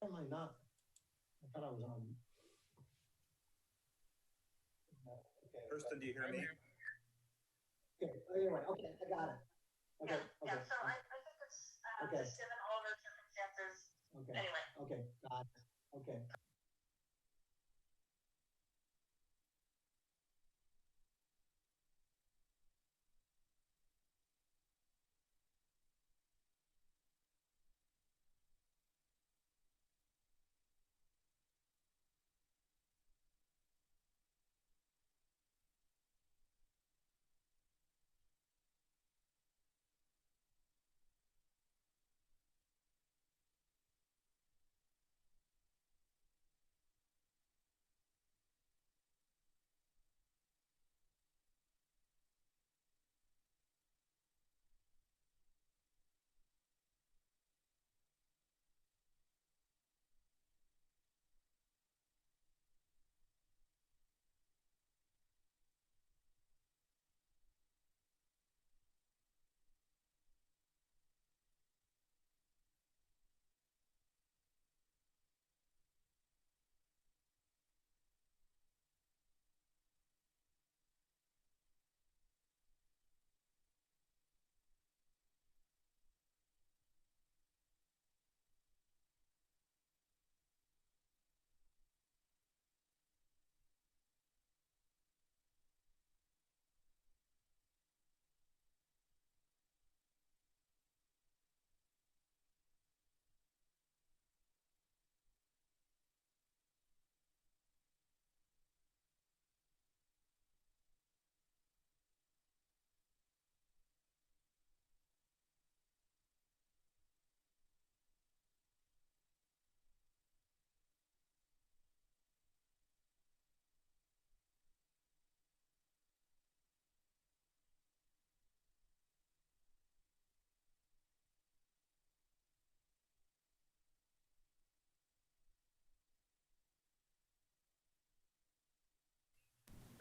am I not? I thought I was on. Okay. Kirsten, do you hear me? Okay, anyway, okay, I got it. Okay, Yeah, okay. so I think it's, Okay. just given all those circumstances, Okay, anyway. okay, got it, okay.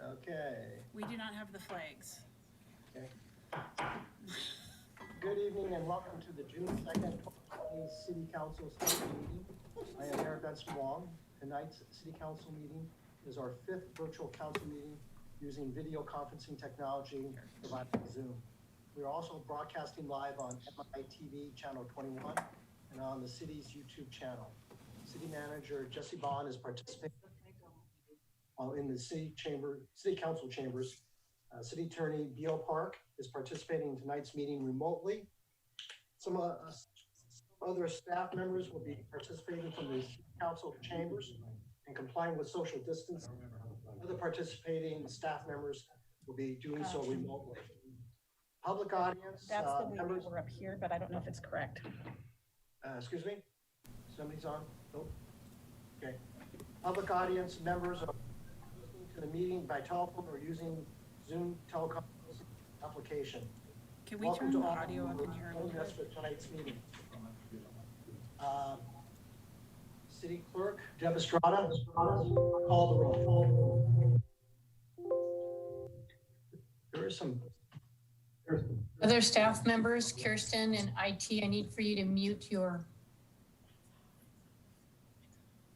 Okay, We do not have the flags. okay. Good evening and welcome to the June 2nd, 2020 City Council Special Meeting. I am Mayor Benson Wong. Tonight's City Council meeting is our 5th virtual council meeting using video conferencing technology provided by Zoom. We are also broadcasting live on MITV Channel 21 and on the city's YouTube channel. City Manager Jesse Bond is participating in the City Council chambers. City Attorney Beal Park is participating in tonight's meeting remotely. Some other staff members will be participating from the City Council chambers and complying with social distance. Other participating staff members will be doing so remotely. Public audience. That's the way members. we're up here, but I don't know if it's correct. Excuse me? Somebody's on? Nope. Okay. Public audience members are listening to the meeting by telephone or using Zoom teleconference application. Can we Welcome turn to the all audio up in here a little joining us bit? for tonight's meeting. City Clerk Deb Estrada, call the roll. There is some. Other staff members, Kirsten and IT, I need for you to mute your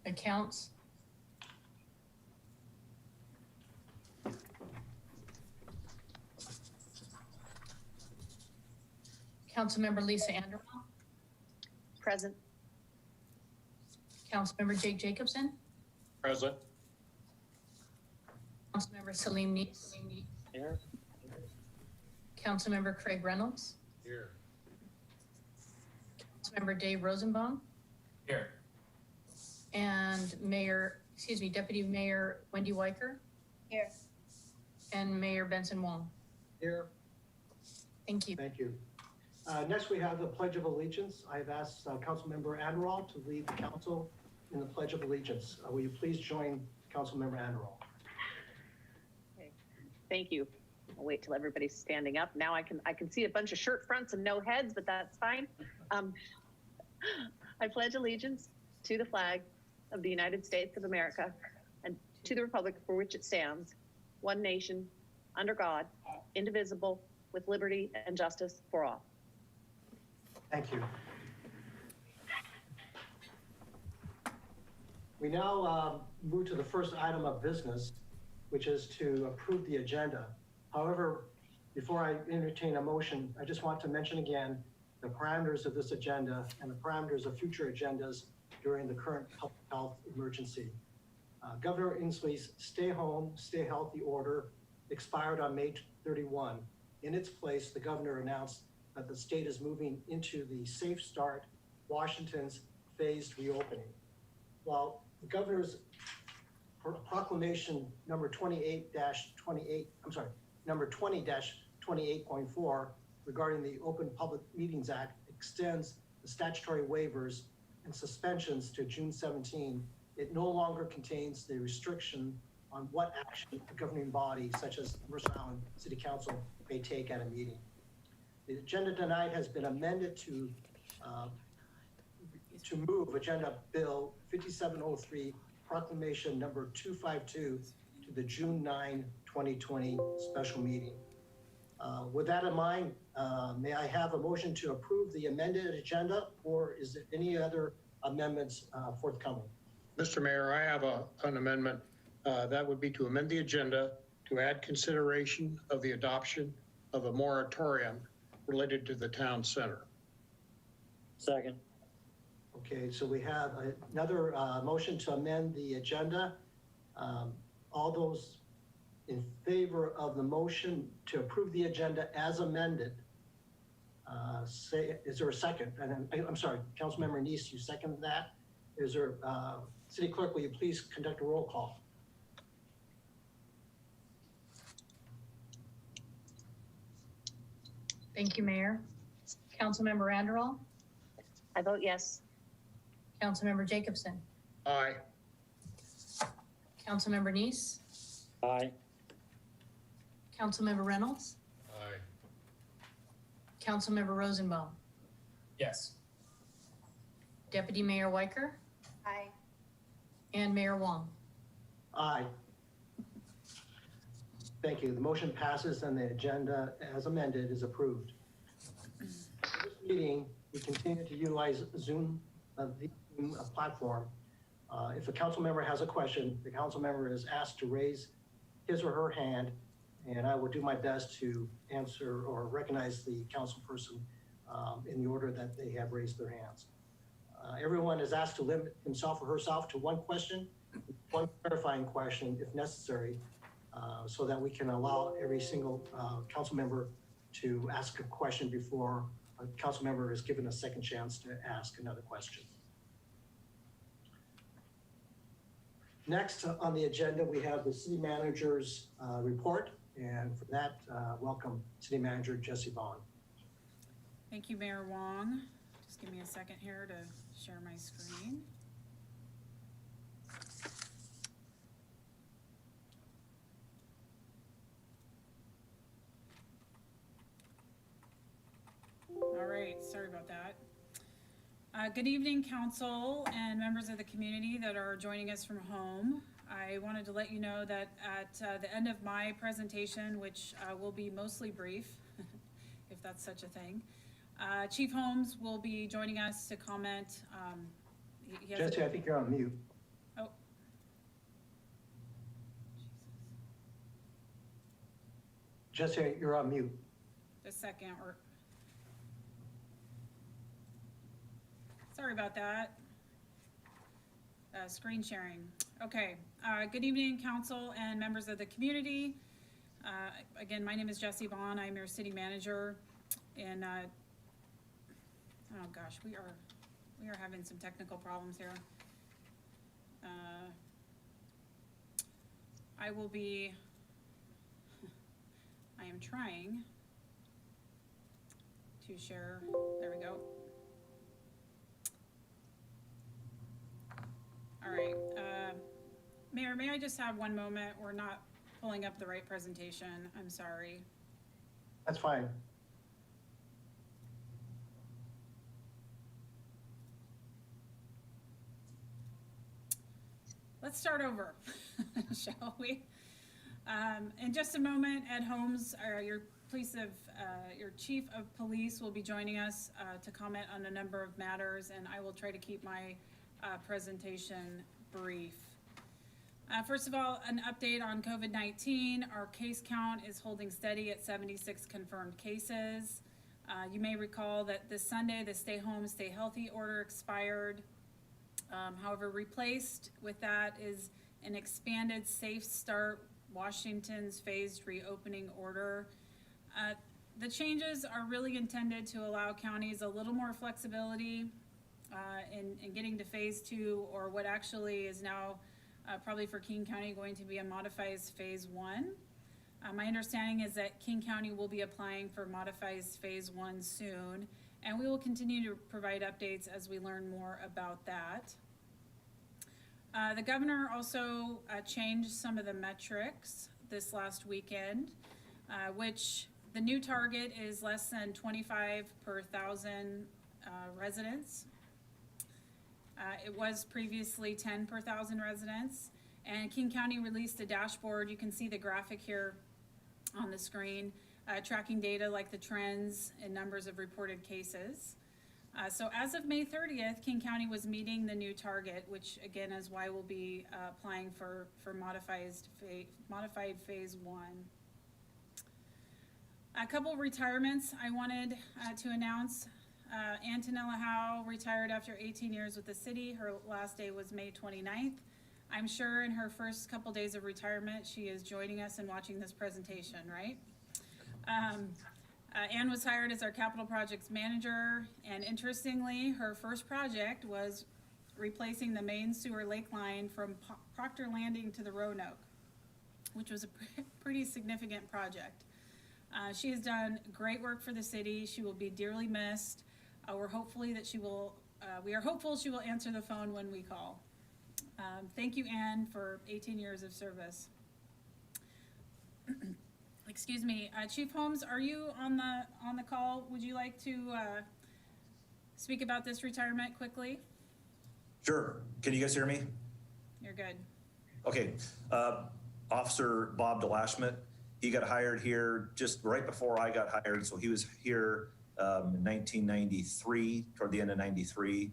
accounts. Councilmember Lisa Anderson, Present. Councilmember Jake Jacobson, Present. Councilmember Salim Neese, Here. Councilmember Craig Reynolds, Here. Councilmember Dave Rosenbaum, Here. and Deputy Mayor Wendy Weicker. Here. And Mayor Benson Wong. Here. Thank you. Thank you. Next, we have the Pledge of Allegiance. I've asked Councilmember Anderall to lead the council in the Pledge of Allegiance. Will you please join Councilmember Anderall? Okay. Thank you. I'll wait till everybody's standing up. Now I can see a bunch of shirt fronts and no heads, but that's fine. I pledge allegiance to the flag of the United States of America and to the republic for which it stands, one nation, under God, indivisible, with liberty and justice for all. Thank you. We now move to the first item of business, which is to approve the agenda. However, before I entertain a motion, I just want to mention again the parameters of this agenda and the parameters of future agendas during the current public health emergency. Governor Inslee's Stay Home, Stay Healthy order expired on May 31. In its place, the governor announced that the state is moving into the Safe Start Washington's phased reopening. While the governor's proclamation number 20-28.4 regarding the Open Public Meetings Act extends the statutory waivers and suspensions to June 17, it no longer contains the restriction on what action a governing body such as Mercer Island City Council may take at a meeting. The agenda tonight has been amended to move Agenda Bill 5703, Proclamation number 252, to the June 9, 2020 special meeting. With that in mind, may I have a motion to approve the amended agenda, or is there any other amendments forthcoming? Mr. Mayor, I have an amendment. That would be to amend the agenda to add consideration of the adoption of a moratorium related to the town center. Second. Okay, so we have another motion to amend the agenda. All those in favor of the motion to approve the agenda as amended, say, is there a second? And I'm sorry, Councilmember Neese, you second that? Is there, City Clerk, will you please conduct a roll call? Thank you, Mayor. Councilmember Anderall, I vote yes. Councilmember Jacobson, Aye. Councilmember Neese, Aye. Councilmember Reynolds, Aye. Councilmember Rosenbaum, Yes. Deputy Mayor Weicker, Aye. and Mayor Wong. Aye. Thank you. The motion passes and the agenda as amended is approved. For this meeting, we continue to utilize Zoom, the Zoom platform. If a council member has a question, the council member is asked to raise his or her hand, and I will do my best to answer or recognize the council person in the order that they have raised their hands. Everyone is asked to limit himself or herself to one question, one clarifying question if necessary, so that we can allow every single council member to ask a question before a council member is given a second chance to ask another question. Next on the agenda, we have the city manager's report. And for that, welcome City Manager Jesse Vaughn. Thank you, Mayor Wong. Just give me a second here to share my screen. All right, sorry about that. Good evening, council and members of the community that are joining us from home. I wanted to let you know that at the end of my presentation, which will be mostly brief, if that's such a thing, Chief Holmes will be joining us to comment. He has Jesse, I think you're on mute. Oh. Jesus. Jesse, you're on mute. Just a second, or sorry about that. Screen sharing. Okay. Good evening, council and members of the community. Again, my name is Jesse Vaughn. I'm your city manager, and oh gosh, we are having some technical problems here. I am trying to share. There we go. All right, Mayor, may I just have one moment? We're not pulling up the right presentation. I'm sorry. That's fine. Let's start over, shall we? In just a moment, Ed Holmes, your chief of police, will be joining us to comment on a number of matters, and I will try to keep my presentation brief. First of all, an update on COVID-19. Our case count is holding steady at 76 confirmed cases. You may recall that this Sunday, the stay home, stay healthy order expired. However, replaced with that is an expanded Safe Start Washington's phased reopening order. The changes are really intended to allow counties a little more flexibility in getting to phase 2, or what actually is now probably for King County going to be a modified phase 1. My understanding is that King County will be applying for modified phase 1 soon, and we will continue to provide updates as we learn more about that. The governor also changed some of the metrics this last weekend, which the new target is less than 25 per 1,000 residents. It was previously 10 per 1,000 residents, and King County released a dashboard. You can see the graphic here on the screen, tracking data like the trends and numbers of reported cases. So as of May 30th, King County was meeting the new target, which again is why we'll be applying for modified phase 1. A couple retirements I wanted to announce. Antonella Howe retired after 18 years with the city. Her last day was May 29th. I'm sure in her first couple days of retirement, she is joining us and watching this presentation, right? Ann was hired as our capital projects manager, and interestingly, her first project was replacing the main sewer lake line from Proctor Landing to the Roanoke, which was a pretty significant project. She has done great work for the city. She will be dearly missed. We are hopeful she will answer the phone when we call. Thank you, Ann, for 18 years of service. Excuse me, Chief Holmes, are you on the call? Would you like to speak about this retirement quickly? Sure. Can you guys hear me? You're good. Okay. Officer Bob DeLashmet, he got hired here just right before I got hired. So he was here in 1993, toward the end of 93.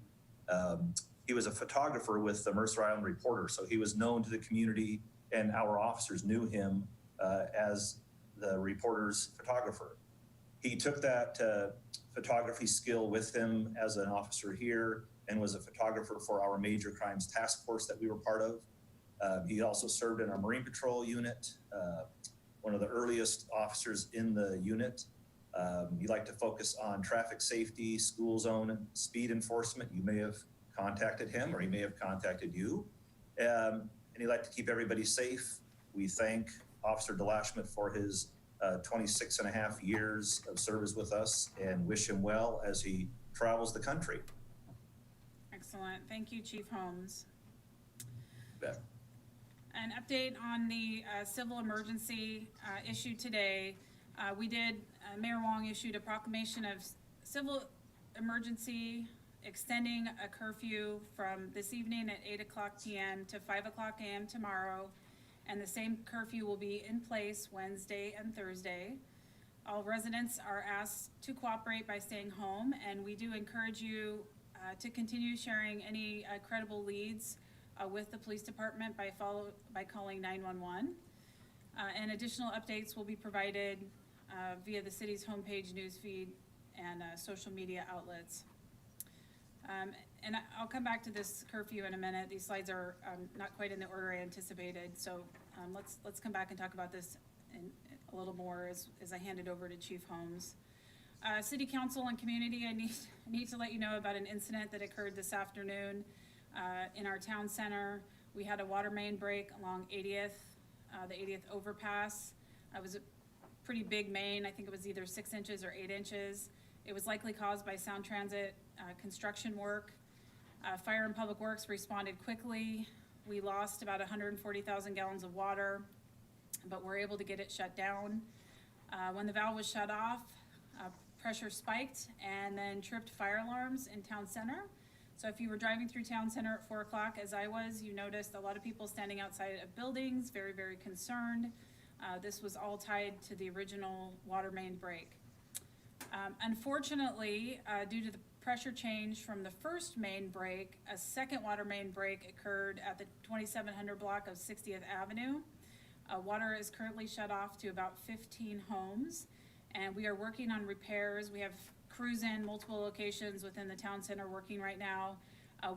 He was a photographer with the Mercer Island Reporter. So he was known to the community, and our officers knew him as the reporter's photographer. He took that photography skill with him as an officer here and was a photographer for our major crimes task force that we were part of. He also served in our Marine Patrol unit, one of the earliest officers in the unit. He liked to focus on traffic safety, school zone, speed enforcement. You may have contacted him, or he may have contacted you. And he liked to keep everybody safe. We thank Officer DeLashmet for his 26 and a half years of service with us, and wish him well as he travels the country. Excellent. Thank you, Chief Holmes. Bet. An update on the civil emergency issued today. Mayor Wong issued a proclamation of civil emergency, extending a curfew from this evening at 8:00 p.m. to 5:00 a.m. tomorrow. And the same curfew will be in place Wednesday and Thursday. All residents are asked to cooperate by staying home, and we do encourage you to continue sharing any credible leads with the police department by calling 911. And additional updates will be provided via the city's homepage, newsfeed, and social media outlets. And I'll come back to this curfew in a minute. These slides are not quite in the order I anticipated, so let's come back and talk about this a little more as I hand it over to Chief Holmes. City Council and community, I need to let you know about an incident that occurred this afternoon in our town center. We had a water main break along 80th, the 80th overpass. It was a pretty big main. I think it was either 6 inches or 8 inches. It was likely caused by Sound Transit construction work. Fire and Public Works responded quickly. We lost about 140,000 gallons of water, but we're able to get it shut down. When the valve was shut off, pressure spiked and then tripped fire alarms in town center. So if you were driving through town center at 4 o'clock, as I was, you noticed a lot of people standing outside of buildings, very, very concerned. This was all tied to the original water main break. Unfortunately, due to the pressure change from the first main break. A second water main break occurred at the 2700 block of 60th Avenue. Water is currently shut off to about 15 homes, and we are working on repairs. We have crews in multiple locations within the town center working right now.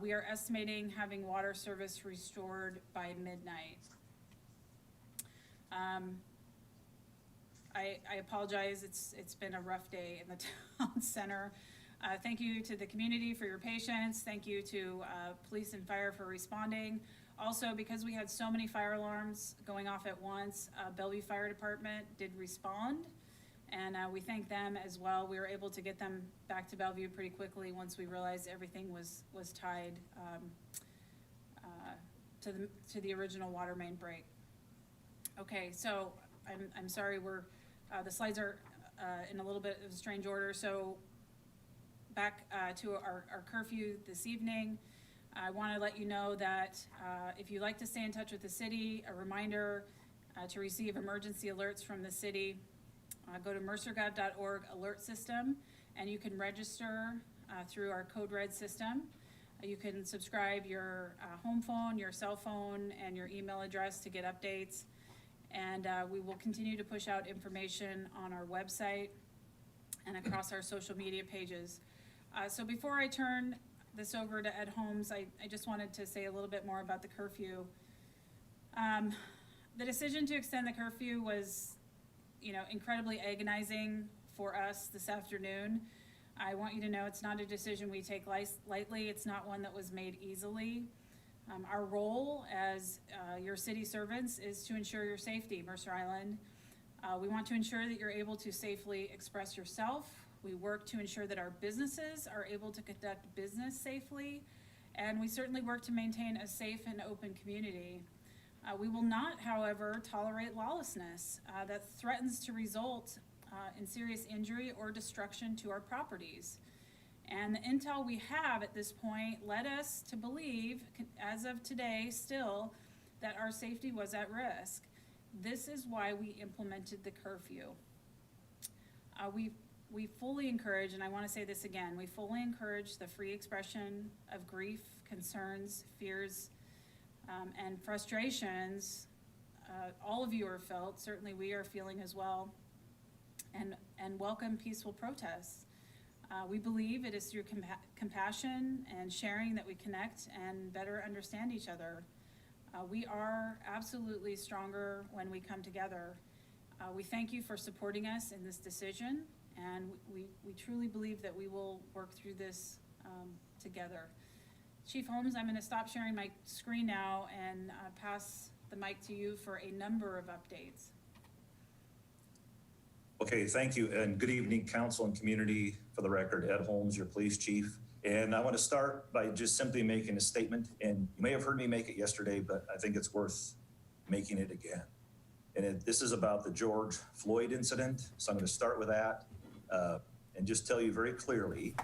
We are estimating having water service restored by midnight. I apologize, it's been a rough day in the town center. Thank you to the community for your patience. Thank you to police and fire for responding. Also, because we had so many fire alarms going off at once, Bellevue Fire Department did respond, and we thank them as well. We were able to get them back to Bellevue pretty quickly once we realized everything was tied to the original water main break. Okay, so I'm sorry, the slides are in a little bit of a strange order. So back to our curfew this evening. I want to let you know that if you'd like to stay in touch with the city, a reminder to receive emergency alerts from the city, go to mercergov.org alert system, and you can register through our Code Red system. You can subscribe your home phone, your cell phone, and your email address to get updates. And we will continue to push out information on our website and across our social media pages. So before I turn this over to Ed Holmes, I just wanted to say a little bit more about the curfew. The decision to extend the curfew was, incredibly agonizing for us this afternoon. I want you to know it's not a decision we take lightly. It's not one that was made easily. Our role as your city servants is to ensure your safety, Mercer Island. We want to ensure that you're able to safely express yourself. We work to ensure that our businesses are able to conduct business safely, and we certainly work to maintain a safe and open community. We will not, however, tolerate lawlessness that threatens to result in serious injury or destruction to our properties. And the intel we have at this point led us to believe, as of today still, that our safety was at risk. This is why we implemented the curfew. We fully encourage, and I want to say this again, we fully encourage the free expression of grief, concerns, fears, and frustrations. All of you are felt, certainly we are feeling as well, and welcome peaceful protests. We believe it is through compassion and sharing that we connect and better understand each other. We are absolutely stronger when we come together. We thank you for supporting us in this decision, and we truly believe that we will work through this together. Chief Holmes, I'm going to stop sharing my screen now and pass the mic to you for a number of updates. Okay, thank you, and good evening, council and community. For the record, Ed Holmes, your police chief. And I want to start by just simply making a statement, and you may have heard me make it yesterday, but I think it's worth making it again. And this is about the George Floyd incident, so I'm going to start with that and just tell you very clearly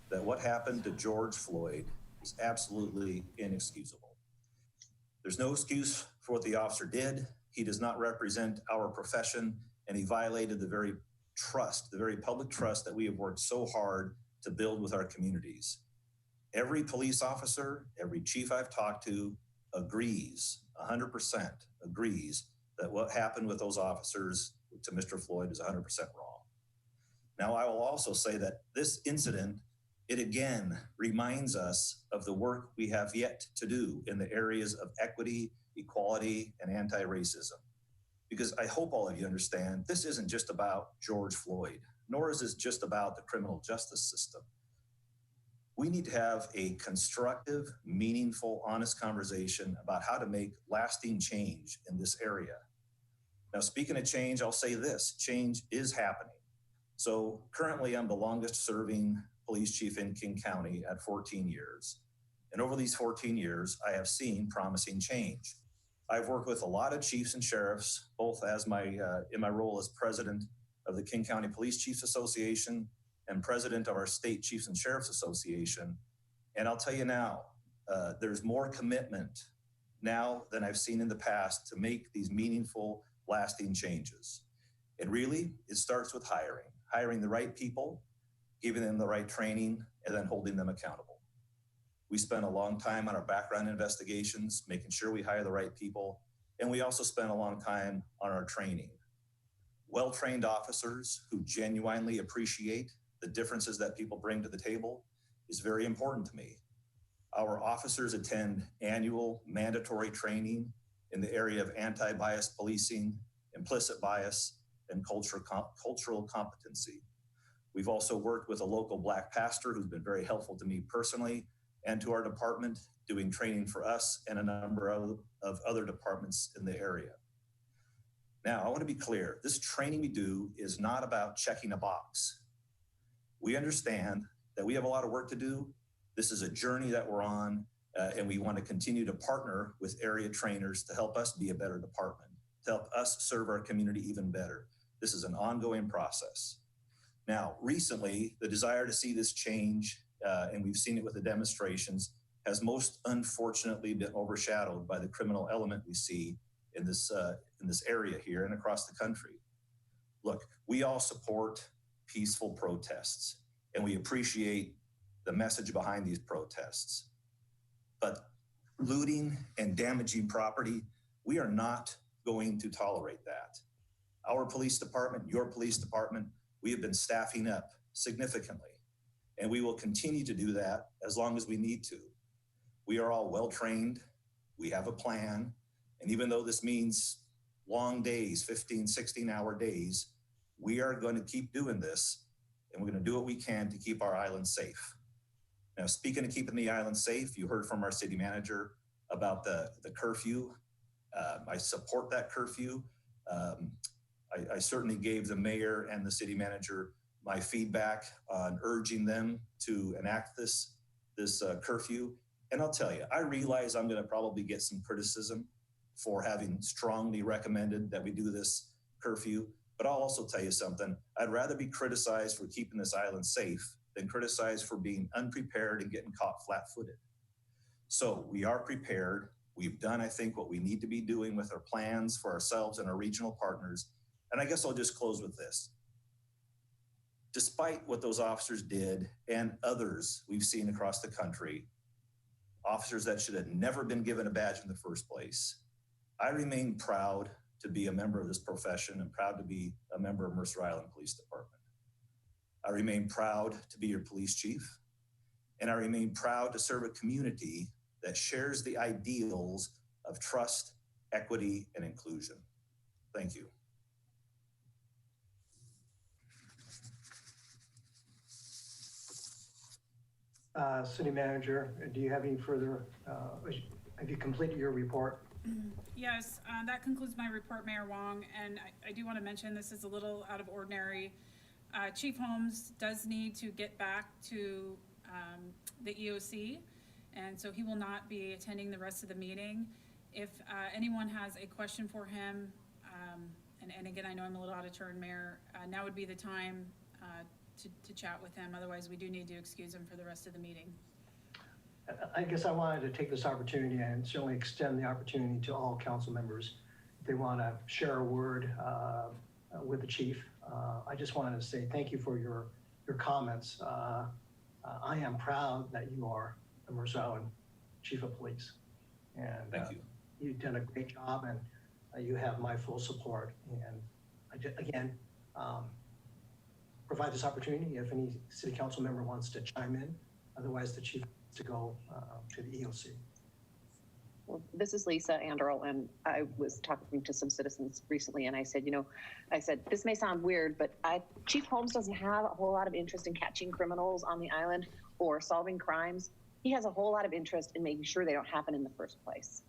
that what happened to George Floyd is absolutely inexcusable. There's no excuse for what the officer did. He does not represent our profession, and he violated the very trust, the very public trust that we have worked so hard to build with our communities. Every police officer, every chief I've talked to agrees, 100% agrees that what happened with those officers to Mr. Floyd is 100% wrong. Now, I will also say that this incident, it again reminds us of the work we have yet to do in the areas of equity, equality, and anti-racism. Because I hope all of you understand, this isn't just about George Floyd, nor is this just about the criminal justice system. We need to have a constructive, meaningful, honest conversation about how to make lasting change in this area. Now, speaking of change, I'll say this, change is happening. So currently I'm the longest serving police chief in King County at 14 years. And over these 14 years, I have seen promising change. I've worked with a lot of chiefs and sheriffs, both as in my role as president of the King County Police Chiefs Association and president of our State Chiefs and Sheriffs Association. And I'll tell you now, there's more commitment now than I've seen in the past to make these meaningful, lasting changes. And really, it starts with hiring the right people, giving them the right training, and then holding them accountable. We spend a long time on our background investigations, making sure we hire the right people, and we also spend a long time on our training. Well-trained officers who genuinely appreciate the differences that people bring to the table is very important to me. Our officers attend annual mandatory training in the area of anti-bias policing, implicit bias, and cultural competency. We've also worked with a local Black pastor who's been very helpful to me personally and to our department, doing training for us and a number of other departments in the area. Now, I want to be clear, this training we do is not about checking a box. We understand that we have a lot of work to do. This is a journey that we're on, and we want to continue to partner with area trainers to help us be a better department, to help us serve our community even better. This is an ongoing process. Now, recently, the desire to see this change, and we've seen it with the demonstrations, has most unfortunately been overshadowed by the criminal element we see in this area here and across the country. Look, we all support peaceful protests, and we appreciate the message behind these protests. But looting and damaging property, we are not going to tolerate that. Our police department, your police department, we have been staffing up significantly, and we will continue to do that as long as we need to. We are all well-trained, we have a plan, and even though this means long days, 15, 16-hour days, we are going to keep doing this, and we're going to do what we can to keep our island safe. Now, speaking of keeping the island safe, you heard from our city manager about the curfew. I support that curfew. I certainly gave the mayor and the city manager my feedback on urging them to enact this curfew. And I'll tell you, I realize I'm going to probably get some criticism for having strongly recommended that we do this curfew. But I'll also tell you something. I'd rather be criticized for keeping this island safe than criticized for being unprepared and getting caught flat-footed. So we are prepared. We've done, I think, what we need to be doing with our plans for ourselves and our regional partners. And I guess I'll just close with this. Despite what those officers did and others we've seen across the country, officers that should have never been given a badge in the first place, I remain proud to be a member of this profession and proud to be a member of Mercer Island Police Department. I remain proud to be your police chief, and I remain proud to serve a community that shares the ideals of trust, equity, and inclusion. Thank you. City Manager, do you have any further, have you completed your report? Yes, that concludes my report, Mayor Wong, and I do want to mention this is a little out of ordinary. Chief Holmes does need to get back to the EOC, and so he will not be attending the rest of the meeting. If anyone has a question for him, and again, I know I'm a little out of turn, Mayor, now would be the time to chat with him. Otherwise, we do need to excuse him for the rest of the meeting. I guess I wanted to take this opportunity and certainly extend the opportunity to all council members. If they want to share a word with the chief, I just wanted to say thank you for your comments. I am proud that you are the Mercer Island Chief of Police. And Thank you. You've done a great job, and you have my full support. And again, provide this opportunity if any city council member wants to chime in. Otherwise, the chief to go to the EOC. Well, this is Lisa Anderl, and I was talking to some citizens recently, and I said, this may sound weird, but Chief Holmes doesn't have a whole lot of interest in catching criminals on the island or solving crimes. He has a whole lot of interest in making sure they don't happen in the first place.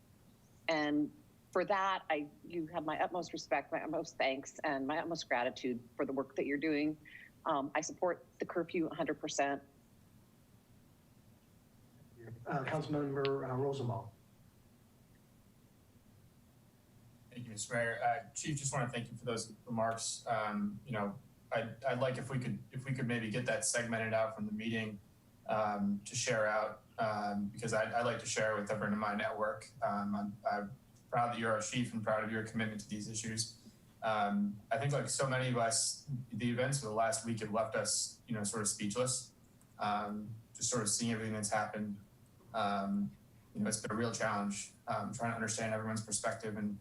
And for that, you have my utmost respect, my utmost thanks, and my utmost gratitude for the work that you're doing. I support the curfew 100%. Councilmember Rosenbaum. Thank you, Mr. Mayor. Chief, just want to thank you for those remarks. I'd like if we could maybe get that segmented out from the meeting to share out because I'd like to share with everyone in my network. I'm proud that you're our chief and proud of your commitment to these issues. I think like so many of us, the events of the last week have left us, sort of speechless. just sort of seeing everything that's happened. It's been a real challenge trying to understand everyone's perspective and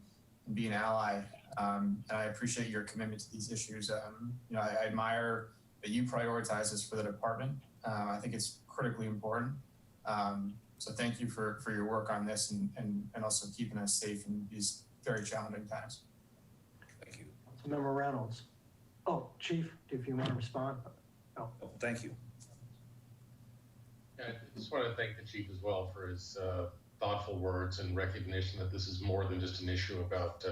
be an ally. And I appreciate your commitment to these issues. I admire that you prioritize this for the department. I think it's critically important. So thank you for your work on this and also keeping us safe in these very challenging times. Thank you. Councilmember Reynolds. Oh, Chief, if you want to respond. Oh, thank you. I just want to thank the chief as well for his thoughtful words and recognition that this is more than just an issue about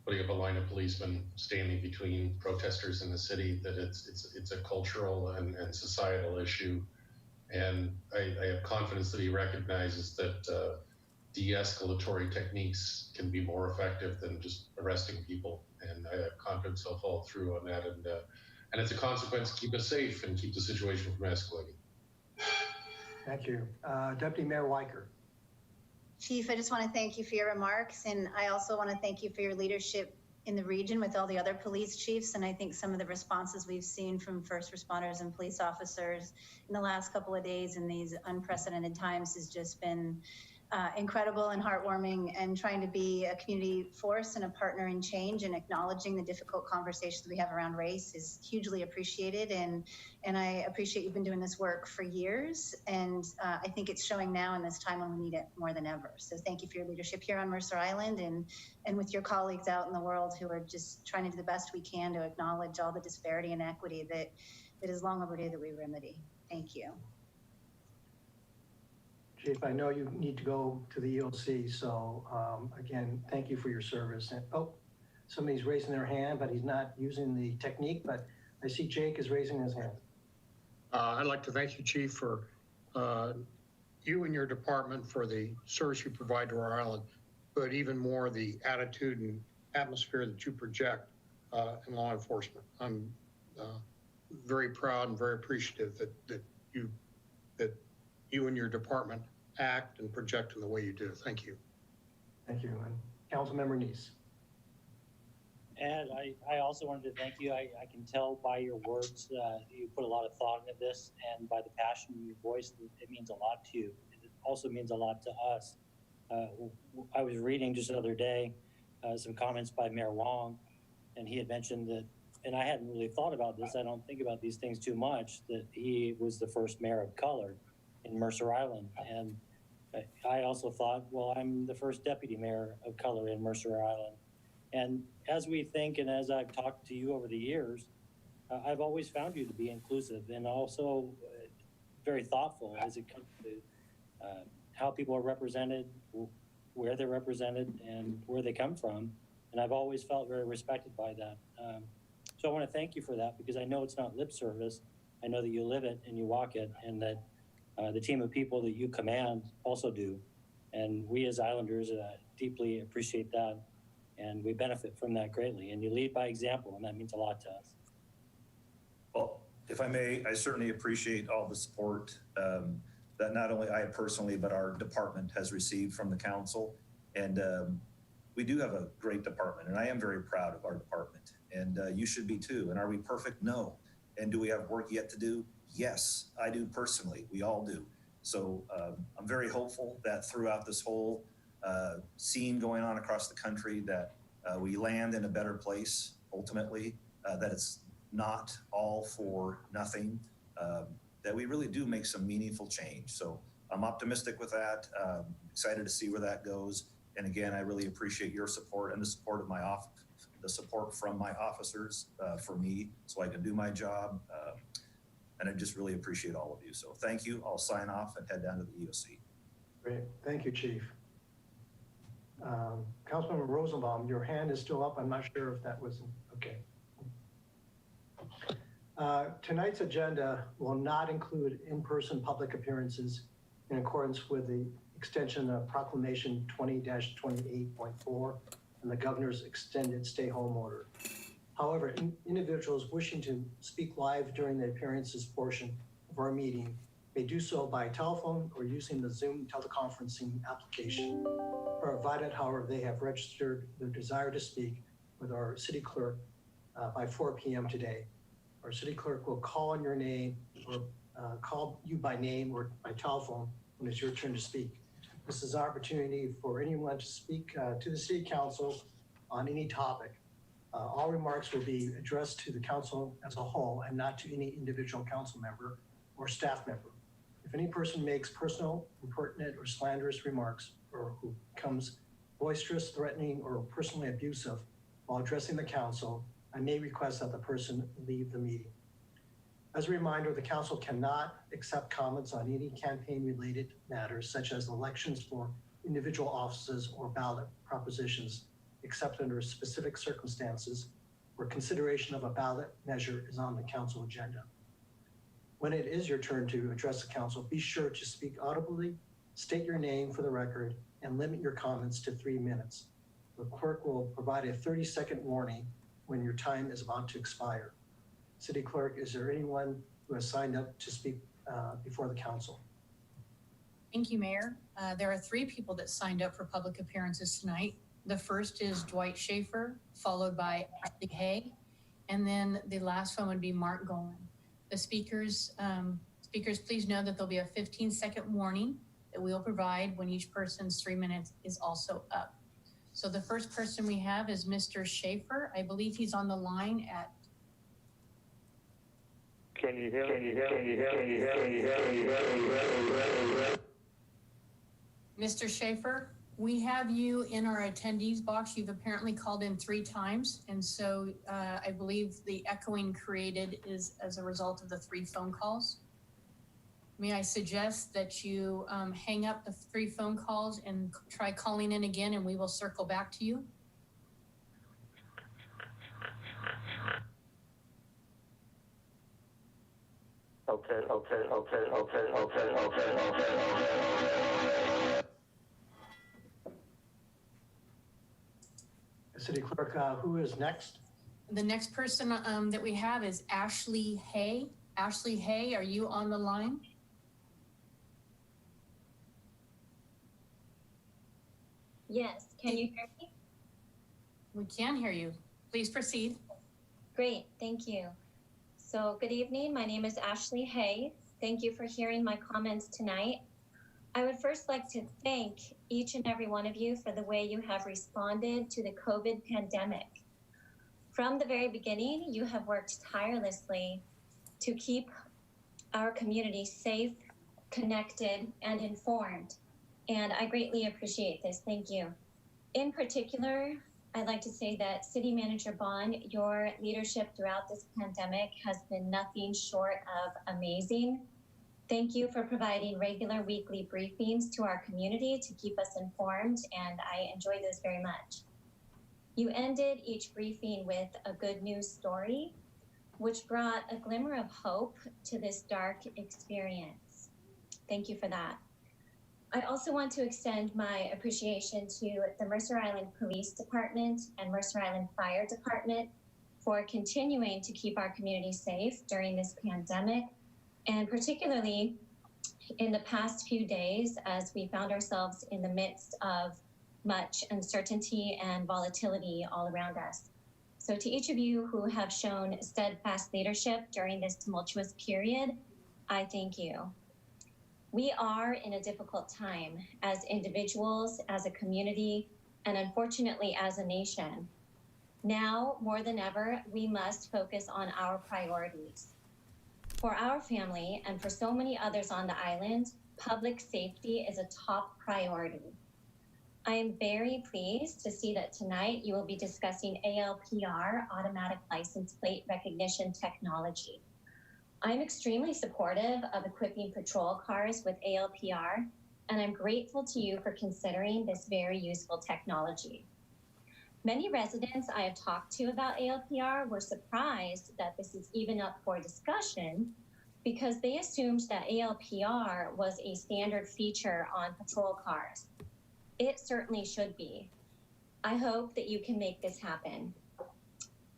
putting up a line of policemen standing between protesters in the city, that it's a cultural and societal issue. And I have confidence that he recognizes that de-escalatory techniques can be more effective than just arresting people. And I have confidence he'll follow through on that. And as a consequence, keep us safe and keep the situation from escalating. Thank you. Deputy Mayor Weicker. Chief, I just want to thank you for your remarks, and I also want to thank you for your leadership in the region with all the other police chiefs. And I think some of the responses we've seen from first responders and police officers in the last couple of days in these unprecedented times has just been incredible and heartwarming, and trying to be a community force and a partner in change and acknowledging the difficult conversations we have around race is hugely appreciated. And I appreciate you've been doing this work for years. And I think it's showing now in this time when we need it more than ever. So thank you for your leadership here on Mercer Island and with your colleagues out in the world who are just trying to do the best we can to acknowledge all the disparity and equity that is long overdue that we remedy. Thank you. Chief, I know you need to go to the EOC, so again, thank you for your service. And, oh, somebody's raising their hand, but he's not using the technique, but I see Jake is raising his hand. I'd like to thank you, Chief, for you and your department for the service you provide to our island, but even more the attitude and atmosphere that you project in law enforcement. I'm very proud and very appreciative that you and your department act and project in the way you do. Thank you. Thank you. And Councilmember Neese. And I also wanted to thank you. I can tell by your words you put a lot of thought into this, and by the passion in your voice, it means a lot to you. It also means a lot to us. I was reading just the other day some comments by Mayor Wong, and he had mentioned that, and I hadn't really thought about this, I don't think about these things too much, that he was the first mayor of color in Mercer Island. And I also thought, well, I'm the first deputy mayor of color in Mercer Island. And as we think, and as I've talked to you over the years, I've always found you to be inclusive and also very thoughtful as it comes to how people are represented, where they're represented, and where they come from. And I've always felt very respected by that. So I want to thank you for that, because I know it's not lip service. I know that you live it and you walk it, and that the team of people that you command also do. And we as Islanders deeply appreciate that, and we benefit from that greatly. And you lead by example, and that means a lot to us. Well, if I may, I certainly appreciate all the support that not only I personally, but our department has received from the council. And we do have a great department, and I am very proud of our department. And you should be too. And are we perfect? No. And do we have work yet to do? Yes, I do personally. We all do. So I'm very hopeful that throughout this whole scene going on across the country, that we land in a better place ultimately, that it's not all for nothing, that we really do make some meaningful change. So I'm optimistic with that, excited to see where that goes. And again, I really appreciate your support and the support of my office, the support from my officers for me, so I can do my job. And I just really appreciate all of you. So thank you. I'll sign off and head down to the EOC. Great. Thank you, Chief. Councilmember Rosenbaum, your hand is still up. I'm not sure if that was okay. Tonight's agenda will not include in-person public appearances in accordance with the extension of Proclamation 20-28.4 and the governor's extended stay-home order. However, individuals wishing to speak live during the appearances portion of our meeting may do so by telephone or using the Zoom teleconferencing application, provided, however, they have registered their desire to speak with our city clerk by 4 p.m. today. Our city clerk will call on your name or call you by name or by telephone when it's your turn to speak. This is an opportunity for anyone to speak to the City Council on any topic. All remarks will be addressed to the council as a whole and not to any individual council member or staff member. If any person makes personal, impertinent, or slanderous remarks, or who becomes boisterous, threatening, or personally abusive while addressing the council, I may request that the person leave the meeting. As a reminder, the council cannot accept comments on any campaign-related matters such as elections for individual offices or ballot propositions, except under specific circumstances where consideration of a ballot measure is on the council agenda. When it is your turn to address the council, be sure to speak audibly, state your name for the record, and limit your comments to 3 minutes. The clerk will provide a 30-second warning when your time is about to expire. City Clerk, is there anyone who has signed up to speak before the council? Thank you, Mayor. There are 3 people that signed up for public appearances tonight. The first is Dwight Schaefer, followed by Ashley Hay, and then the last one would be Mark Golan. The speakers, please know that there'll be a 15-second warning that we'll provide when each person's 3 minutes is also up. So the first person we have is Mr. Schaefer. I believe he's on the line at. Can you hear me? Mr. Schaefer, we have you in our attendees box. You've apparently called in 3 times. And so I believe the echoing created is as a result of the 3 phone calls. May I suggest that you hang up the 3 phone calls and try calling in again, and we will circle back to you. Okay. City Clerk, who is next? The next person that we have is Ashley Hay. Ashley Hay, are you on the line? Yes, can you hear me? We can hear you. Please proceed. Great, thank you. So good evening, my name is Ashley Hay. Thank you for hearing my comments tonight. I would first like to thank each and every one of you for the way you have responded to the COVID pandemic. From the very beginning, you have worked tirelessly to keep our community safe, connected, and informed. And I greatly appreciate this. Thank you. In particular, I'd like to say that City Manager Bond, your leadership throughout this pandemic has been nothing short of amazing. Thank you for providing regular weekly briefings to our community to keep us informed, and I enjoy those very much. You ended each briefing with a good news story, which brought a glimmer of hope to this dark experience. Thank you for that. I also want to extend my appreciation to the Mercer Island Police Department and Mercer Island Fire Department for continuing to keep our community safe during this pandemic, and particularly in the past few days as we found ourselves in the midst of much uncertainty and volatility all around us. So to each of you who have shown steadfast leadership during this tumultuous period, I thank you. We are in a difficult time as individuals, as a community, and unfortunately as a nation. Now, more than ever, we must focus on our priorities. For our family and for so many others on the island, public safety is a top priority. I am very pleased to see that tonight you will be discussing ALPR, automatic license plate recognition technology. I'm extremely supportive of equipping patrol cars with ALPR, and I'm grateful to you for considering this very useful technology. Many residents I have talked to about ALPR were surprised that this is even up for discussion because they assumed that ALPR was a standard feature on patrol cars. It certainly should be. I hope that you can make this happen.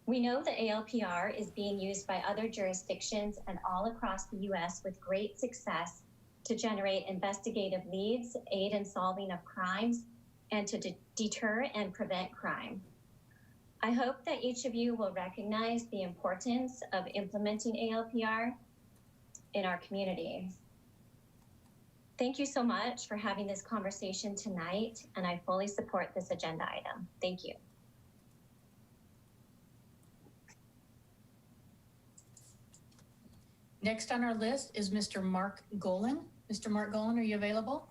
We know that ALPR is being used by other jurisdictions and all across the US with great success to generate investigative leads, aid in solving of crimes, and to deter and prevent crime. I hope that each of you will recognize the importance of implementing ALPR in our community. Thank you so much for having this conversation tonight, and I fully support this agenda item. Thank you. Next on our list is Mr. Mark Golan. Mr. Mark Golan, are you available?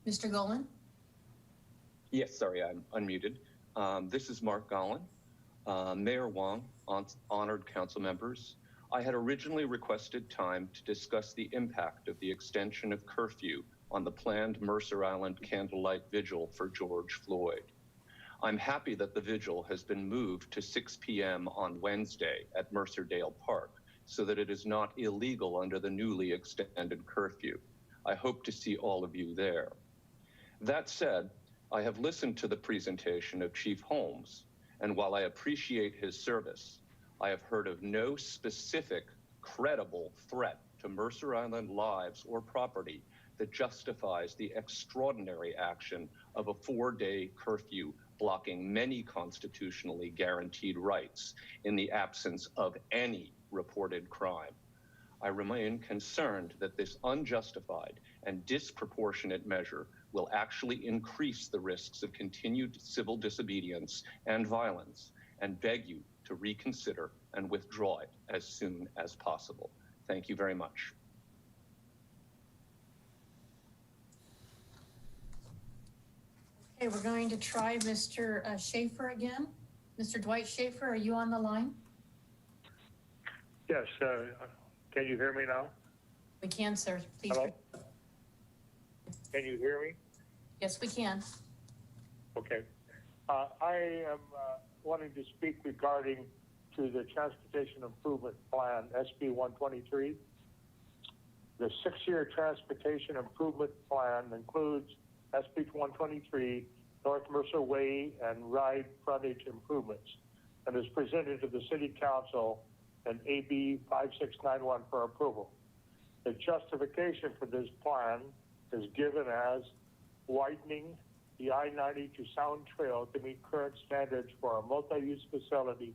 Mr. Golan? Yes, sorry, I'm unmuted. This is Mark Golan. Mayor Wong, honored council members. I had originally requested time to discuss the impact of the extension of curfew on the planned Mercer Island candlelight vigil for George Floyd. I'm happy that the vigil has been moved to 6 p.m. on Wednesday at Mercer Dale Park so that it is not illegal under the newly extended curfew. I hope to see all of you there. That said, I have listened to the presentation of Chief Holmes, and while I appreciate his service, I have heard of no specific, credible threat to Mercer Island lives or property that justifies the extraordinary action of a 4-day curfew blocking many constitutionally guaranteed rights in the absence of any reported crime. I remain concerned that this unjustified and disproportionate measure will actually increase the risks of continued civil disobedience and violence, and beg you to reconsider and withdraw it as soon as possible. Thank you very much. Okay, we're going to try Mr. Schaefer again. Mr. Dwight Schaefer, are you on the line? Yes, can you hear me now? We can, sir. Please. Hello? Can you hear me? Yes, we can. Okay. I am wanting to speak regarding to the Transportation Improvement Plan, SB 123. The 6-year Transportation Improvement Plan includes SB 123, North Mercer Way and Ride Frontage Improvements, and is presented to the City Council and AB 5691 for approval. The justification for this plan is given as widening the I-90 to Sound Trail to meet current standards for a multi-use facility,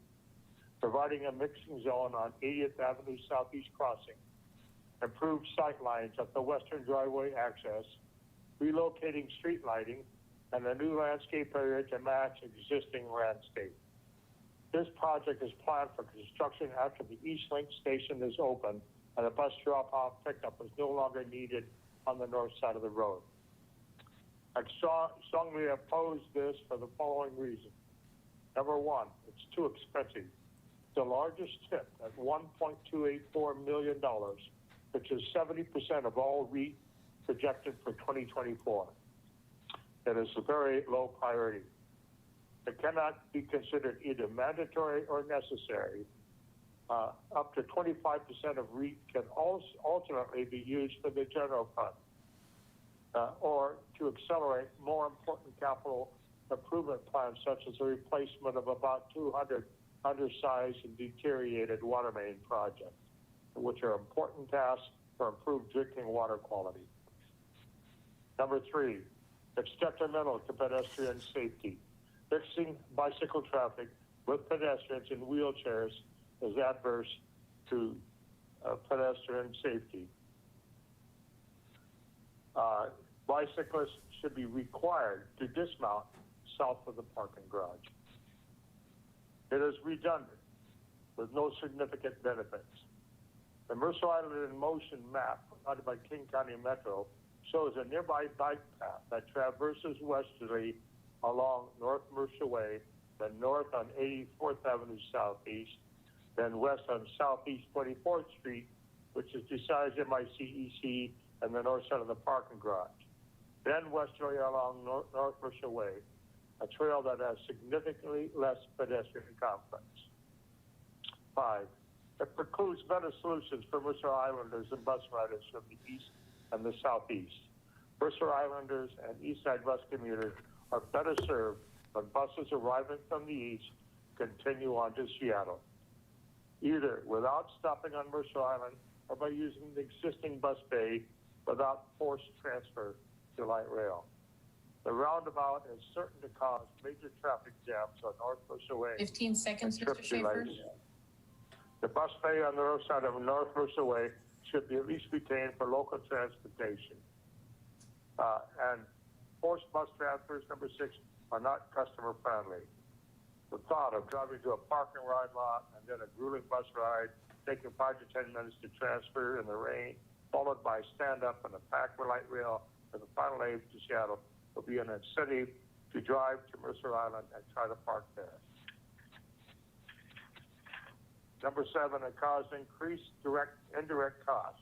providing a mixing zone on 80th Avenue Southeast Crossing, improved sight lines at the western driveway access, relocating street lighting, and a new landscape area to match existing landscape. This project is planned for construction after the East Link station is open and a bus drop-off pickup is no longer needed on the north side of the road. I strongly oppose this for the following reasons. Number one, it's too expensive. The largest tip at $1.284 million, which is 70% of all REIT projected for 2024. It is a very low priority. It cannot be considered either mandatory or necessary. Up to 25% of REIT can also ultimately be used for the general fund or to accelerate more important capital improvement plans, such as the replacement of about 200 undersized and deteriorated water main projects, which are important tasks for improved drinking water quality. Number three, it's detrimental to pedestrian safety. Mixing bicycle traffic with pedestrians in wheelchairs is adverse to pedestrian safety. Bicyclists should be required to dismount south of the parking garage. It is redundant with no significant benefits. The Mercer Island in Motion map provided by King County Metro shows a nearby bike path that traverses westerly along North Mercer Way, then north on 84th Avenue Southeast, then west on Southeast 24th Street, which is besides MICEC and the north side of the parking garage. Then westerly along North Mercer Way, a trail that has significantly less pedestrian conflicts. 5, it precludes better solutions for Mercer Islanders and bus riders from the east and the southeast. Mercer Islanders and Eastside bus commuters are better served when buses arriving from the east continue on to Seattle, either without stopping on Mercer Island or by using the existing bus bay without forced transfer to light rail. The roundabout is certain to cause major traffic jams on North Mercer Way. 15 seconds, and Mr. trip Schaefer. delays. The bus bay on the north side of North Mercer Way should be at least retained for local transportation. And forced bus transfers, number 6, are not customer friendly. The thought of driving to a parking ride lot and then a grueling bus ride, taking 5 to 10 minutes to transfer in the rain, followed by stand up on a packed light rail for the final aid to Seattle, will be an incentive to drive to Mercer Island and try to park there. Number 7, it caused increased indirect costs.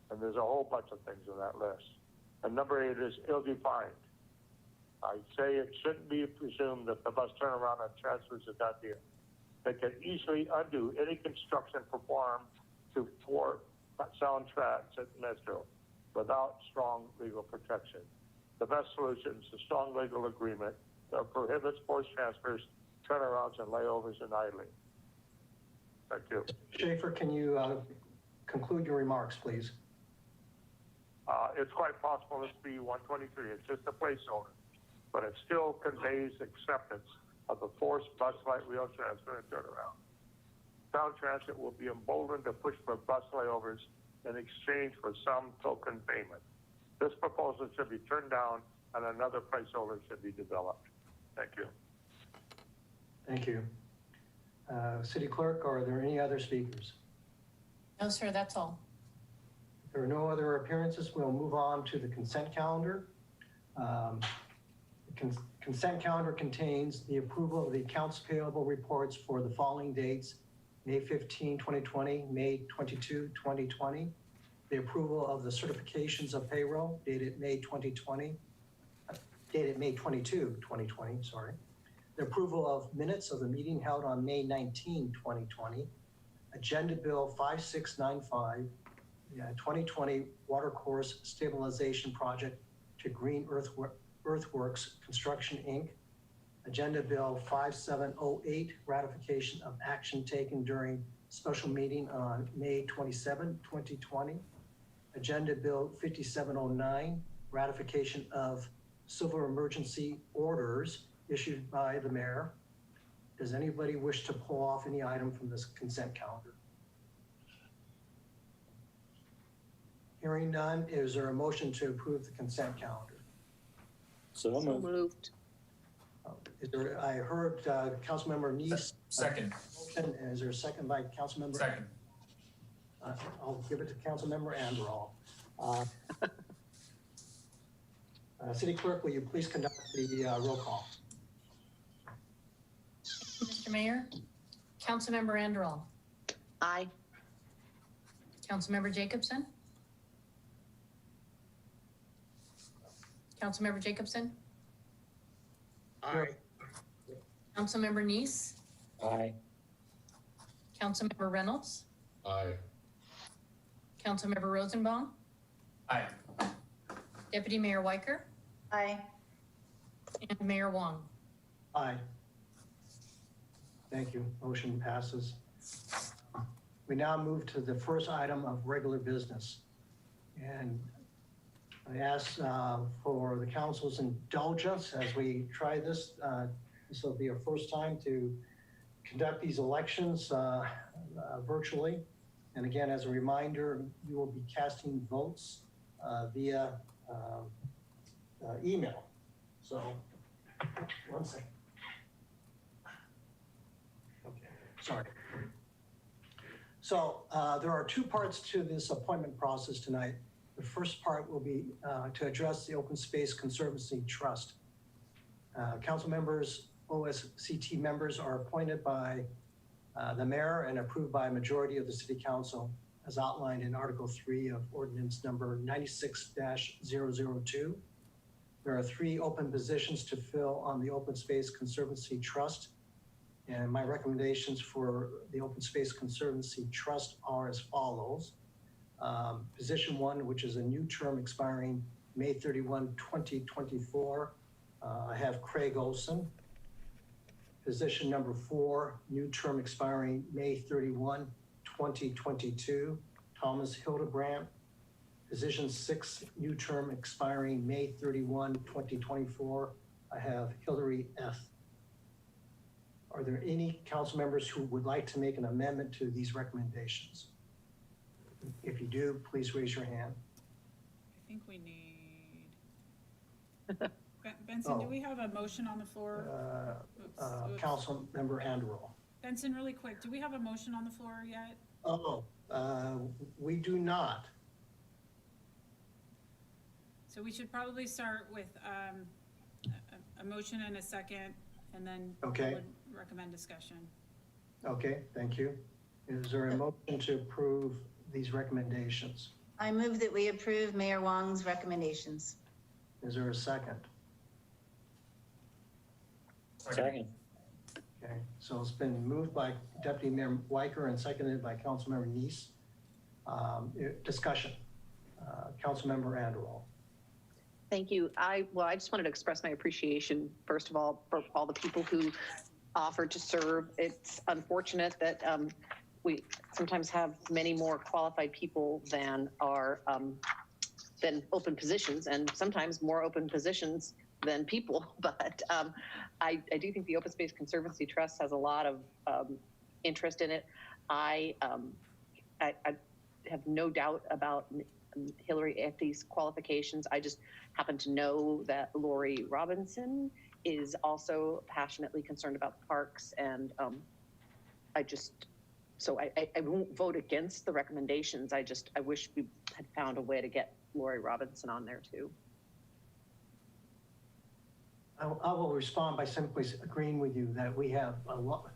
And there's a whole bunch of things on that list. And number 8 is ill-defined. I say it shouldn't be presumed that the bus turnaround and transfers is a done deal. They can easily undo any construction performed to thwart sound transit metro without strong legal protection. The best solution is a strong legal agreement that prohibits forced transfers, turnarounds, and layovers and idling. Thank you. Schaefer, can you conclude your remarks, please? It's quite possible this be 123. It's just a placeholder, but it still conveys acceptance of the forced bus light rail transfer and turnaround. Sound Transit will be emboldened to push for bus layovers in exchange for some token payment. This proposal should be turned down and another placeholder should be developed. Thank you. Thank you. City Clerk, are there any other speakers? No, sir, that's all. If there are no other appearances, we'll move on to the consent calendar. The consent calendar contains the approval of the accounts payable reports for the following dates: May 15, 2020, May 22, 2020. The approval of the certifications of payroll dated May 22, 2020, sorry. The approval of minutes of the meeting held on May 19, 2020. Agenda Bill 5695, 2020 Water Course Stabilization Project to Green Earthworks Construction, Inc. Agenda Bill 5708, ratification of action taken during special meeting on May 27, 2020. Agenda Bill 5709, ratification of civil emergency orders issued by the mayor. Does anybody wish to pull off any item from this consent calendar? Hearing none, is there a motion to approve the consent calendar? So moved. I heard Councilmember Neese. Second. Motion, and is there a second by Councilmember? Second. I'll give it to Councilmember Anderall. City Clerk, will you please conduct the roll call? Mr. Mayor, Councilmember Anderall. Aye. Councilmember Jacobson. Councilmember Jacobson. Aye. Councilmember Neese. Aye. Councilmember Reynolds. Aye. Councilmember Rosenbaum. Aye. Deputy Mayor Weicker. Aye. And Mayor Wong. Aye. Thank you. Motion passes. We now move to the first item of regular business. And I ask for the council's indulgence as we try this. This will be our first time to conduct these elections virtually. And again, as a reminder, you will be casting votes via email. So, one second. Okay, sorry. So there are two parts to this appointment process tonight. The first part will be to address the Open Space Conservancy Trust. Council members, OSCT members are appointed by the mayor and approved by a majority of the city council as outlined in Article 3 of Ordinance number 96-002. There are 3 open positions to fill on the Open Space Conservancy Trust. And my recommendations for the Open Space Conservancy Trust are as follows. Position 1, which is a new term expiring May 31, 2024. I have Craig Olson. Position number 4, new term expiring May 31, 2022. Thomas Hildebrandt. Position 6, new term expiring May 31, 2024. I have Hillary F. Are there any council members who would like to make an amendment to these recommendations? If you do, please raise your hand. I think we need. Benson, do we have a motion on the floor? Oops. Council member Anderl. Benson, really quick, do we have a motion on the floor yet? We do not. So we should probably start with a motion and a second, and then Okay. I would recommend discussion. Okay, thank you. Is there a motion to approve these recommendations? I move that we approve Mayor Wong's recommendations. Is there a second? Second. Okay, so it's been moved by Deputy Mayor Weicker and seconded by Councilmember Neese. Discussion. Councilmember Anderl. Thank you. I just wanted to express my appreciation, first of all, for all the people who offered to serve. It's unfortunate that we sometimes have many more qualified people than are than open positions, and sometimes more open positions than people. But I do think the Open Space Conservancy Trust has a lot of interest in it. I have no doubt about Hillary Effie's qualifications. I just happen to know that Lori Robinson is also passionately concerned about the parks, and I won't vote against the recommendations. I wish we had found a way to get Lori Robinson on there too. I will respond by simply agreeing with you that we have a lot.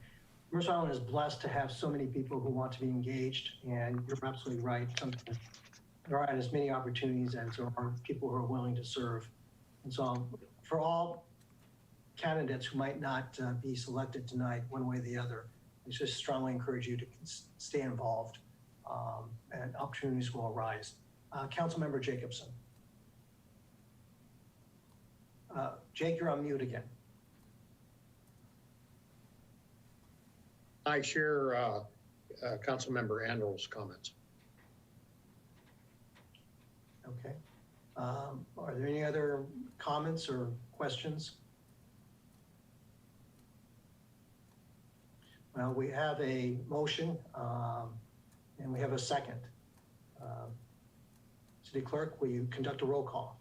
Mercer Island is blessed to have so many people who want to be engaged, and you're absolutely right. Sometimes there aren't as many opportunities as there are people who are willing to serve. And so for all candidates who might not be selected tonight, one way or the other, I just strongly encourage you to stay involved, and opportunities will arise. Councilmember Jacobson. Jake, you're on mute again. I share Councilmember Anderl's comments. Okay. Are there any other comments or questions? Well, we have a motion and we have a second. City Clerk, will you conduct a roll call?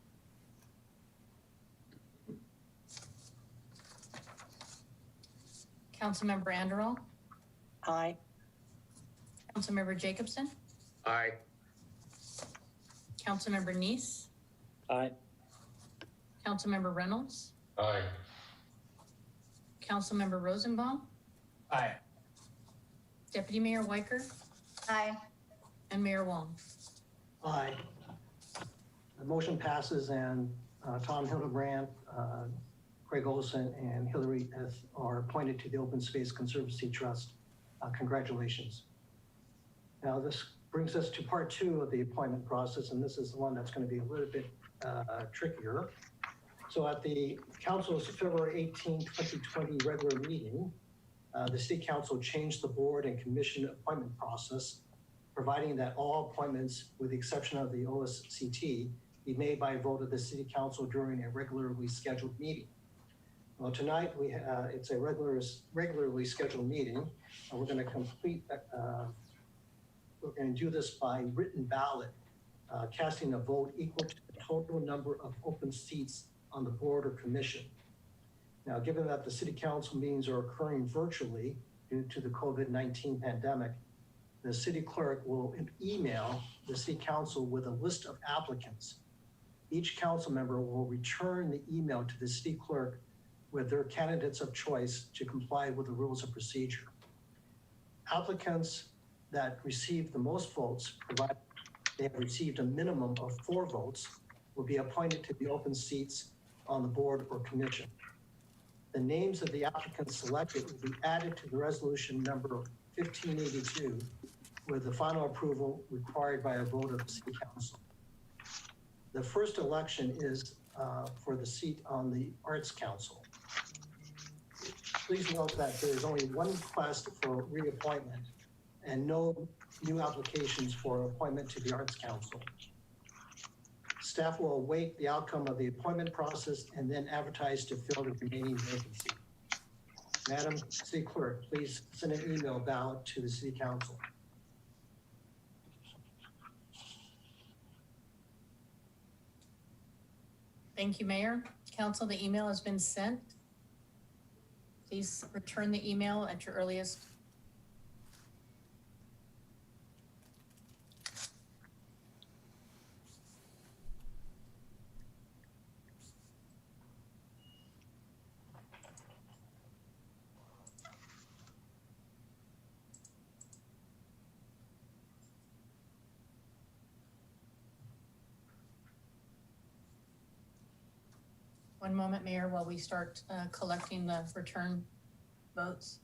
Councilmember Anderl, Aye. Councilmember Jacobson, Aye. Councilmember Neese, Aye. Councilmember Reynolds, Aye. Councilmember Rosenbaum, Aye. Deputy Mayor Weicker, Aye. and Mayor Wong. Aye. The motion passes, and Tom Hildebrand, Craig Olson, and Hillary are appointed to the Open Space Conservancy Trust. Congratulations. Now this brings us to part 2 of the appointment process, and this is the one that's going to be a little bit trickier. So at the Council's February 18, 2020 regular meeting, the City Council changed the board and commission appointment process, providing that all appointments, with the exception of the OSCT, be made by a vote of the City Council during a regularly scheduled meeting. Well, tonight it's a regularly scheduled meeting. We're going to we're going to do this by written ballot, casting a vote equal to the total number of open seats on the board or commission. Now, given that the City Council meetings are occurring virtually due to the COVID-19 pandemic, the City Clerk will email the City Council with a list of applicants. Each council member will return the email to the City Clerk with their candidates of choice to comply with the rules of procedure. Applicants that receive the most votes, provided they have received a minimum of 4 votes, will be appointed to the open seats on the board or commission. The names of the applicants selected will be added to the resolution number 1582 with the final approval required by a vote of the City Council. The first election is for the seat on the Arts Council. Please note that there is only one request for reappointment and no new applications for appointment to the Arts Council. Staff will await the outcome of the appointment process and then advertise to fill the remaining vacancy. Madam City Clerk, please send an email ballot to the City Council. Thank you, Mayor. Council, the email has been sent. Please return the email at your earliest. One moment, Mayor, while we start collecting the return votes.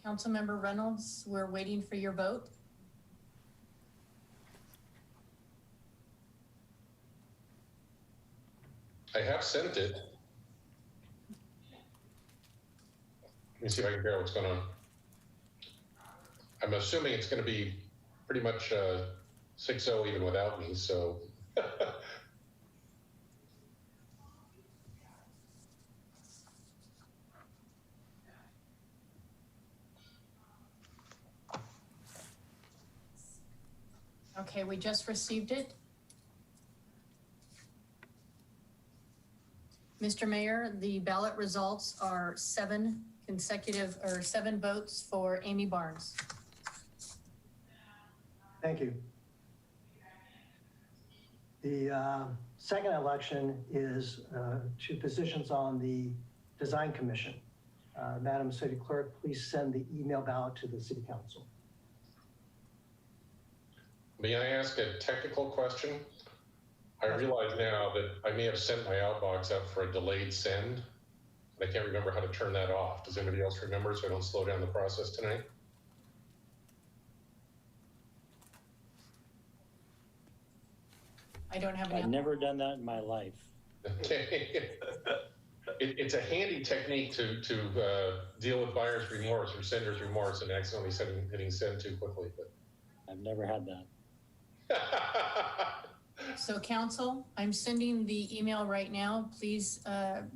Councilmember Reynolds, we're waiting for your vote. I have sent it. Let me see if I can figure out what's going on. I'm assuming it's going to be pretty much 6-0 even without me, so. Okay, we just received it. Mr. Mayor, the ballot results are 7 votes for Amy Barnes. Thank you. The second election is 2 positions on the Design Commission. Madam City Clerk, please send the email ballot to the City Council. May I ask a technical question? I realize now that I may have sent my outbox up for a delayed send, and I can't remember how to turn that off. Does anybody else remember, so I don't slow down the process tonight? I don't have any. I've never done that in my life. Okay. It's a handy technique to deal with buyer's remorse or sender's remorse and accidentally hitting send too quickly. But I've never had that. So Council, I'm sending the email right now. Please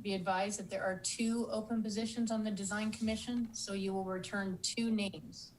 be advised that there are 2 open positions on the Design Commission, so you will return 2 names.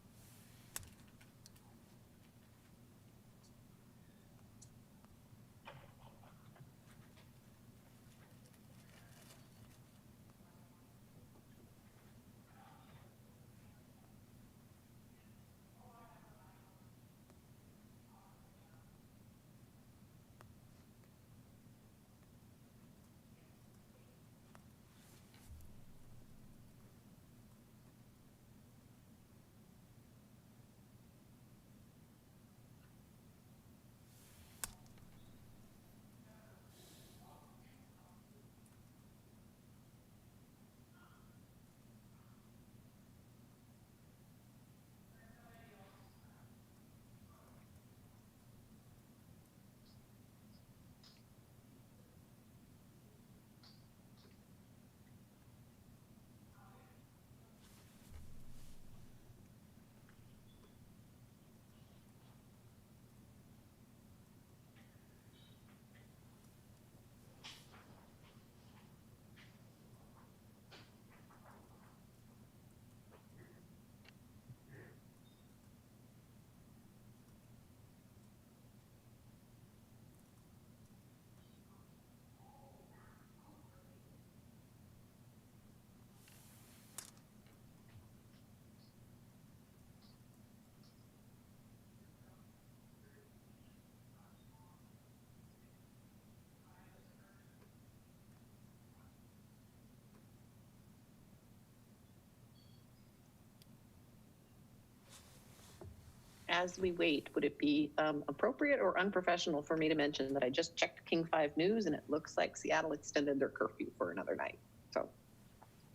as we wait, would it be appropriate or unprofessional for me to mention that I just checked King 5 News and it looks like Seattle extended their curfew for another night? So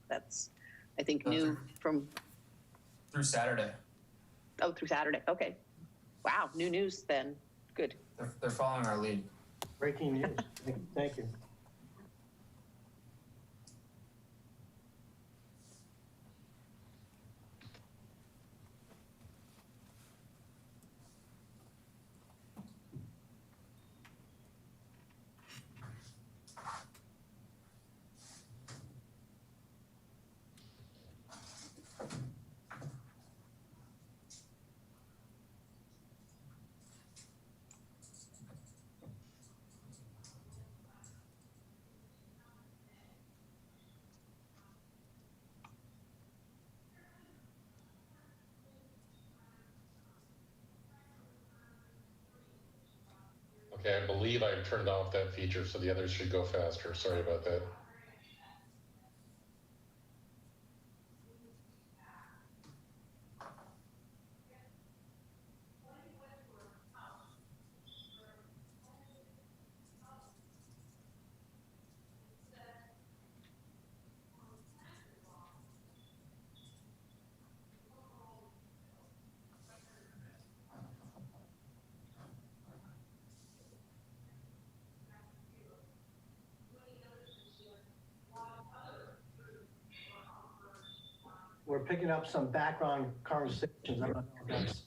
that's, I think, new from... Through Saturday. Oh, through Saturday. Okay. Wow. New news then. Good. They're following our lead. Breaking news. Thank you. Okay, I believe I turned off that feature, so the others should go faster. Sorry about that. We're picking up some background conversations. I don't know if that's...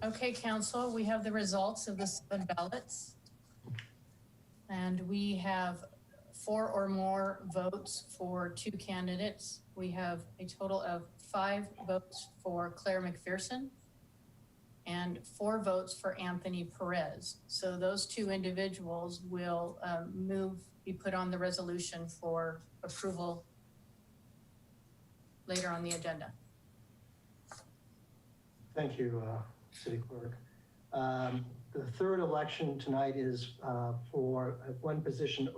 Okay, council, we have the results of the 7 ballots. And we have 4 or more votes for 2 candidates. We have a total of 5 votes for Claire McPherson and 4 votes for Anthony Perez. So those 2 individuals will be put on the resolution for approval later on the agenda. Thank you, City Clerk. The third election tonight is for 1 position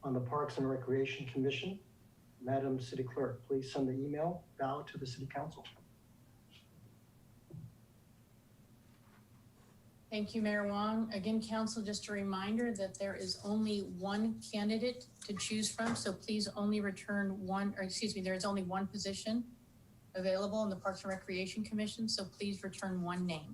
on the Parks and Recreation Commission. Madam City Clerk, please send the email ballot to the City Council. Thank you, Mayor Wong. Again, council, just a reminder that there is only 1 candidate to choose from, so please only return there is only 1 position available in the Parks and Recreation Commission, so please return 1 name.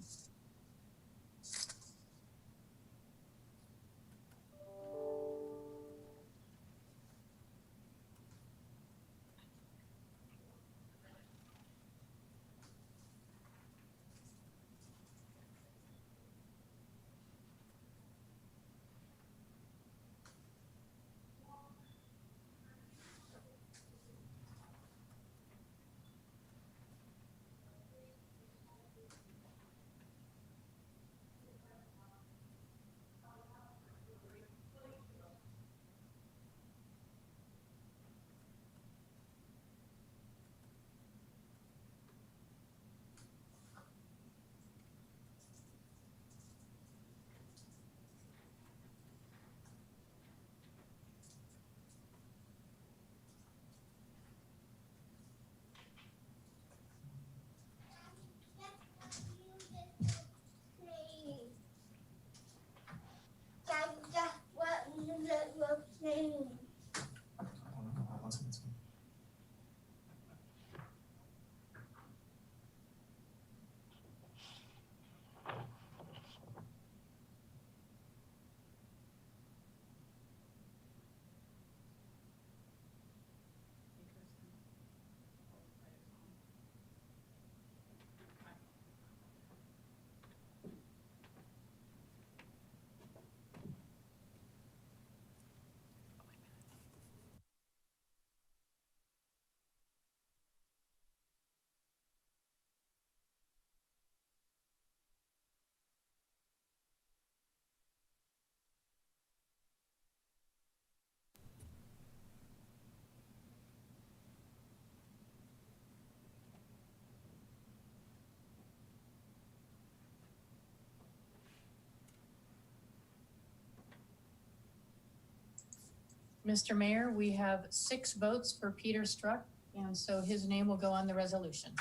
Mr. Mayor, we have 6 votes for Peter Struck, And so his name will go on the resolution.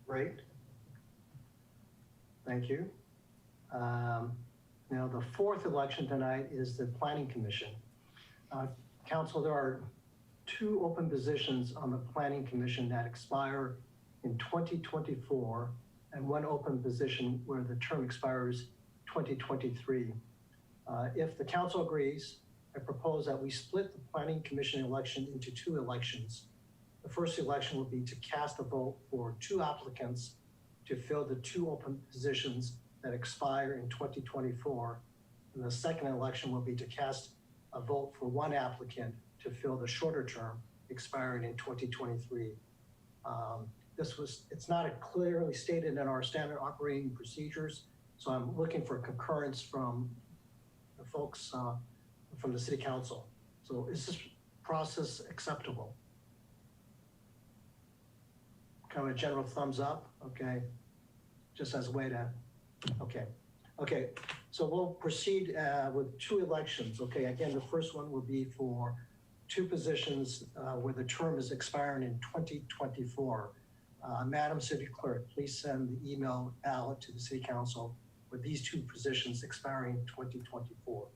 Great. Thank you. Now, the fourth election tonight is the Planning Commission. Council, there are 2 open positions on the Planning Commission that expire in 2024 and 1 open position where the term expires 2023. If the council agrees, I propose that we split the Planning Commission election into 2 elections. The first election will be to cast a vote for 2 applicants to fill the 2 open positions that expire in 2024. And the second election will be to cast a vote for 1 applicant to fill the shorter term expiring in 2023. It's not clearly stated in our standard operating procedures, so I'm looking for concurrence from the folks from the city council. So is this process acceptable? Kind of a general thumbs up, okay? Just as a way to, okay. So we'll proceed with 2 elections, okay? Again, the first one will be for 2 positions where the term is expiring in 2024. Madam City Clerk, please send the email ballot to the City Council with these 2 positions expiring in 2024.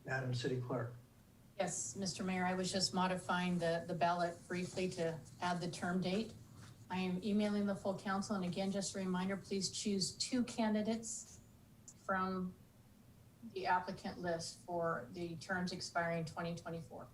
Madam City Clerk. Yes, Mr. Mayor, I was just modifying the ballot briefly to add the term date. I am emailing the full council, and again, just a reminder, please choose 2 candidates from the applicant list for the terms expiring 2024.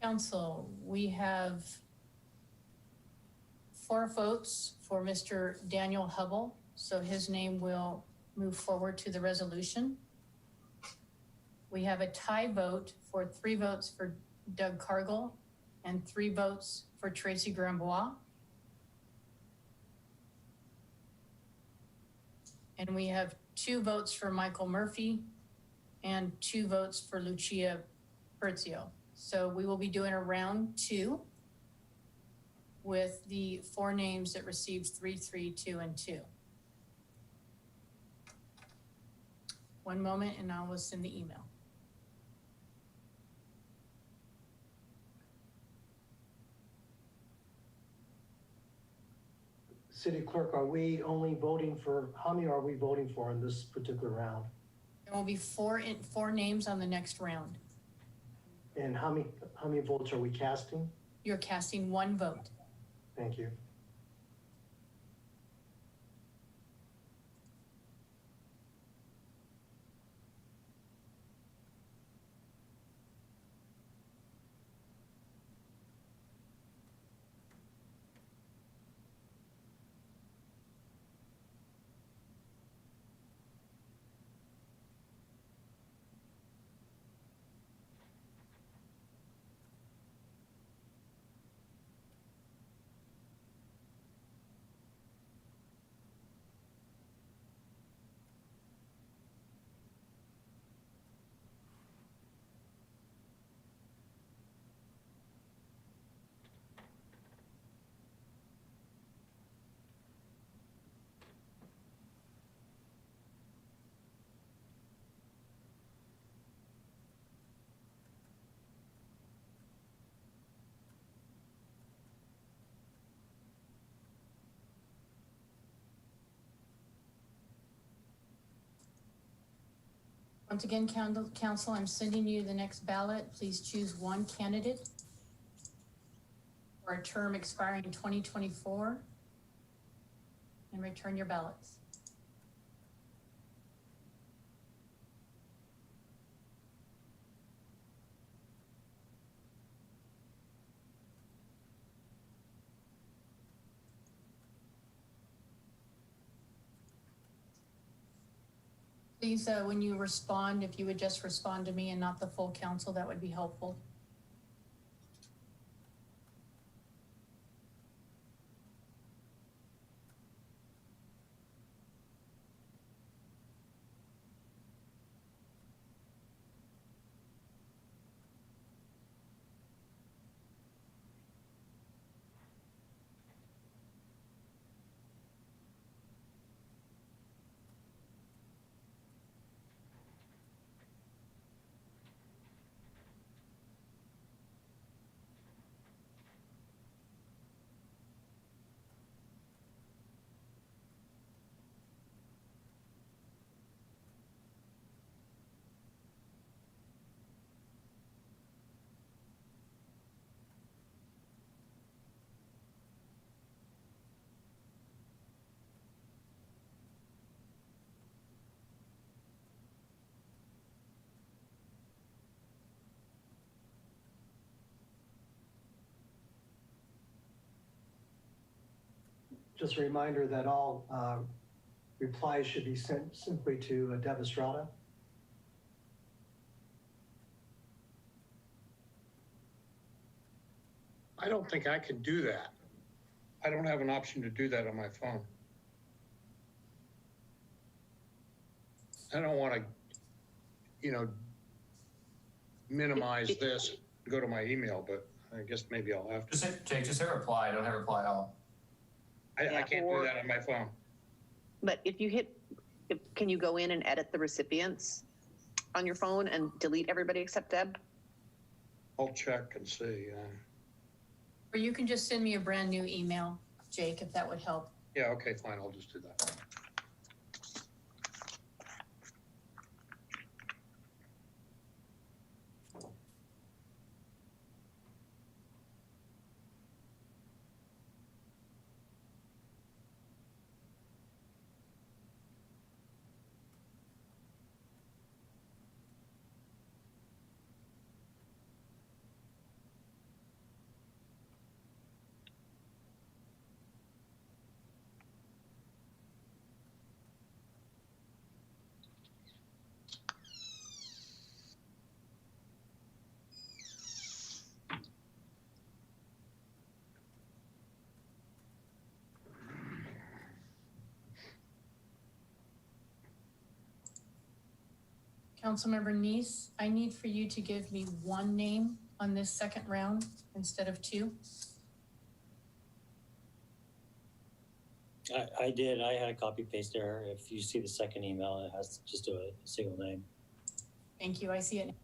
Council, we have 4 votes for Mr. Daniel Hubble, so his name will move forward to the resolution. We have a tie vote for 3 votes for Doug Cargill and 3 votes for Tracy Grambois. And we have 2 votes for Michael Murphy and 2 votes for Lucia Perzio. So we will be doing a round 2 with the 4 names that received 3, 3, 2, and 2. One moment and I will send the email. City Clerk, are we only voting for, how many are we voting for in this particular round? There will be 4 names on the next round. And how many votes are we casting? You're casting 1 vote. Thank you. Once again, Council, I'm sending you the next ballot. Please choose 1 candidate for a term expiring in 2024 and return your ballots. Please, when you respond, if you would just respond to me and not the full council, that would be helpful. Just a reminder that all replies should be sent simply to Deb Estrada. I don't think I can do that. I don't have an option to do that on my phone. I don't want to, minimize this, go to my email, but I guess maybe I'll have to. Just hit reply, don't hit reply all. I can't do that on my phone. But if you can you go in and edit the recipients on your phone and delete everybody except Deb? I'll check and see. Or you can just send me a brand new email, Jake, if that would help. Yeah, okay, fine. I'll just do that. Councilmember Neese, I need for you to give me 1 name on this second round instead of two? I did. I had a copy paste error. If you see the second email, it has just a single name. Thank you. I see it.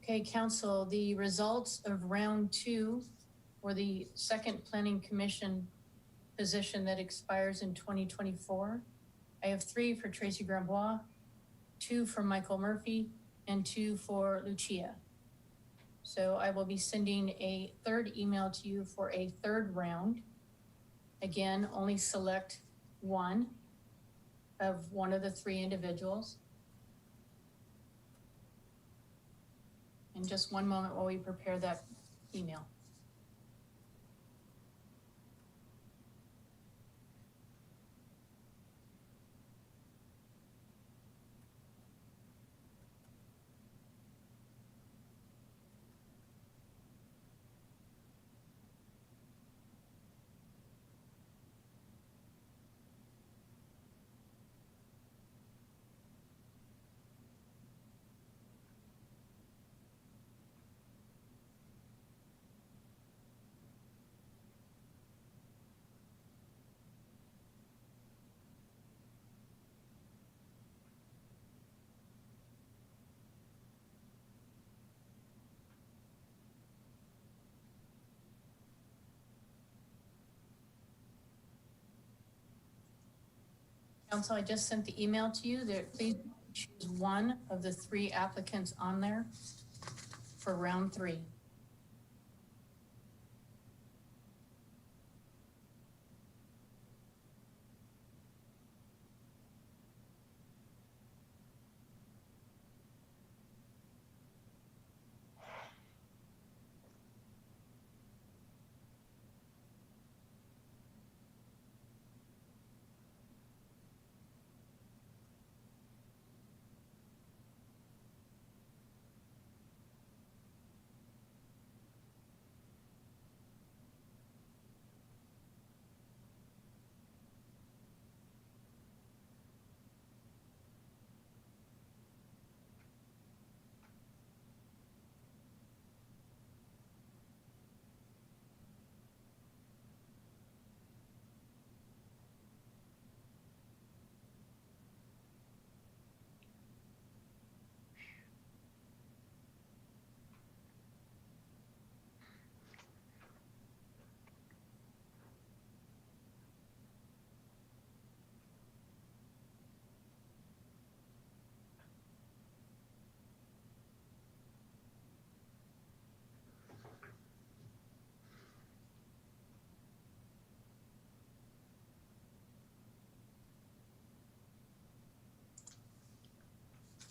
Okay, council, the results of round two for the second planning commission position that expires in 2024. I have 3 for Tracy Grambois, 2 for Michael Murphy, and 2 for Lucia. So I will be sending a third email to you for a third round. Again, only select one of the 3 individuals. And just one moment while we prepare that email. Council, I just sent the email to you. There, please choose one of the 3 applicants on there for round 3.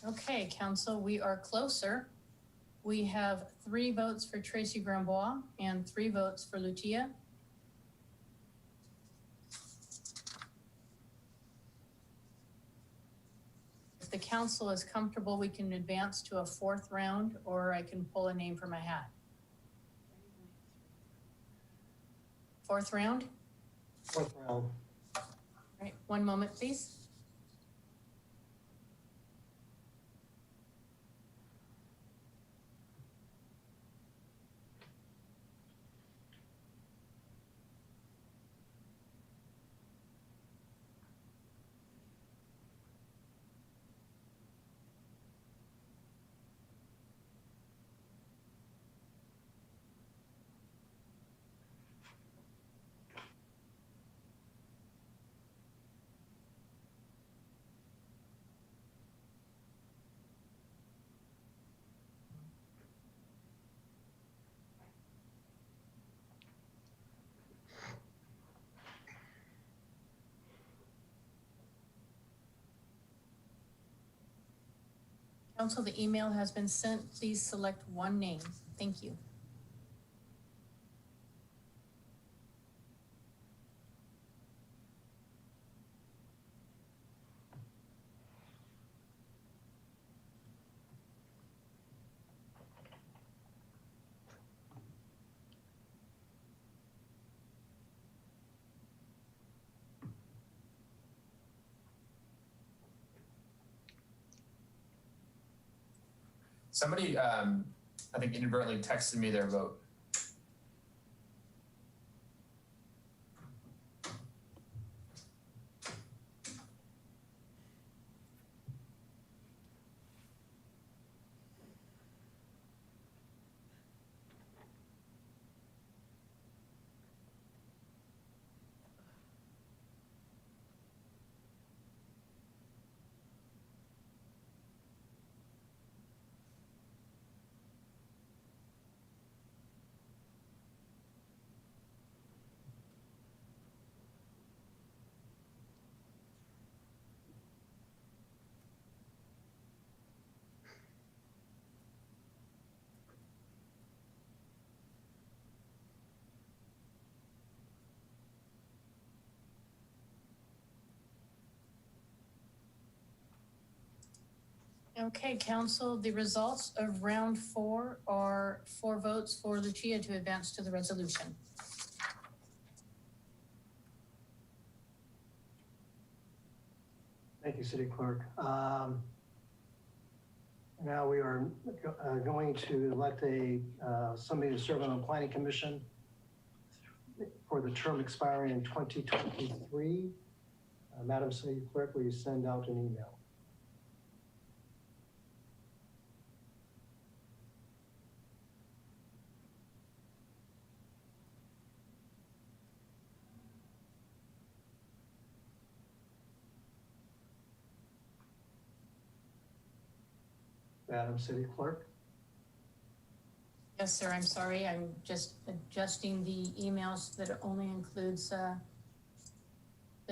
Okay, council, we are closer. We have 3 votes for Tracy Grambois and 3 votes for Lucia. If the council is comfortable, we can advance to a 4th round, or I can pull a name from a hat. 4th round? 4th round. All right, one moment, please. Council, the email has been sent. Please select one name. Thank you. Somebody, I think inadvertently texted me their vote. Okay, Council, the results of round 4 are 4 votes for Lucia to advance to the resolution. Thank you, City Clerk. Now we are going to elect somebody to serve on the Planning Commission for the term expiring in 2023. Madam City Clerk, will you send out an email? Madam City Clerk? Yes, sir, I'm sorry. I'm just adjusting the emails that only includes the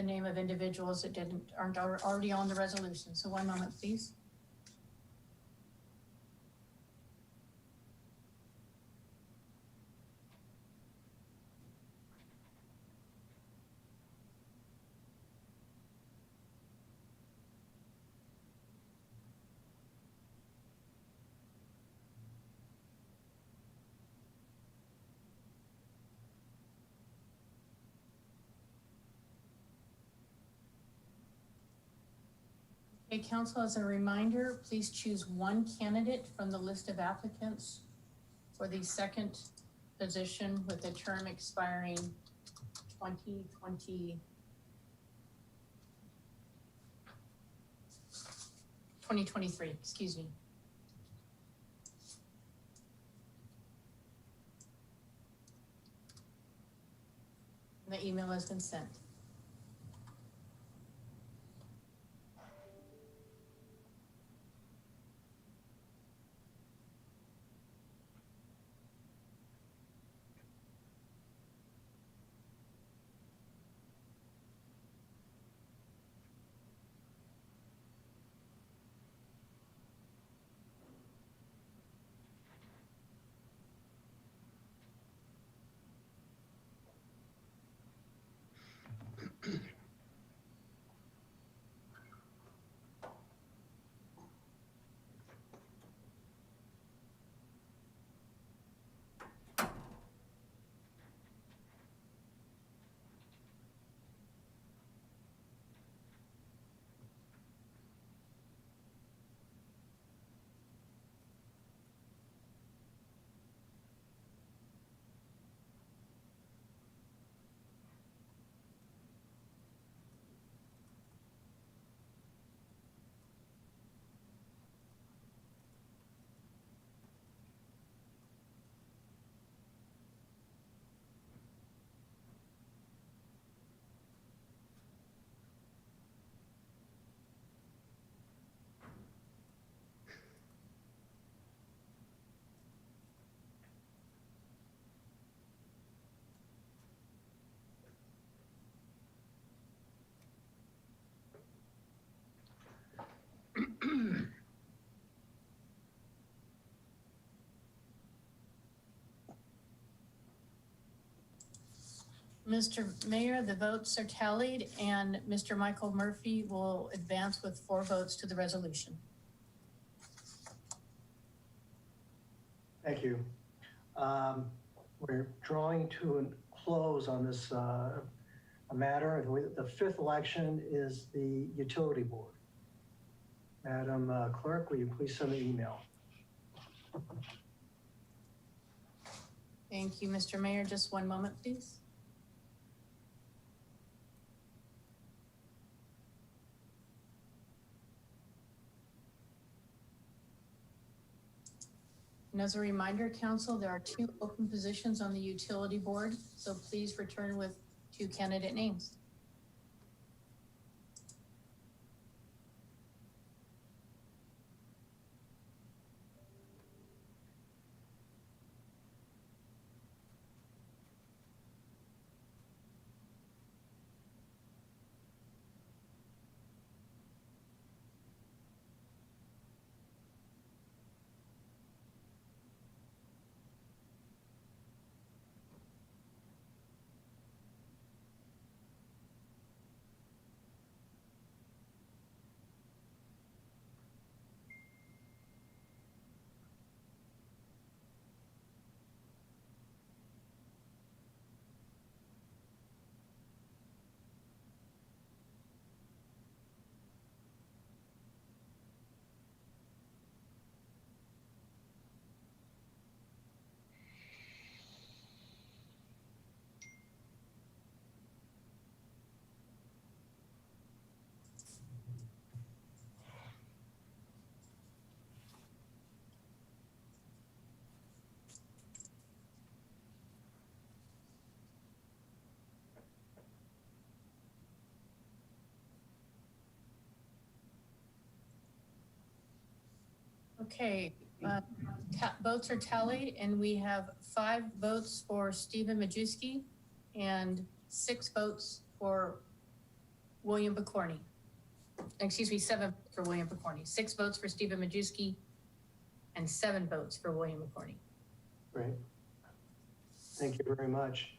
name of individuals that aren't already on the resolution. So one moment, please. Okay, Council, as a reminder, please choose one candidate from the list of applicants for the second position with a term expiring 2023, excuse me. The email has been sent. Mr. Mayor, the votes are tallied and Mr. Michael Murphy will advance with 4 votes to the resolution. Thank you. We're drawing to a close on this matter. The 5th election is the utility board. Madam Clerk, will you please send the email? Thank you, Mr. Mayor. Just one moment, please. And as a reminder, council, there are 2 open positions on the utility board, so please return with 2 candidate names. Okay, votes are tallied and we have 5 votes for Stephen Majewski and 6 votes for William Picorni. Excuse me, 7 for William Picorni. 6 votes for Stephen Majewski and 7 votes for William Picorni. Great. Thank you very much.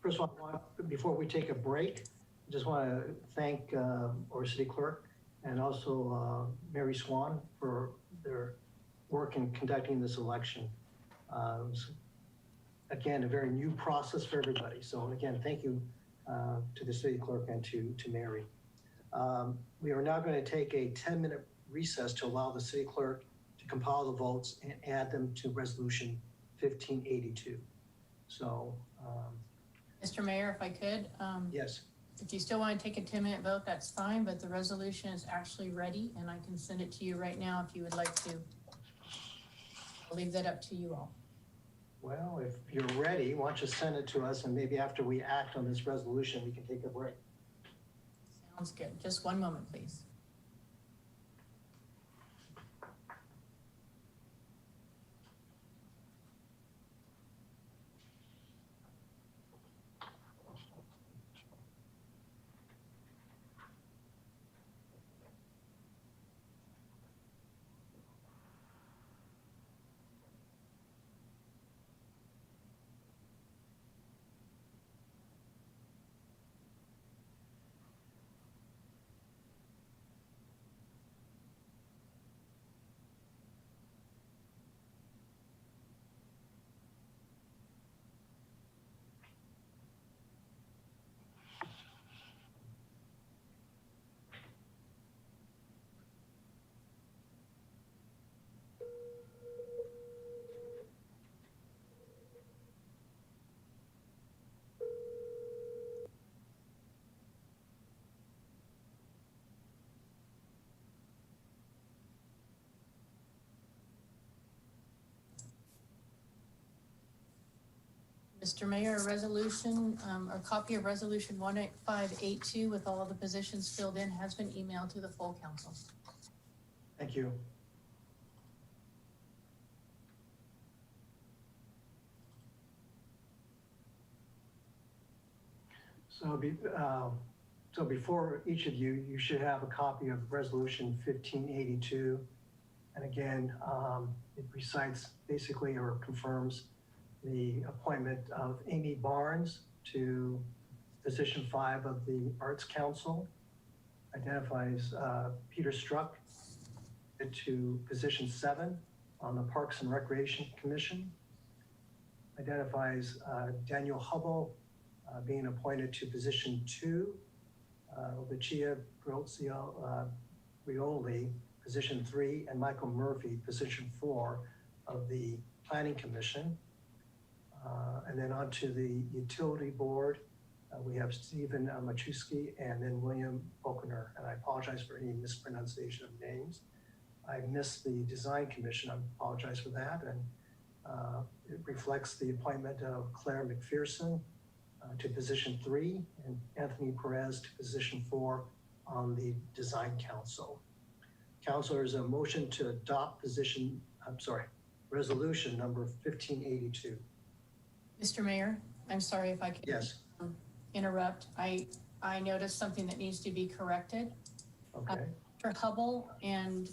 First of all, before we take a break, I just want to thank our city clerk and also Mary Swan for their work in conducting this election. It was, again, a very new process for everybody. So again, thank you to the city clerk and to Mary. We are now going to take a 10-minute recess to allow the city clerk to compile the votes and add them to resolution 1582. So. Mr. Mayor, if I could. Yes. If you still want to take a 10-minute vote, that's fine, but the resolution is actually ready and I can send it to you right now if you would like to. I'll leave that up to you all. Well, if you're ready, why don't you send it to us and maybe after we act on this resolution, we can take a break. Sounds good. Just one moment, please. Mr. Mayor, a resolution, a copy of resolution 18582 with all of the positions filled in has been emailed to the full council. Thank you. So before each of you, you should have a copy of resolution 1582. And again, it recites basically or confirms the appointment of Amy Barnes to position 5 of the Arts Council. Identifies Peter Struck to position 7 on the Parks and Recreation Commission. Identifies Daniel Hubble being appointed to position 2. Lucia Rioli, position 3, and Michael Murphy, position 4 of the Planning Commission. And then on to the Utility Board, we have Stephen Machewski and then William Bokener. And I apologize for any mispronunciation of names. I missed the Design Commission. I apologize for that. And it reflects the appointment of Claire McPherson to position 3 and Anthony Perez to position 4 on the Design Council. Council, there's a motion to adopt resolution number 1582. Mr. Mayor, I'm sorry if I could Yes. interrupt. I noticed something that needs to be corrected. Okay. Mr. Hubble and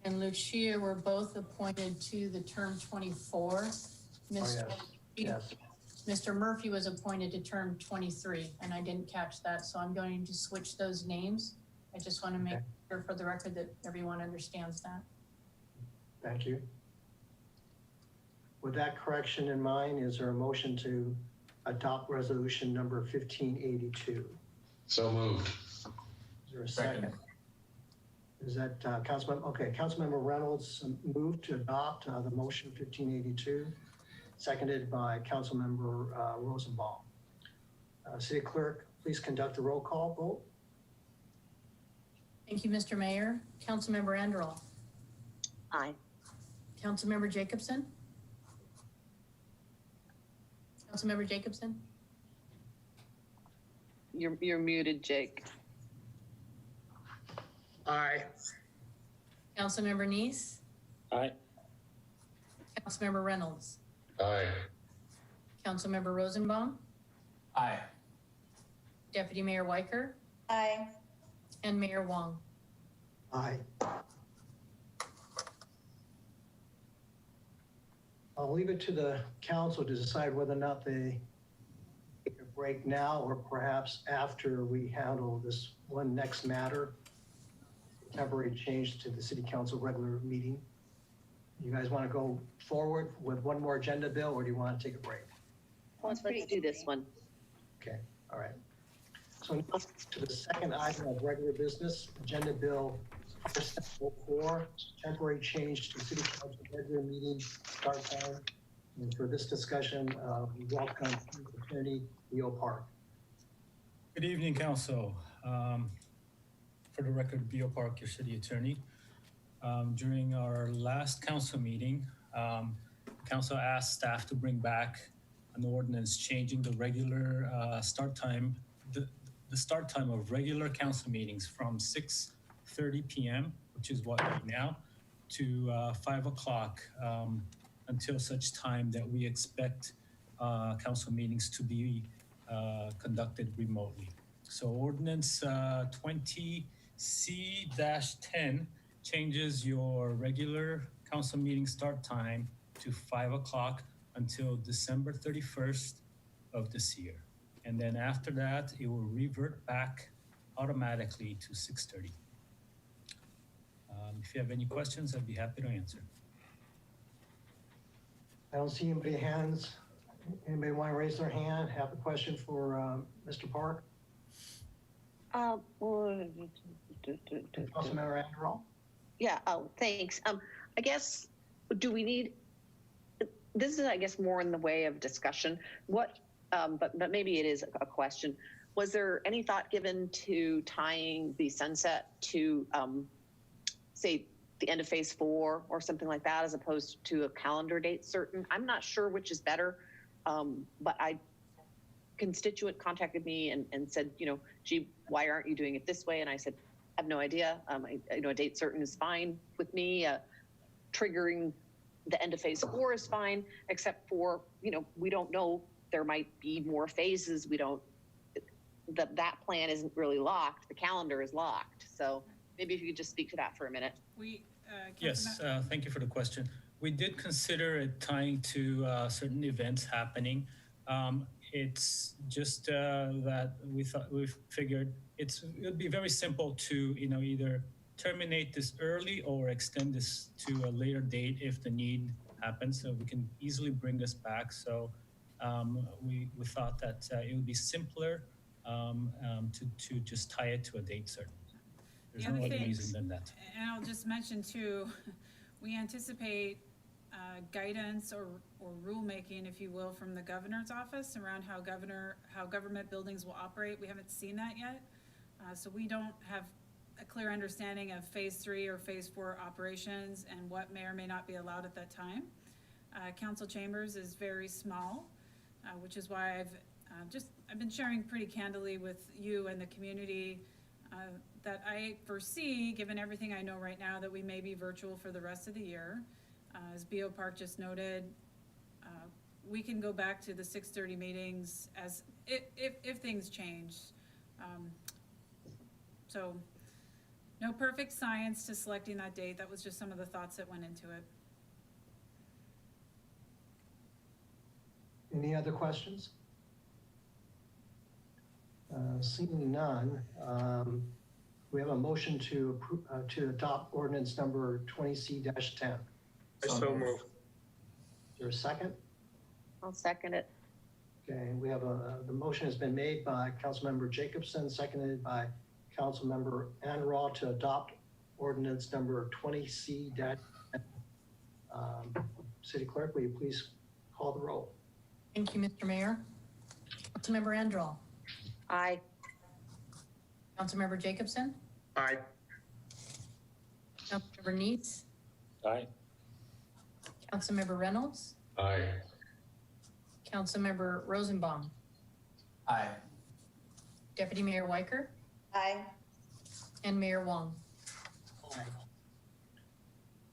Lucia were both appointed to the term 24. Yes. Mr. Murphy was appointed to term 23, and I didn't catch that, so I'm going to switch those names. I just want to make sure for the record that everyone understands that. Thank you. With that correction in mind, is there a motion to adopt resolution number 1582? So moved. Is there a second? Is that Councilmember? Okay, Councilmember Reynolds moved to adopt the motion 1582, seconded by Councilmember Rosenbaum. City Clerk, please conduct a roll call vote. Thank you, Mr. Mayor. Councilmember Anderl. Aye. Councilmember Jacobson. Councilmember Jacobson. You're muted, Jake. Aye. Councilmember Neese. Aye. Councilmember Reynolds. Aye. Councilmember Rosenbaum. Aye. Deputy Mayor Weicker. Aye. And Mayor Wong. Aye. I'll leave it to the council to decide whether or not they take a break now or perhaps after we handle this one next matter, temporary change to the city council regular meeting. You guys want to go forward with one more agenda bill, or do you want to take a break? Let's do this one. Okay, all right. So now to the second item of regular business, agenda bill 4, temporary change to city council regular meeting start time. And for this discussion, we welcome Attorney Leo Park. Good evening, Council. For the record, Leo Park, your city attorney. During our last council meeting, council asked staff to bring back an ordinance changing the regular start time, the start time of regular council meetings from 6:30 p.m., which is what right now, to 5 o'clock until such time that we expect council meetings to be conducted remotely. So ordinance 20C-10 changes your regular council meeting start time to 5 o'clock until December 31st of this year. And then after that, it will revert back automatically to 6:30. If you have any questions, I'd be happy to answer. I don't see anybody hands. Anybody want to raise their hand, have a question for Mr. Park? Councilmember Anderall? Yeah, thanks. I guess, do we need, this is, I guess, more in the way of discussion. What, but maybe it is a question. Was there any thought given to tying the sunset to, say, the end of phase 4 or something like that, as opposed to a calendar date certain? I'm not sure which is better, but constituent contacted me and said, you know, gee, why aren't you doing it this way? And I said, I have no idea. I know a date certain is fine with me. Triggering the end of phase 4 is fine, except for, you know, we don't know, there might be more phases. We don't, that plan isn't really locked. The calendar is locked. So maybe if you could just speak to that for a minute. Yes, thank you for the question. We did consider it tying to certain events happening. It's just that we figured it would be very simple to either terminate this early or extend this to a later date if the need happens. So we can easily bring this back. So we thought that it would be simpler to just tie it to a date certain. There's no other reason than that. And I'll just mention too, we anticipate guidance or rulemaking, if you will, from the governor's office around how government buildings will operate. We haven't seen that yet. So we don't have a clear understanding of phase 3 or phase 4 operations and what may or may not be allowed at that time. Council chambers is very small, which is why I've been sharing pretty candidly with you and the community that I foresee, given everything I know right now, that we may be virtual for the rest of the year. As BO Park just noted, we can go back to the 6:30 meetings as if things change. So no perfect science to selecting that date. That was just some of the thoughts that went into it. Any other questions? Seeing none, we have a motion to adopt ordinance number 20C-10. I so move. Is there a second? I'll second it. Okay, we have the motion has been made by Councilmember Jacobson, seconded by Councilmember Anraw to adopt ordinance number 20C-10. City Clerk, will you please call the roll? Thank you, Mr. Mayor. Councilmember Androl. Aye. Councilmember Jacobson. Aye. Councilmember Neitz. Aye. Councilmember Reynolds. Aye. Councilmember Rosenbaum. Aye. Deputy Mayor Weicker. Aye. And Mayor Wong. Aye.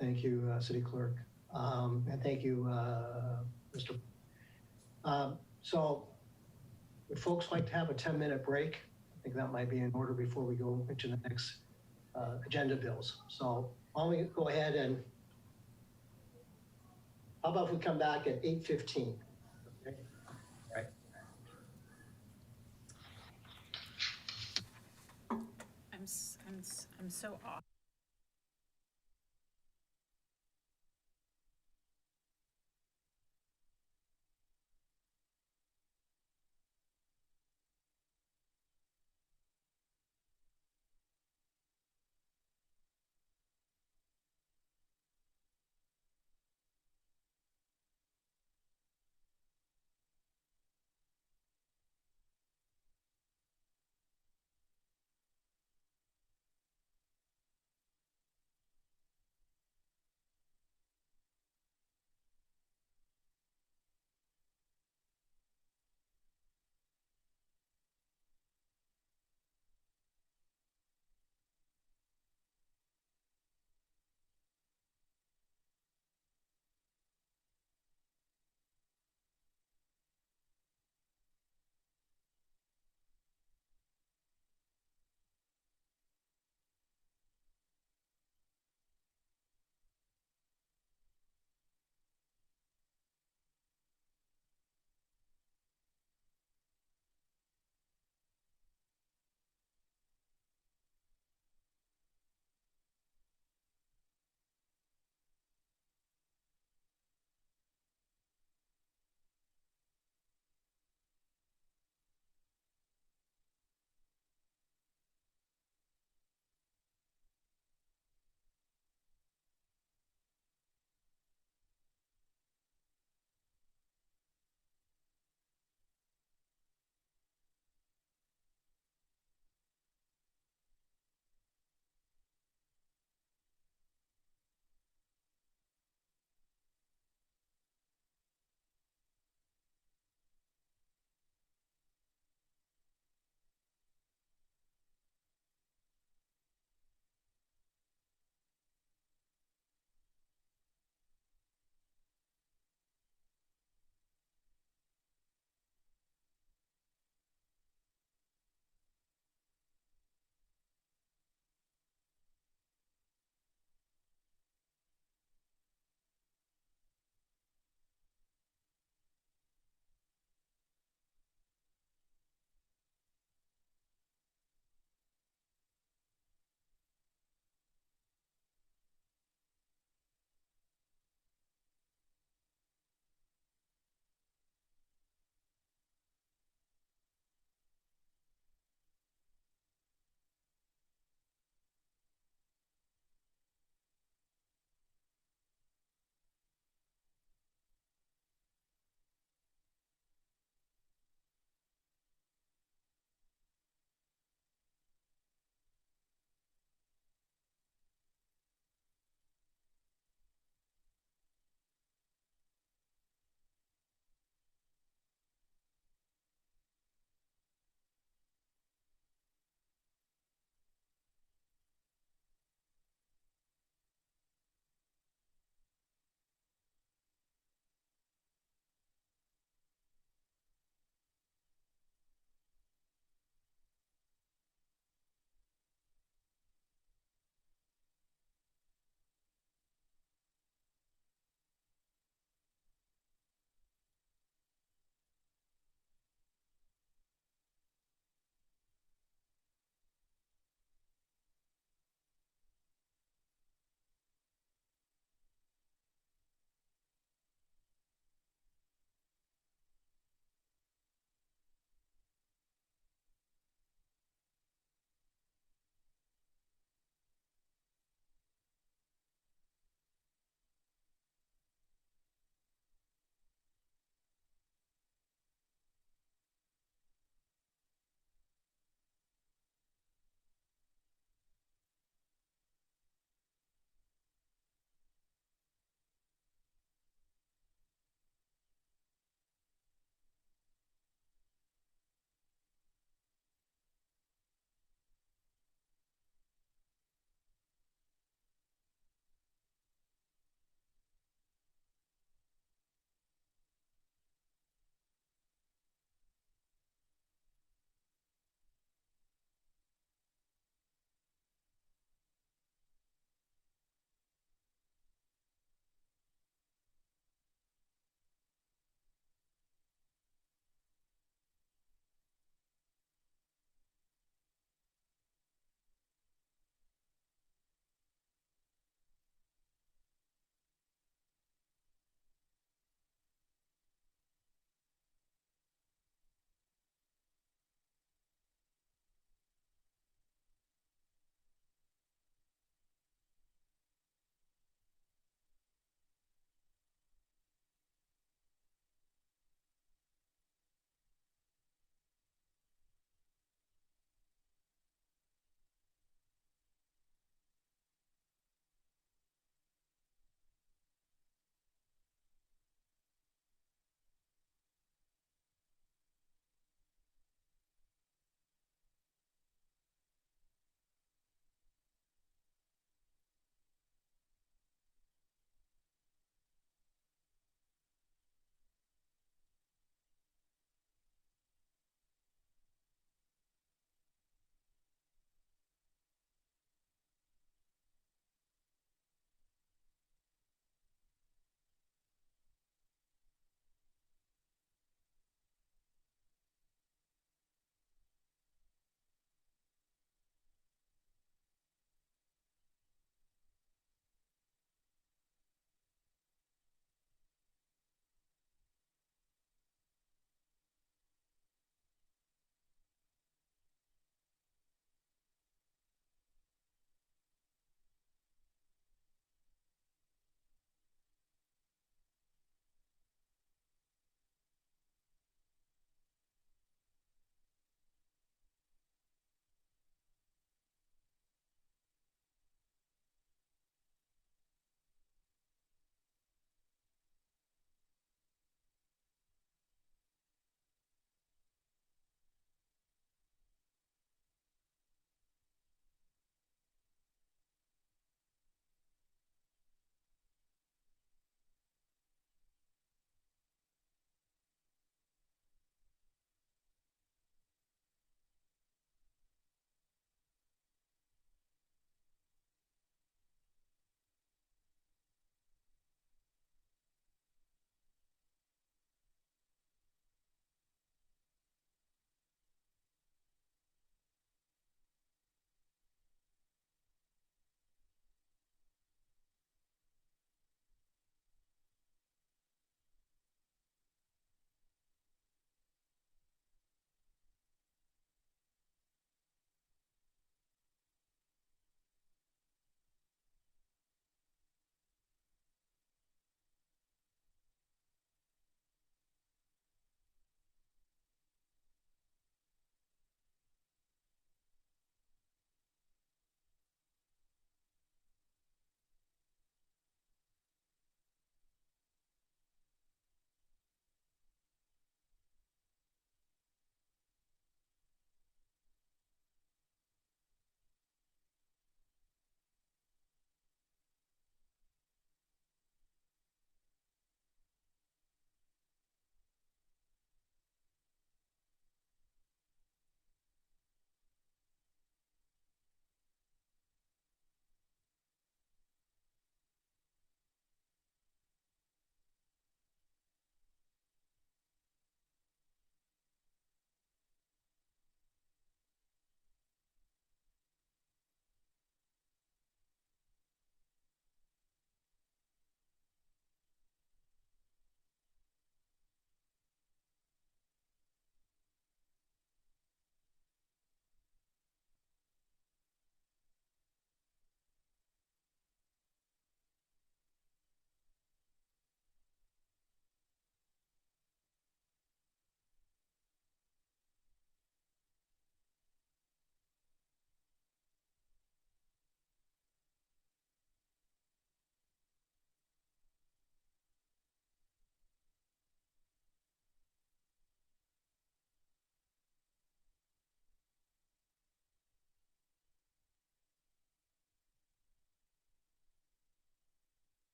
Thank you, City Clerk. And thank you, Mr. So would folks like to have a 10-minute break? I think that might be in order before we go into the next agenda bills. So why don't we go ahead and how about if we come back at 8:15? Okay. Right. I'm so off.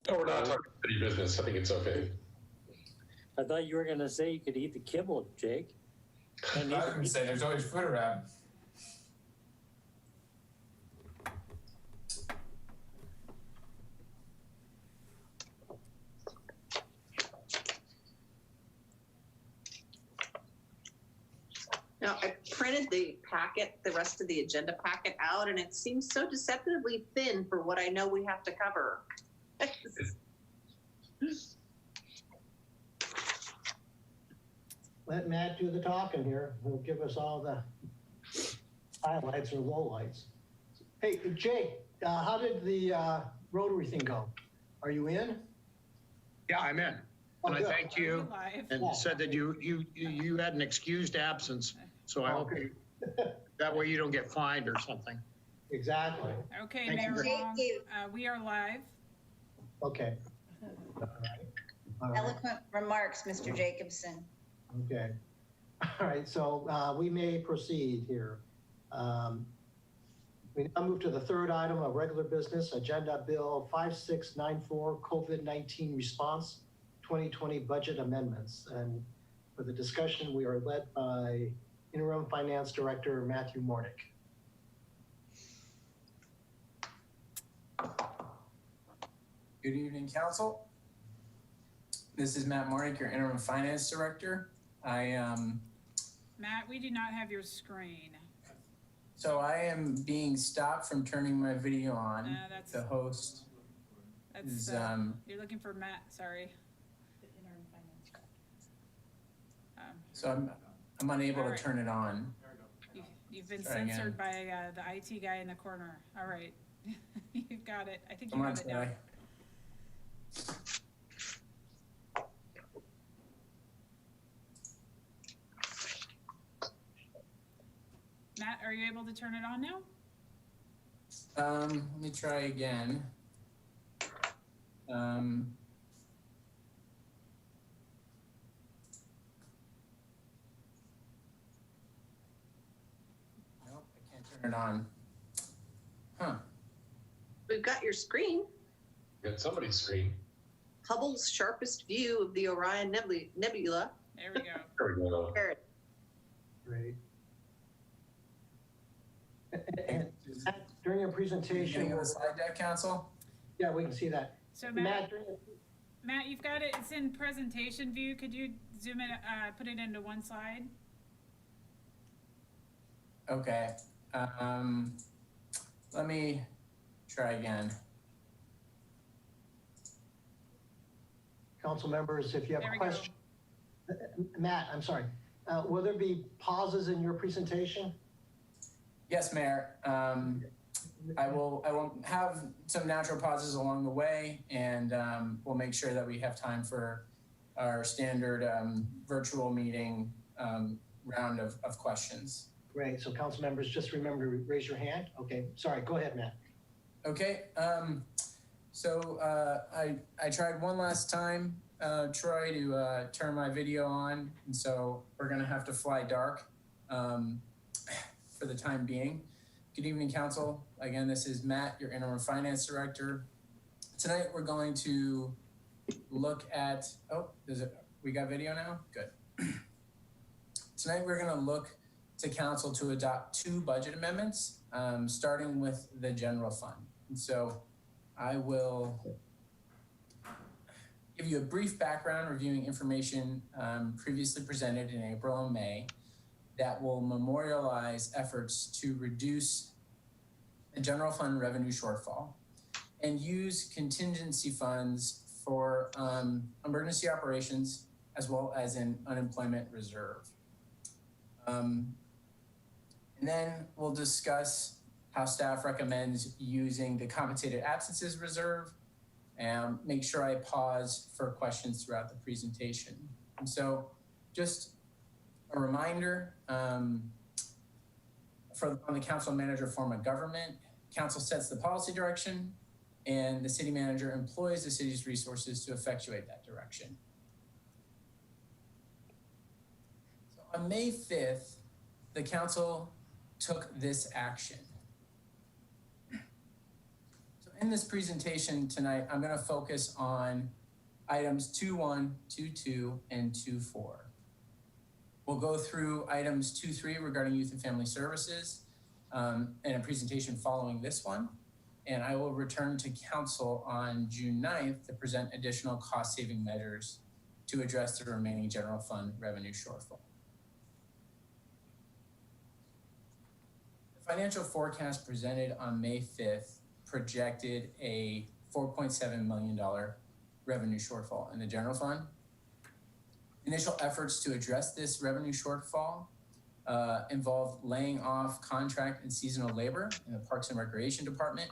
No, we're not talking city business. I think it's okay. I thought you were gonna say you could eat the kibble, Jake. I was going to say there's always food around. Now, I printed the packet, the rest of the agenda packet out, and it seems so deceptively thin for what I know we have to cover. Let Matt do the talking here. He'll give us all the highlights or lowlights. Hey, Jake, how did the Rotary thing go? Are you in? Yeah, I'm in. And I good. thanked you Live. and said that you had an excused absence. So I hope you, that way you don't get fined or something. Exactly. Okay, Thank you. Mayor Thank Wong, you. we are live. Okay. All right. All right. Eloquent remarks, Mr. Jacobson. Okay. All right, so we may proceed here. We now move to the third item of regular business, Agenda Bill 5694, COVID-19 Response 2020 Budget Amendments. And for the discussion, we are led by Interim Finance Director Matthew Mornick. Good evening, Council. This is Matt Mornick, your Interim Finance Director. Matt, we do not have your screen. So I am being stopped from turning my video on. That's- The host That's, is, you're looking for Matt, sorry. so I'm unable All to right. turn it on. You've been Try again. censored by the IT guy in the corner. All right. You've got it. I think you Come on, got it now. try. Matt, are you able to turn it on now? Let me try again. Nope, I can't turn it on. Huh. We've got your screen, Got somebody's screen. Hubble's sharpest view of the Orion Nebula. There we go. There we go. There. Great. And during your presentation, Beginning of the slide deck, Council? yeah, we can see that. So Matt, Matt, you've got it. It's in presentation view. Could you zoom it, put it into one slide? Okay. Let me try again. council members, if you have There we go. questions. Matt, I'm sorry. Will there be pauses in your presentation? Yes, Mayor. I will have some natural pauses along the way, and we'll make sure that we have time for our standard virtual meeting round of questions. Great. So council members, just remember to raise your hand. Okay. Sorry. Go ahead, Matt. Okay. So I tried one last time, Troy, to turn my video on, and so we're gonna have to fly dark for the time being. Good evening, Council. Again, this is Matt, your Interim Finance Director. Tonight, we're going to look at, we got video now? Good. Tonight, we're gonna look to Council to adopt 2 budget amendments, starting with the general fund. And so I will give you a brief background reviewing information previously presented in April and May that will memorialize efforts to reduce the general fund revenue shortfall and use contingency funds for emergency operations as well as an unemployment reserve. And then we'll discuss how staff recommends using the compensated absences reserve, and make sure I pause for questions throughout the presentation. And so just a reminder, on the council manager form of government, council sets the policy direction and the city manager employs the city's resources to effectuate that direction. So on May 5th, the council took this action. So in this presentation tonight, I'm going to focus on items 2.1, 2.2, and 2.4. We'll go through items 2.3 regarding youth and family services in a presentation following this one. And I will return to council on June 9th to present additional cost-saving measures to address the remaining general fund revenue shortfall. The financial forecast presented on May 5th projected a $4.7 million revenue shortfall in the general fund. Initial efforts to address this revenue shortfall involved laying off contract and seasonal labor in the Parks and Recreation Department,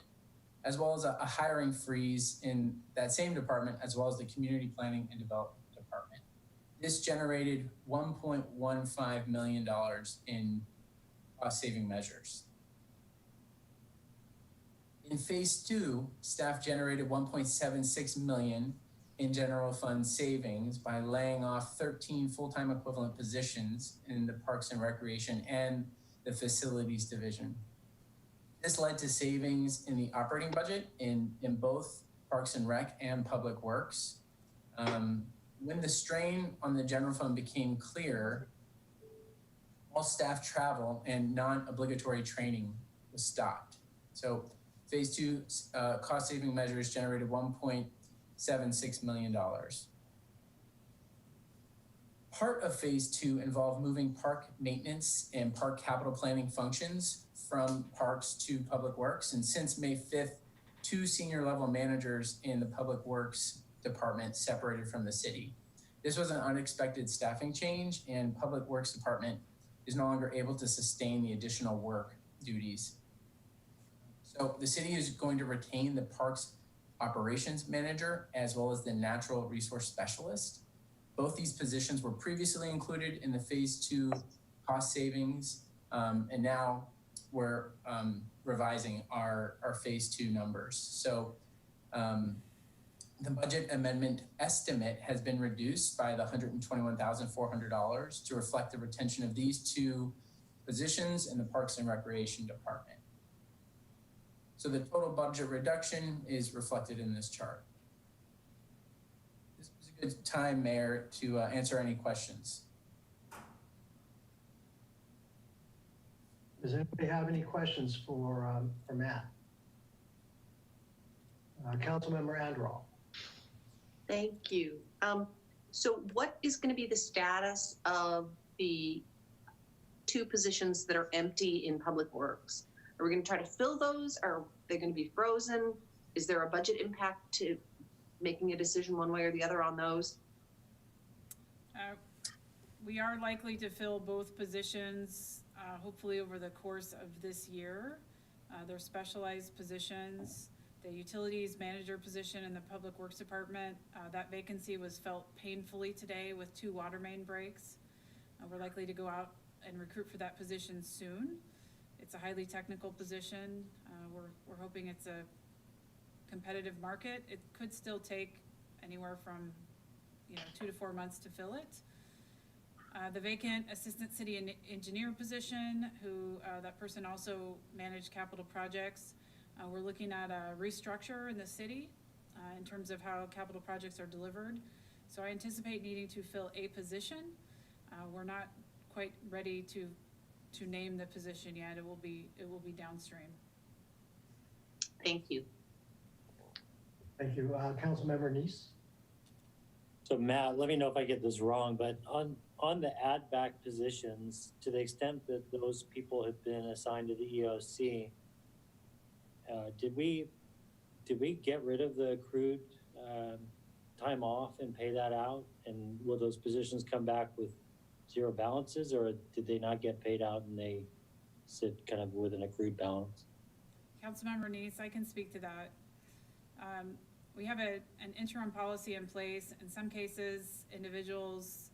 as well as a hiring freeze in that same department, as well as the Community Planning and Development Department. This generated $1.15 million in cost-saving measures. In phase 2, staff generated $1.76 million in general fund savings by laying off 13 full-time equivalent positions in the Parks and Recreation and the Facilities Division. This led to savings in the operating budget in both Parks and Rec and Public Works. When the strain on the general fund became clear, all staff travel and non-obligatory training was stopped. So phase 2 cost-saving measures generated $1.76 million. Part of phase 2 involved moving park maintenance and park capital planning functions from parks to Public Works. And since May 5th, 2 senior level managers in the Public Works Department separated from the city. This was an unexpected staffing change, and Public Works Department is no longer able to sustain the additional work duties. So the city is going to retain the Parks Operations Manager as well as the Natural Resource Specialist. Both these positions were previously included in the phase 2 cost savings, and now we're revising our phase 2 numbers. So the budget amendment estimate has been reduced by the $121,400 to reflect the retention of these 2 positions in the Parks and Recreation Department. So the total budget reduction is reflected in this chart. This is a good time, Mayor, to answer any questions. Does anybody have any questions for Matt? Councilmember Andral. Thank you. So what is going to be the status of the 2 positions that are empty in Public Works? Are we going to try to fill those? Are they going to be frozen? Is there a budget impact to making a decision one way or the other on those? We are likely to fill both positions, hopefully over the course of this year. They're specialized positions. The Utilities Manager position in the Public Works Department, that vacancy was felt painfully today with 2 water main breaks. We're likely to go out and recruit for that position soon. It's a highly technical position. We're hoping it's a competitive market. It could still take anywhere from 2 to 4 months to fill it. The vacant Assistant City Engineer position, that person also managed capital projects. We're looking at a restructure in the city in terms of how capital projects are delivered. So I anticipate needing to fill a position. We're not quite ready to name the position yet. It will be downstream. Thank you. Thank you. Councilmember Neese. So Matt, let me know if I get this wrong, but on the add back positions, to the extent that those people have been assigned to the EOC, did we get rid of the accrued time off and pay that out? And will those positions come back with 0 balances, or did they not get paid out and they sit kind of with an accrued balance? Councilmember Neese, I can speak to that. We have an interim policy in place. In some cases, individuals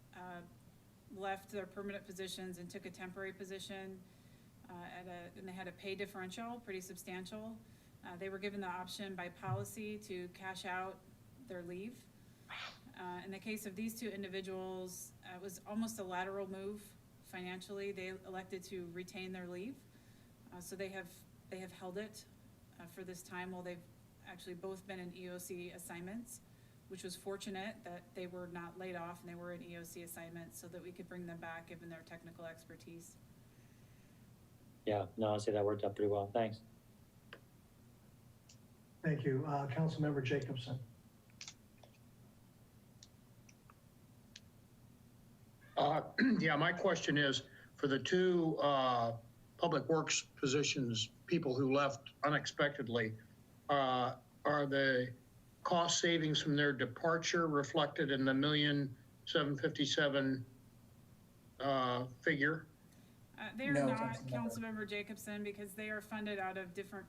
left their permanent positions and took a temporary position and they had a pay differential, pretty substantial. They were given the option by policy to cash out their leave. In the case of these 2 individuals, it was almost a lateral move financially. They elected to retain their leave. So they have held it for this time while they've actually both been in EOC assignments, which was fortunate that they were not laid off and they were in EOC assignments so that we could bring them back given their technical expertise. Yeah, no, I say that worked out pretty well. Thanks. Thank you. Councilmember Jacobson. Yeah, my question is, for the two public works positions, people who left unexpectedly, are the cost savings from their departure reflected in the $1,757,000 figure? They are No, not, Councilmember. Councilmember Jacobson, because they are funded out of different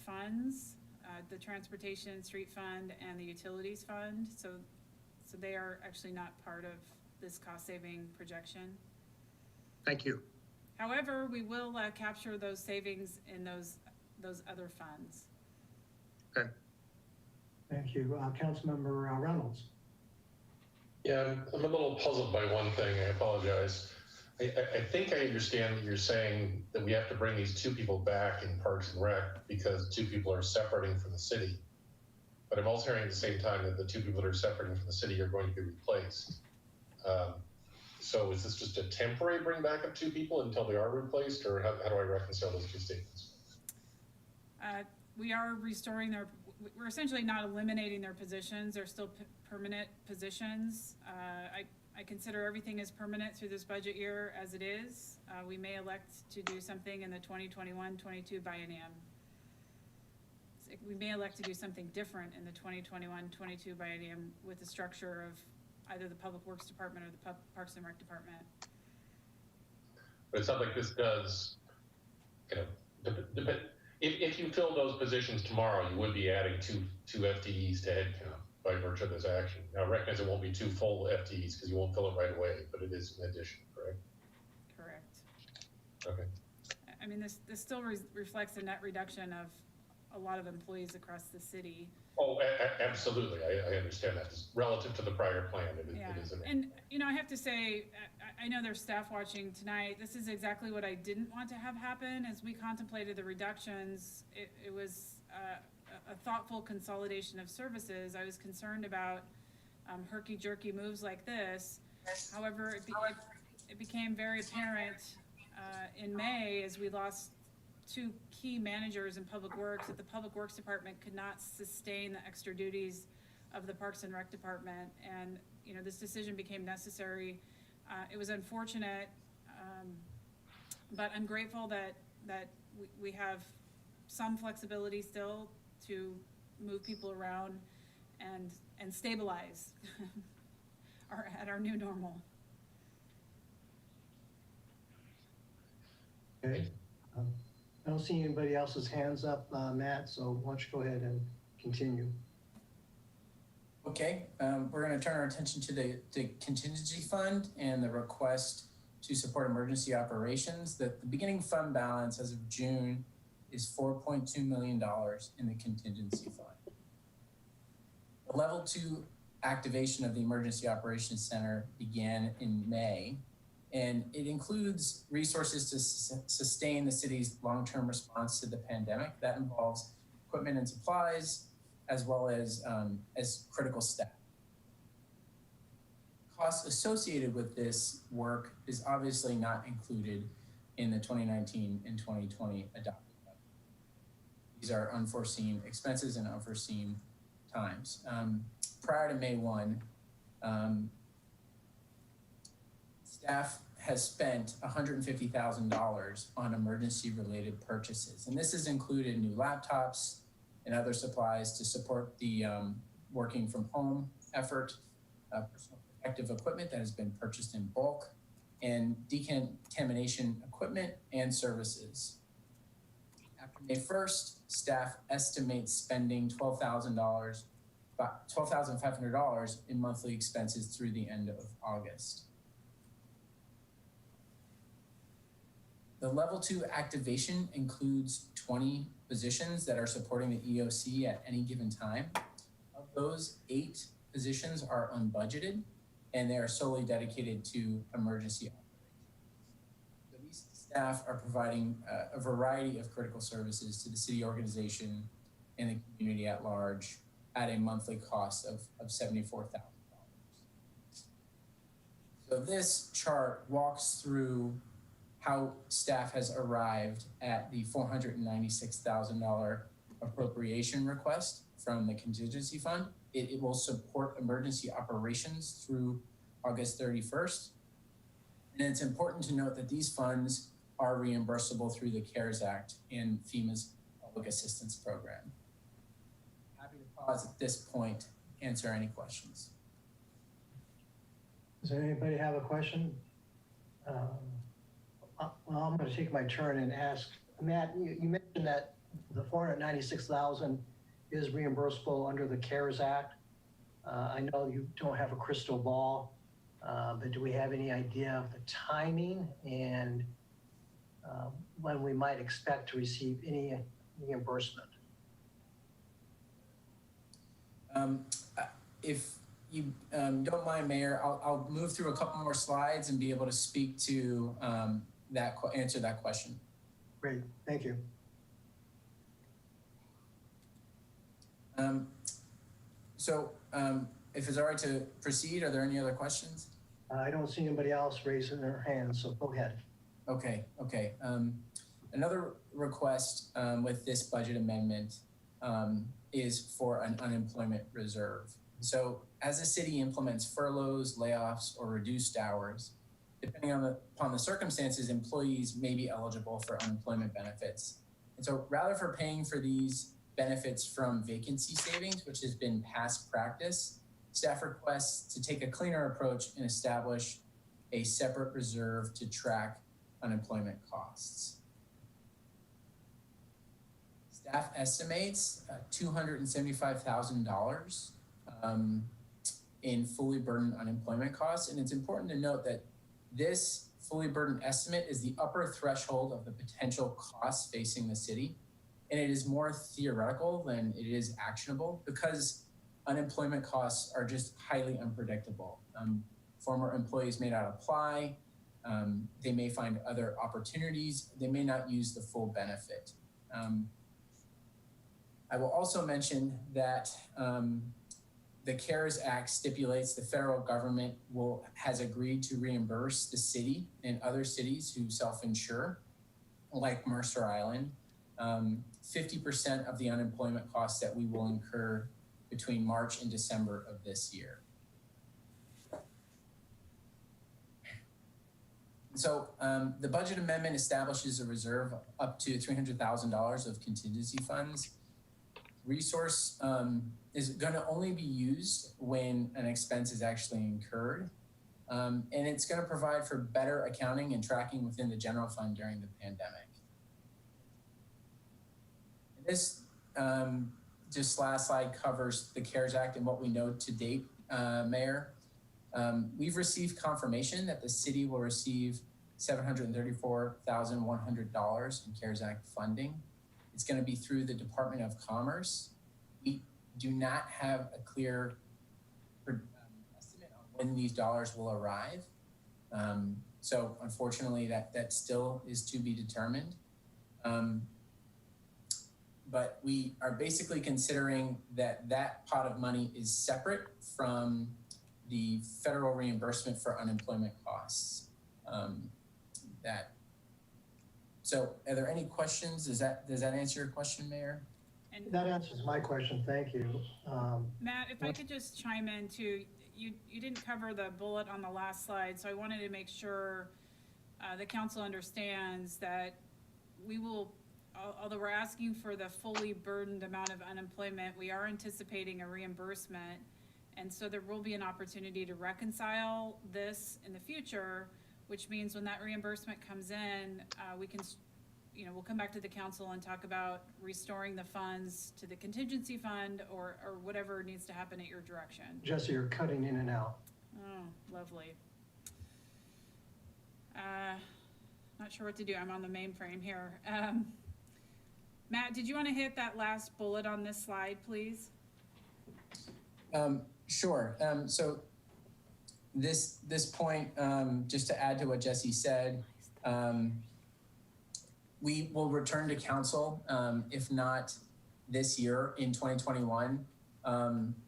funds, the Transportation Street Fund and the Utilities Fund. So they are actually not part of this cost-saving projection. Thank you. However, we will capture those savings in those other funds. Okay. Thank you. Councilmember Reynolds. Yeah, I'm a little puzzled by one thing. I apologize. I think I understand what you're saying, that we have to bring these two people back in Parks and Rec because two people are separating from the city. But I'm also hearing at the same time that the two people that are separating from the city are going to be replaced. So is this just a temporary bring back of two people until they are replaced, or how do I reconcile those two statements? We are restoring we're essentially not eliminating their positions. They're still permanent positions. I consider everything as permanent through this budget year as it is. We may elect to do something in the 2021-22 biennium. We may elect to do something different in the 2021-22 biennium with the structure of either the Public Works Department or the Parks and Rec Department. But it sounds like this does, if you fill those positions tomorrow, you would be adding two FTEs to headcount by virtue of this action. Now, I recognize it won't be two full FTEs because you won't fill it right away, but it is an addition, correct? Correct. Okay. I mean, this still reflects a net reduction of a lot of employees across the city. Oh, absolutely. I understand that. Just relative to the prior plan, it is an. And, I have to say, I know there's staff watching tonight. This is exactly what I didn't want to have happen. As we contemplated the reductions, it was a thoughtful consolidation of services. I was concerned about herky-jerky moves like this. However, it became very apparent in May as we lost two key managers in Public Works that the Public Works Department could not sustain the extra duties of the Parks and Rec Department. And, this decision became necessary. It was unfortunate, but I'm grateful that we have some flexibility still to move people around and stabilize at our new normal. Okay. I don't see anybody else's hands up, Matt, so why don't you go ahead and continue. Okay, we're going to turn our attention to the contingency fund and the request to support emergency operations. The beginning fund balance as of June is $4.2 million in the contingency fund. The level 2 activation of the Emergency Operations Center began in May, and it includes resources to sustain the city's long-term response to the pandemic. That involves equipment and supplies, as well as critical staff. Costs associated with this work is obviously not included in the 2019 and 2020 adopted budget. These are unforeseen expenses and unforeseen times. Prior to May 1, staff has spent $150,000 on emergency-related purchases, and this has included new laptops and other supplies to support the working from home effort, personal protective equipment that has been purchased in bulk, and decontamination equipment and services. After May 1st, staff estimates spending $12,500 in monthly expenses through the end of August. The level 2 activation includes 20 positions that are supporting the EOC at any given time. Of those, 8 positions are unbudgeted, and they are solely dedicated to emergency operations. So these staff are providing a variety of critical services to the city organization and the community at large at a monthly cost of $74,000. So this chart walks through how staff has arrived at the $496,000 appropriation request from the contingency fund. It will support emergency operations through August 31st. And it's important to note that these funds are reimbursable through the CARES Act and FEMA's Public Assistance Program. Happy to pause at this point, answer any questions. Does anybody have a question? Well, I'm going to take my turn and ask, Matt, you mentioned that the $496,000 is reimbursable under the CARES Act. I know you don't have a crystal ball, but do we have any idea of the timing and when we might expect to receive any reimbursement? If you don't mind, Mayor, I'll move through a couple more slides and be able to speak to answer that question. Great, thank you. If it's all right to proceed, are there any other questions? I don't see anybody else raising their hand, so go ahead. Okay. Another request with this budget amendment is for an unemployment reserve. So as the city implements furloughs, layoffs, or reduced hours, depending upon the circumstances, employees may be eligible for unemployment benefits. And so rather for paying for these benefits from vacancy savings, which has been past practice, staff requests to take a cleaner approach and establish a separate reserve to track unemployment costs. Staff estimates $275,000 in fully burdened unemployment costs. And it's important to note that this fully burdened estimate is the upper threshold of the potential costs facing the city. And it is more theoretical than it is actionable because unemployment costs are just highly unpredictable. Former employees may not apply. They may find other opportunities. They may not use the full benefit. I will also mention that the CARES Act stipulates the federal government has agreed to reimburse the city and other cities who self-insure, like Mercer Island, 50% of the unemployment costs that we will incur between March and December of this year. So the budget amendment establishes a reserve up to $300,000 of contingency funds. Resource is going to only be used when an expense is actually incurred. And it's going to provide for better accounting and tracking within the general fund during the pandemic. This just last slide covers the CARES Act and what we know to date, Mayor. We've received confirmation that the city will receive $734,100 in CARES Act funding. It's going to be through the Department of Commerce. We do not have a clear estimate on when these dollars will arrive. So unfortunately, that still is to be determined. But we are basically considering that pot of money is separate from the federal reimbursement for unemployment costs. So are there any questions? Does that answer your question, Mayor? And That answers my question, thank you. Matt, if I could just chime in too, you didn't cover the bullet on the last slide, so I wanted to make sure the council understands that we will, although we're asking for the fully burdened amount of unemployment, we are anticipating a reimbursement. And so there will be an opportunity to reconcile this in the future, which means when that reimbursement comes in, we can, we'll come back to the council and talk about restoring the funds to the contingency fund or whatever needs to happen at your direction. Jesse, you're cutting in and out. Oh, lovely. Not sure what to do. I'm on the mainframe here. Matt, did you want to hit that last bullet on this slide, please? Sure. So this point, just to add to what Jesse said, we will return to council, if not this year in 2021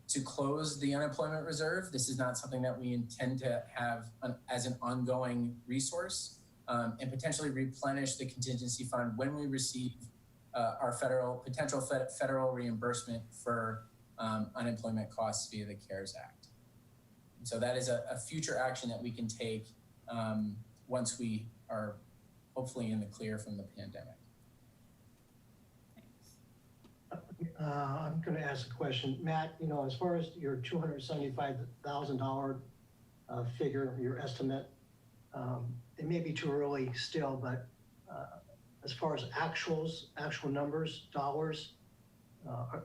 to close the unemployment reserve. This is not something that we intend to have as an ongoing resource, and potentially replenish the contingency fund when we receive our potential federal reimbursement for unemployment costs via the CARES Act. And so that is a future action that we can take once we are hopefully in the clear from the pandemic. I'm going to ask a question. Matt, you know, as far as your $275,000 figure, your estimate, it may be too early still, but as far as actual numbers, dollars, are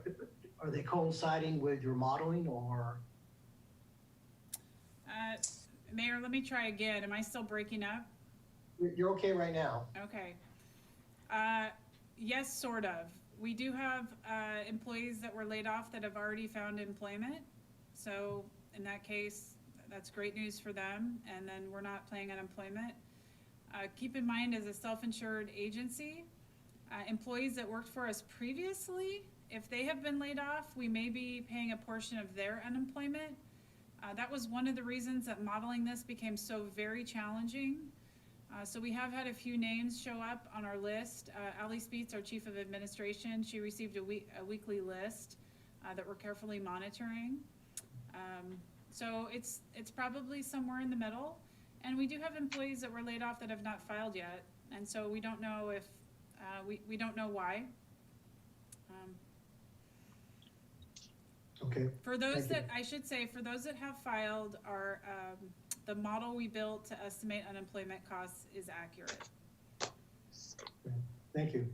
they coinciding with your modeling or? Mayor, let me try again. Am I still breaking up? You're okay right now. Okay. Yes, sort of. We do have employees that were laid off that have already found employment. So in that case, that's great news for them. And then we're not paying unemployment. Keep in mind, as a self-insured agency, employees that worked for us previously, if they have been laid off, we may be paying a portion of their unemployment. That was one of the reasons that modeling this became so very challenging. So we have had a few names show up on our list. Ali Speets, our Chief of Administration, she received a weekly list that we're carefully monitoring. So it's probably somewhere in the middle. And we do have employees that were laid off that have not filed yet. And so we don't know if, we don't know why. Okay. For those that, I should say, for those that have filed, the model we built to estimate unemployment costs is accurate. Thank you.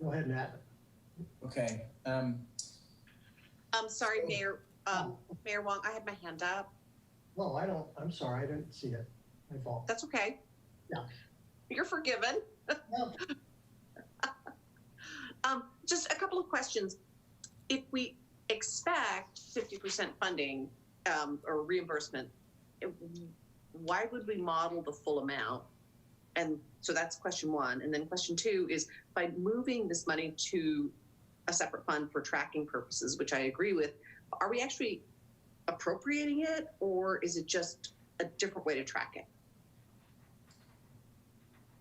Go ahead, Matt. Okay. I'm sorry, Mayor. Mayor Wong, I had my hand up. No, I'm sorry, I didn't see it. My fault. That's okay. Yeah. You're forgiven. Just a couple of questions. If we expect 50% funding or reimbursement, why would we model the full amount? And so that's question one. And then question two is, by moving this money to a separate fund for tracking purposes, which I agree with, are we actually appropriating it, or is it just a different way to track it?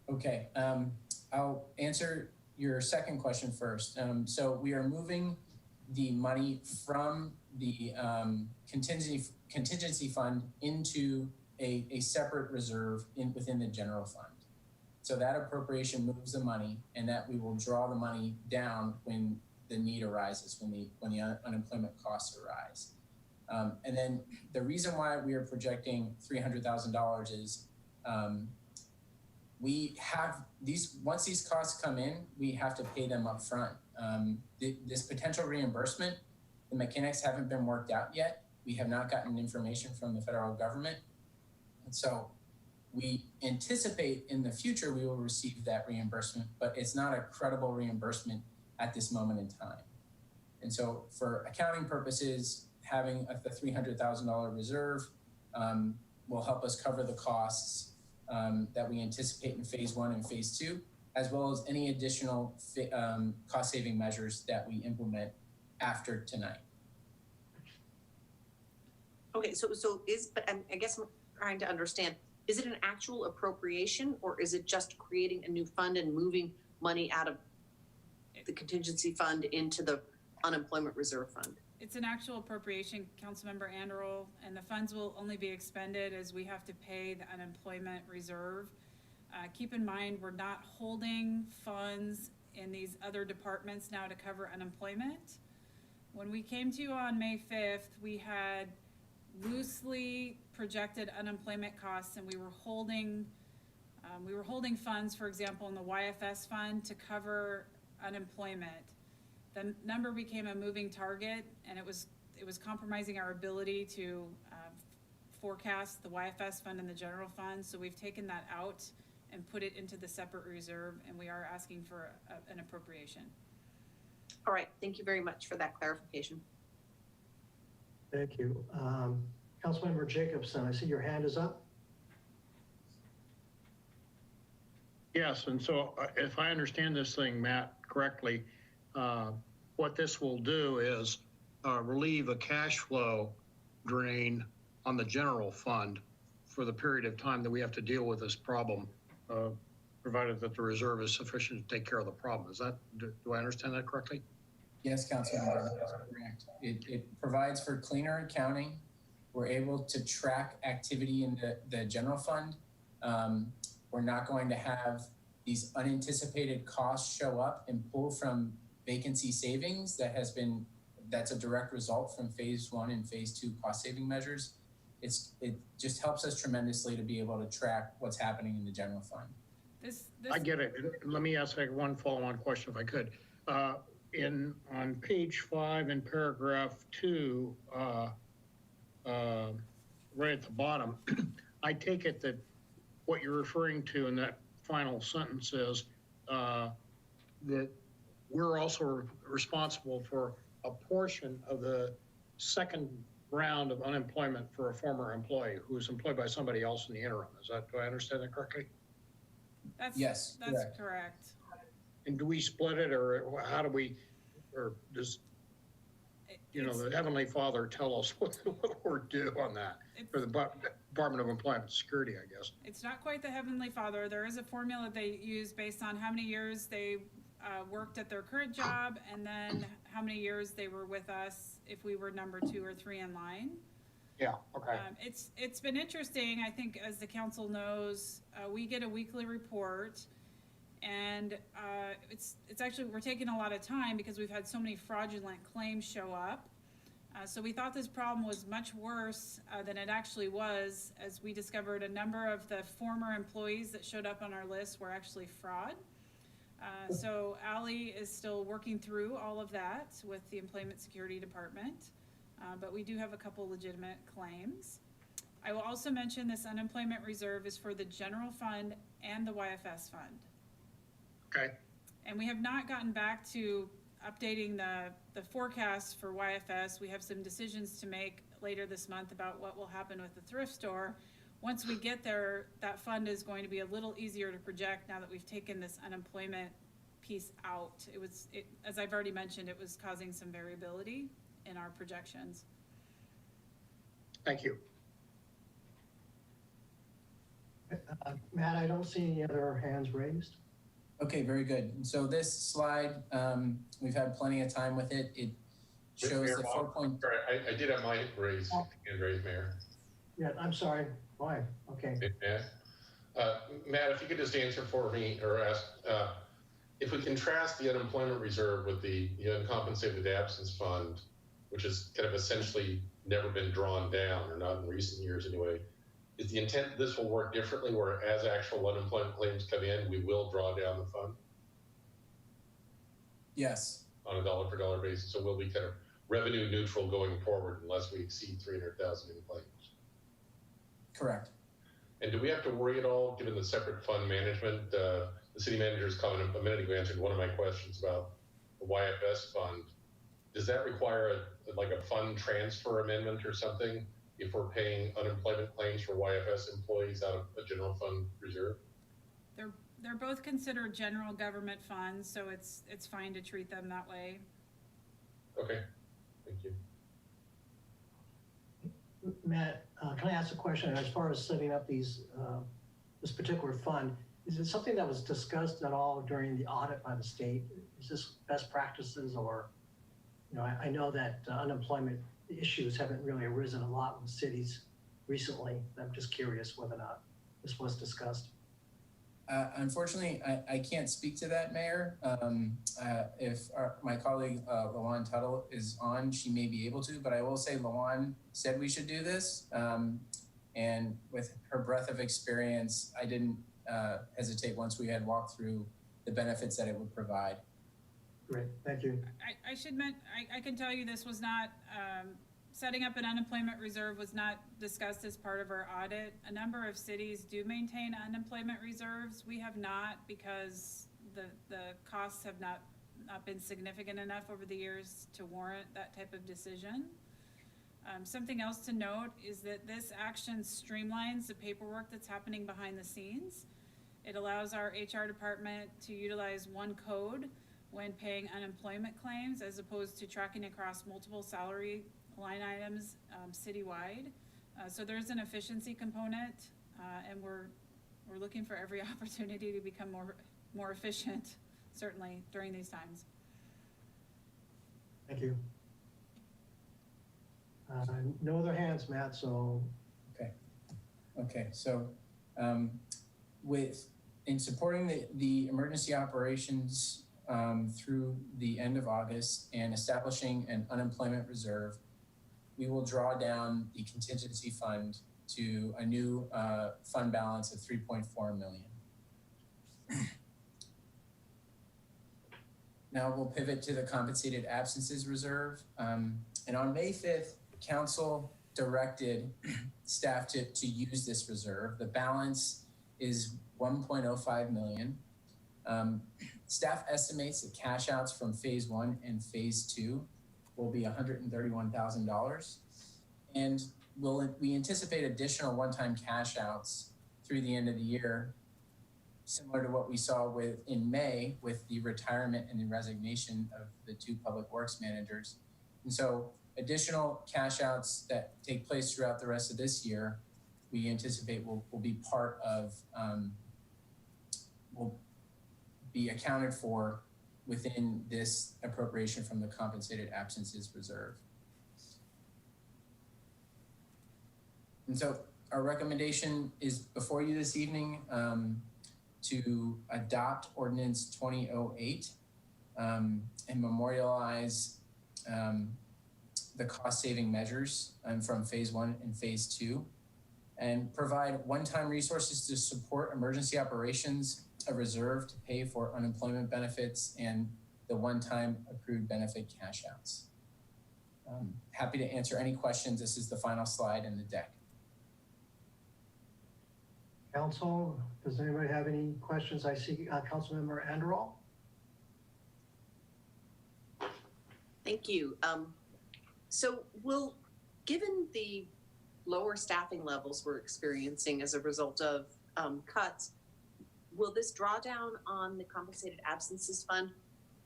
Okay, I'll answer your second question first. So we are moving the money from the contingency fund into a separate reserve within the general fund. So that appropriation moves the money, and that we will draw the money down when the need arises, when the unemployment costs arise. And then the reason why we are projecting $300,000 is we have once these costs come in, we have to pay them up front. This potential reimbursement, the mechanics haven't been worked out yet. We have not gotten information from the federal government. And so we anticipate in the future we will receive that reimbursement, but it's not a credible reimbursement at this moment in time. And so for accounting purposes, having the $300,000 reserve will help us cover the costs that we anticipate in phase one and phase two, as well as any additional cost saving measures that we implement after tonight. Okay, so I guess I'm trying to understand, is it an actual appropriation, or is it just creating a new fund and moving money out of the contingency fund into the unemployment reserve fund? It's an actual appropriation, Councilmember Anderl, and the funds will only be expended as we have to pay the unemployment reserve. Keep in mind, we're not holding funds in these other departments now to cover unemployment. When we came to you on May 5th, we had loosely projected unemployment costs, and we were holding funds, for example, in the YFS fund to cover unemployment. The number became a moving target, and it was compromising our ability to forecast the YFS fund and the general fund. So we've taken that out and put it into the separate reserve, and we are asking for an appropriation. All right, thank you very much for that clarification. Thank you. Councilmember Jacobson, I see your hand is up. Yes, and so if I understand this thing, Matt, correctly, what this will do is relieve a cash flow drain on the general fund for the period of time that we have to deal with this problem, provided that the reserve is sufficient to take care of the problem. Do I understand that correctly? Yes, Councilmember, that's correct. It provides for cleaner accounting. We're able to track activity in the general fund. We're not going to have these unanticipated costs show up and pull from vacancy savings that's a direct result from phase 1 and phase 2 cost saving measures. It just helps us tremendously to be able to track what's happening in the general fund. I get it. Let me ask one follow-on question if I could. On page 5 in paragraph 2, right at the bottom, I take it that what you're referring to in that final sentence is that we're also responsible for a portion of the second round of unemployment for a former employee who was employed by somebody else in the interim. Do I understand that correctly? Yes, that's correct. And do we split it, or how do we, or does, the Heavenly Father tell us what we're due on that? For the Department of Employment and Security, I guess. It's not quite the Heavenly Father. There is a formula they use based on how many years they worked at their current job, and then how many years they were with us if we were number 2 or 3 in line. Yeah, okay. It's been interesting. I think, as the council knows, we get a weekly report, and it's actually, we're taking a lot of time because we've had so many fraudulent claims show up. So we thought this problem was much worse than it actually was, as we discovered a number of the former employees that showed up on our list were actually fraud. So Allie is still working through all of that with the Employment Security Department, but we do have a couple legitimate claims. I will also mention this unemployment reserve is for the general fund and the YFS fund. Okay. And we have not gotten back to updating the forecast for YFS. We have some decisions to make later this month about what will happen with the thrift store. Once we get there, that fund is going to be a little easier to project now that we've taken this unemployment piece out. As I've already mentioned, it was causing some variability in our projections. Thank you. Matt, I don't see any other hands raised. Okay, very good. And so this slide, we've had plenty of time with it. It shows the 4 point. Sorry, I did have my hand raised, Mayor. Yeah, I'm sorry. Why? Okay. Yeah. Matt, if you could just answer for me, or ask, if we contrast the unemployment reserve with the uncompensated absence fund, which has kind of essentially never been drawn down, or not in recent years anyway, is the intent that this will work differently, where as actual unemployment claims come in, we will draw down the fund? Yes. On a dollar for dollar basis, so we'll be kind of revenue neutral going forward unless we exceed 300,000 in claims. Correct. And do we have to worry at all, given the separate fund management? The city manager's comment a minute ago answered one of my questions about the YFS fund. Does that require a fund transfer amendment or something if we're paying unemployment claims for YFS employees out of a general fund reserve? They're both considered general government funds, so it's fine to treat them that way. Okay, thank you. Matt, can I ask a question as far as setting up this particular fund? Is it something that was discussed at all during the audit by the state? Is this best practices, or, I know that unemployment issues haven't really arisen a lot with cities recently. I'm just curious whether or not this was discussed. Unfortunately, I can't speak to that, Mayor. If my colleague Lawan Tuttle is on, she may be able to, but I will say Lawan said we should do this. And with her breadth of experience, I didn't hesitate once we had walked through the benefits that it would provide. Great, thank you. I can tell you this was not, setting up an unemployment reserve was not discussed as part of our audit. A number of cities do maintain unemployment reserves. We have not, because the costs have not been significant enough over the years to warrant that type of decision. Something else to note is that this action streamlines the paperwork that's happening behind the scenes. It allows our HR department to utilize one code when paying unemployment claims as opposed to tracking across multiple salary line items citywide. So there's an efficiency component, and we're looking for every opportunity to become more efficient, certainly during these times. Thank you. No other hands, Matt, so. Okay, so in supporting the emergency operations through the end of August and establishing an unemployment reserve, we will draw down the contingency fund to a new fund balance of $3.4 million. Now we'll pivot to the compensated absences reserve. And on May 5th, Council directed staff to use this reserve. The balance is $1.05 million. Staff estimates that cash outs from phase 1 and phase 2 will be $131,000. And we anticipate additional one-time cash outs through the end of the year, similar to what we saw in May with the retirement and the resignation of the 2 public works managers. And so additional cash outs that take place throughout the rest of this year, we anticipate will be part of, will be accounted for within this appropriation from the compensated absences reserve. And so our recommendation is before you this evening to adopt ordinance 2008 and memorialize the cost saving measures from phase 1 and phase 2, and provide one-time resources to support emergency operations, a reserve to pay for unemployment benefits, and the one-time accrued benefit cash outs. Happy to answer any questions. This is the final slide in the deck. Council, does anybody have any questions? I see Councilmember Anderall. Thank you. So given the lower staffing levels we're experiencing as a result of cuts, will this drawdown on the compensated absences fund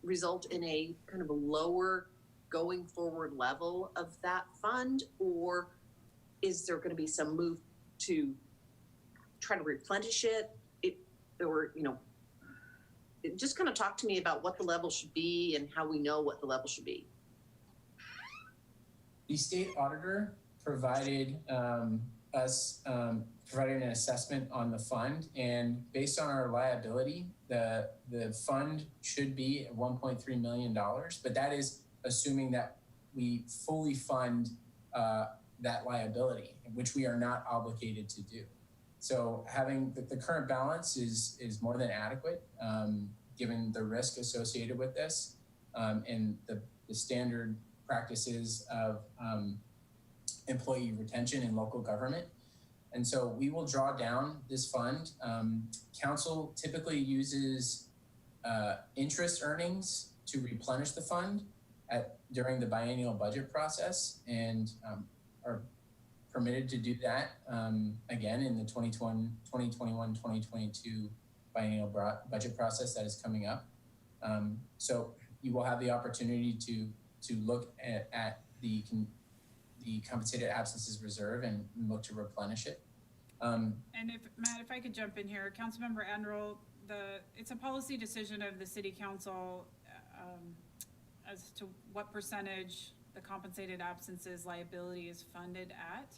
result in a kind of a lower going forward level of that fund, or is there going to be some move to try to replenish it? Just kind of talk to me about what the level should be and how we know what the level should be. The state auditor provided provided an assessment on the fund, and based on our liability, the fund should be $1.3 million, but that is assuming that we fully fund that liability, which we are not obligated to do. So having the current balance is more than adequate, given the risk associated with this and the standard practices of employee retention in local government. And so we will draw down this fund. Council typically uses interest earnings to replenish the fund during the biennial budget process, and are permitted to do that again in the 2021-2022 biennial budget process that is coming up. So you will have the opportunity to look at the compensated absences reserve and look to replenish it. And Matt, if I could jump in here, Councilmember Anderl, it's a policy decision of the City Council as to what percentage the compensated absences liability is funded at.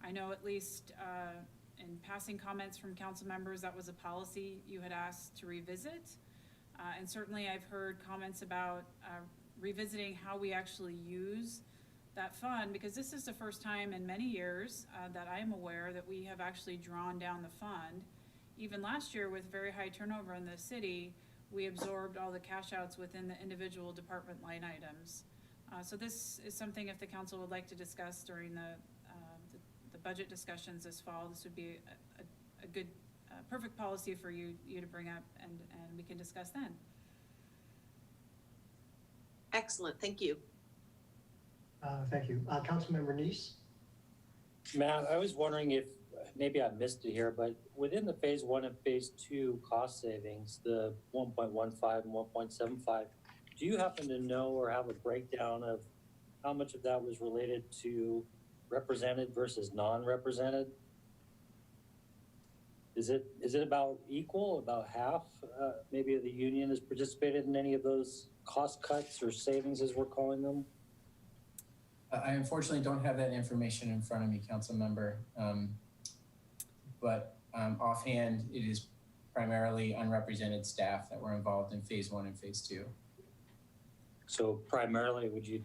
I know at least in passing comments from council members, that was a policy you had asked to revisit. And certainly I've heard comments about revisiting how we actually use that fund, because this is the first time in many years that I'm aware that we have actually drawn down the fund. Even last year with very high turnover in the city, we absorbed all the cash outs within the individual department line items. So this is something, if the council would like to discuss during the budget discussions this fall, this would be a good, perfect policy for you to bring up, and we can discuss then. Excellent, thank you. Thank you. Councilmember Neese. Matt, I was wondering if maybe I missed it here, but within the phase 1 and phase 2 cost savings, the 1.15 and 1.75, do you happen to know or have a breakdown of how much of that was related to represented versus non-represented? Is it about equal, about half? Maybe the union has participated in any of those cost cuts or savings, as we're calling them? I unfortunately don't have that information in front of me, council member. But offhand, it is primarily unrepresented staff that were involved in phase 1 and phase 2. So primarily, would you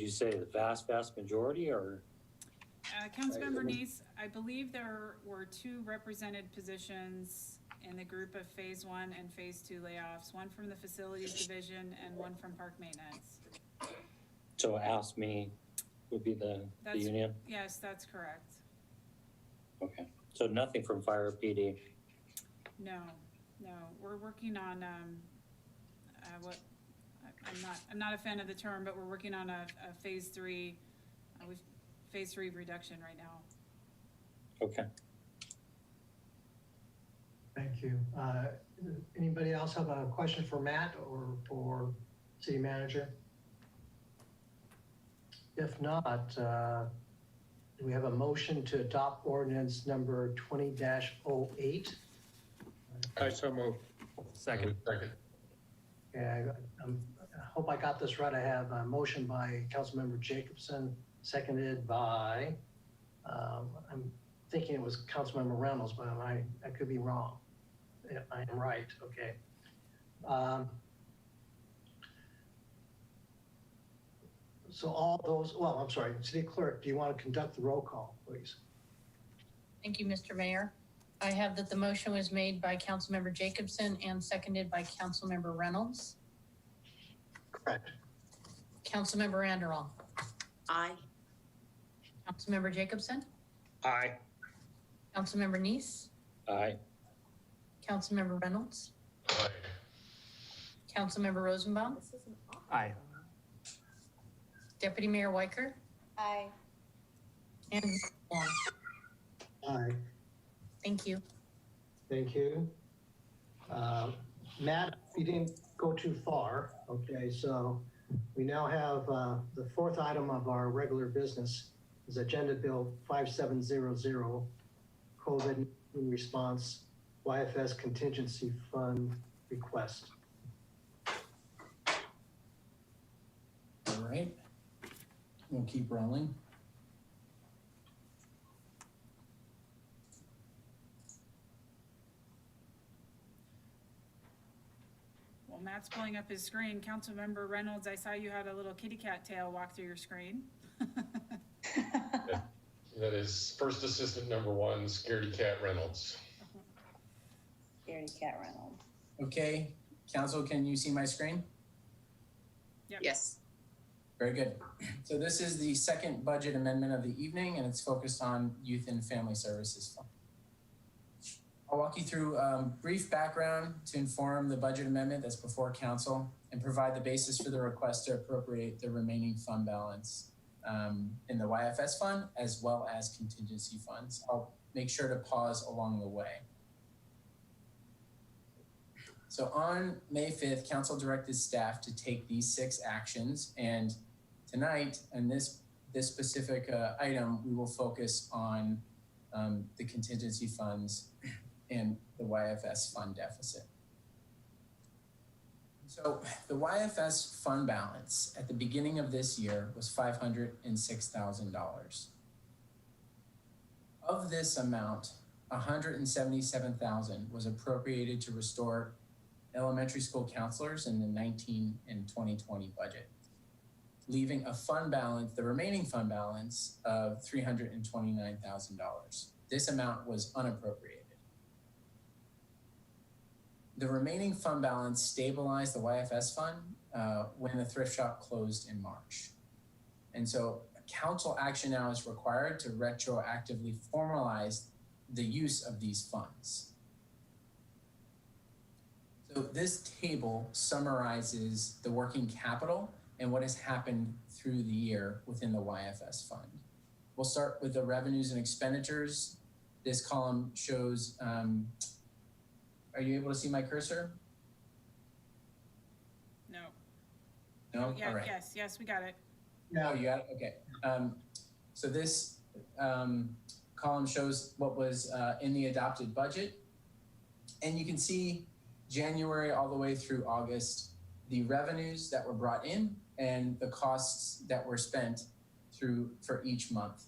say the vast majority, or? Councilmember Neese, I believe there were 2 represented positions in the group of phase 1 and phase 2 layoffs, one from the facilities division and one from park maintenance. So Ask Me would be the union? Yes, that's correct. Okay, so nothing from fire PD? No, we're working on, I'm not a fan of the term, but we're working on a phase 3, phase 3 reduction right now. Okay. Thank you. Anybody else have a question for Matt or for city manager? If not, do we have a motion to adopt ordinance number 20-08? I so move. Second. Yeah, I hope I got this right. I have a motion by Councilmember Jacobson, seconded by, I'm thinking it was Councilmember Reynolds, but I could be wrong. I am right, okay. So all those, well, I'm sorry, City Clerk, do you want to conduct the roll call, please? Thank you, Mr. Mayor. I have that the motion was made by Councilmember Jacobson and seconded by Councilmember Reynolds. Correct. Councilmember Anderall. Aye. Councilmember Jacobson. Aye. Councilmember Neese. Aye. Councilmember Reynolds. Aye. Councilmember Rosenbaum. Aye. Deputy Mayor Weicker. Aye. And Wong. Aye. Thank you. Thank you. Matt, you didn't go too far. Okay, so we now have the 4th item of our regular business is Agenda Bill 5700, COVID response YFS contingency fund request. All right, we'll keep rolling. Well, Matt's pulling up his screen. Councilmember Reynolds, I saw you had a little kitty cat tail walk through your screen. That is First Assistant number 1, Scaredy Cat Reynolds. Scaredy Cat Reynolds. Okay, council, can you see my screen? Yep. Yes. Very good. So this is the second budget amendment of the evening, and it's focused on Youth and Family Services Fund. I'll walk you through brief background to inform the budget amendment that's before council and provide the basis for the request to appropriate the remaining fund balance in the YFS fund as well as contingency funds. I'll make sure to pause along the way. So on May 5th, council directed staff to take these 6 actions, and tonight, in this specific item, we will focus on the contingency funds and the YFS fund deficit. So the YFS fund balance at the beginning of this year was $506,000. Of this amount, $177,000 was appropriated to restore elementary school counselors in the 19 and 2020 budget, leaving a fund balance, the remaining fund balance of $329,000. This amount was unappropriated. The remaining fund balance stabilized the YFS fund when the thrift shop closed in March. And so council action now is required to retroactively formalize the use of these funds. So this table summarizes the working capital and what has happened through the year within the YFS fund. We'll start with the revenues and expenditures this column shows, are you able to see my cursor? No. No? Yeah, All right. yes, we got it. Oh, you got it? Okay. So this column shows what was in the adopted budget. And you can see January all the way through August, the revenues that were brought in and the costs that were spent for each month.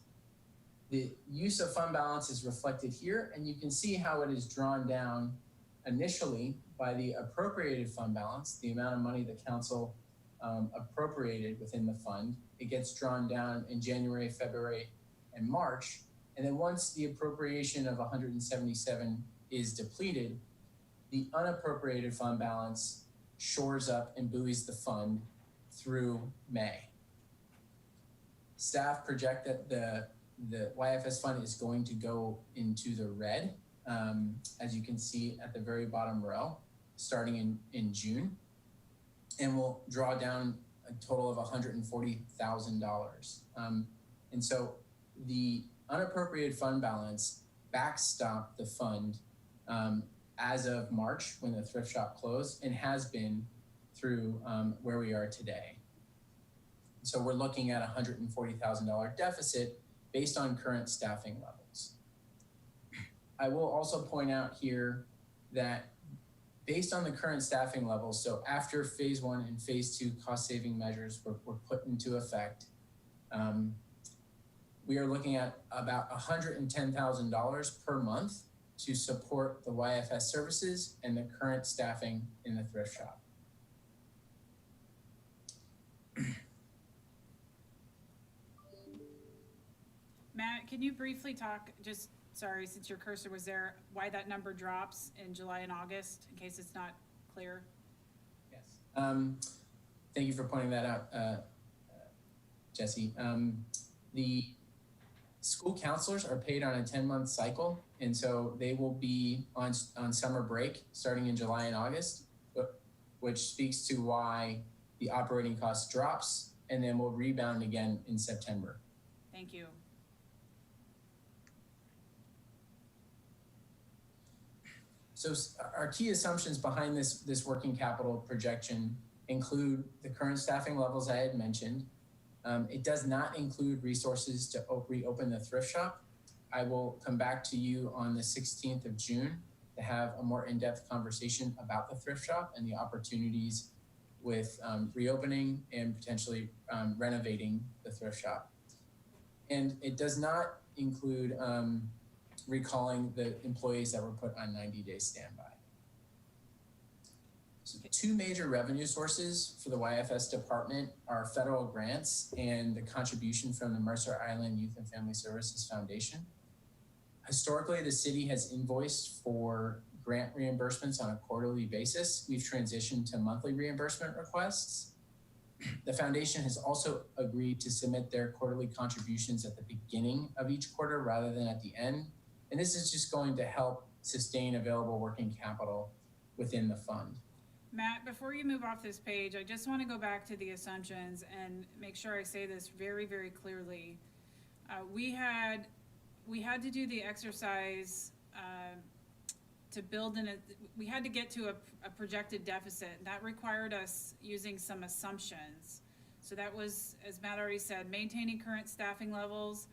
The use of fund balance is reflected here, and you can see how it is drawn down initially by the appropriated fund balance, the amount of money the council appropriated within the fund. It gets drawn down in January, February, and March. And then once the appropriation of 177 is depleted, the unappropriated fund balance shores up and buoys the fund through May. Staff project that the YFS fund is going to go into the red, as you can see at the very bottom row, starting in June, and will draw down a total of $140,000. And so the unappropriated fund balance backstopped the fund as of March when the thrift shop closed, and has been through where we are today. So we're looking at a $140,000 deficit based on current staffing levels. I will also point out here that based on the current staffing levels, so after phase 1 and phase 2 cost saving measures were put into effect, we are looking at about $110,000 per month to support the YFS services and the current staffing in the thrift shop. Matt, can you briefly talk, just, sorry, since your cursor was there, why that number drops in July and August, in case it's not clear? Yes. Thank you for pointing that out, Jesse. The school counselors are paid on a 10-month cycle, and so they will be on summer break starting in July and August, which speaks to why the operating cost drops and then will rebound again in September. Thank you. So our key assumptions behind this working capital projection include the current staffing levels I had mentioned. It does not include resources to reopen the thrift shop. I will come back to you on the 16th of June to have a more in-depth conversation about the thrift shop and the opportunities with reopening and potentially renovating the thrift shop. And it does not include recalling the employees that were put on 90-day standby. So two major revenue sources for the YFS department are federal grants and the contribution from the Mercer Island Youth and Family Services Foundation. Historically, the city has invoiced for grant reimbursements on a quarterly basis. We've transitioned to monthly reimbursement requests. The foundation has also agreed to submit their quarterly contributions at the beginning of each quarter rather than at the end. And this is just going to help sustain available working capital within the fund. Matt, before you move off this page, I just want to go back to the assumptions and make sure I say this very, very clearly. We had to do the exercise to build we had to get to a projected deficit. That required us using some assumptions. So that was, as Matt already said, maintaining current staffing levels,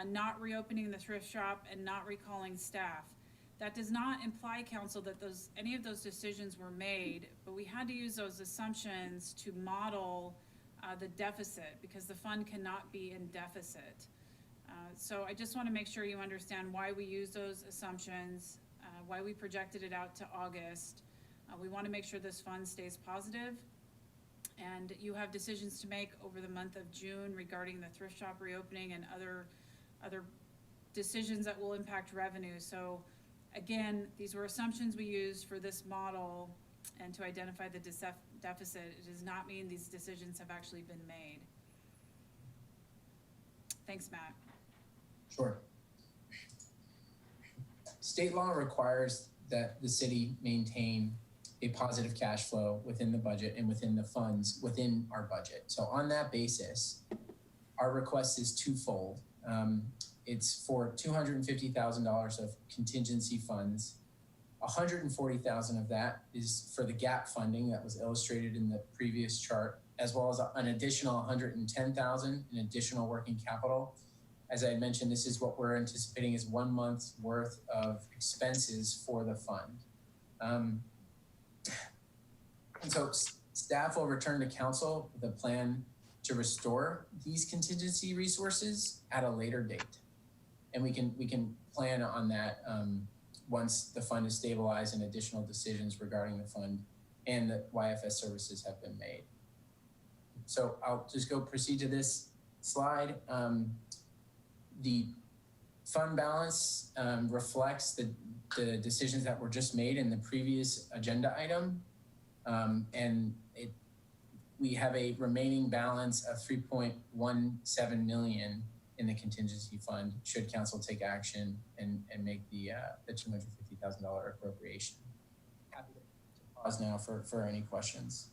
not reopening the thrift shop, and not recalling staff. That does not imply, council, that any of those decisions were made, but we had to use those assumptions to model the deficit, because the fund cannot be in deficit. So I just want to make sure you understand why we use those assumptions, why we projected it out to August. We want to make sure this fund stays positive, and you have decisions to make over the month of June regarding the thrift shop reopening and other decisions that will impact revenue. So again, these were assumptions we used for this model and to identify the deficit. It does not mean these decisions have actually been made. Thanks, Matt. Sure. State law requires that the city maintain a positive cash flow within the budget and within the funds within our budget. So on that basis, our request is twofold. It's for $250,000 of contingency funds. 140,000 of that is for the gap funding that was illustrated in the previous chart, as well as an additional 110,000 in additional working capital. As I mentioned, this is what we're anticipating is 1 month's worth of expenses for the fund. And so staff will return to council with a plan to restore these contingency resources at a later date. And we can plan on that once the fund is stabilized and additional decisions regarding the fund and the YFS services have been made. So I'll just proceed to this slide. The fund balance reflects the decisions that were just made in the previous agenda item. And we have a remaining balance of 3.17 million in the contingency fund should council take action and make the $250,000 appropriation. Happy to pause now for any questions.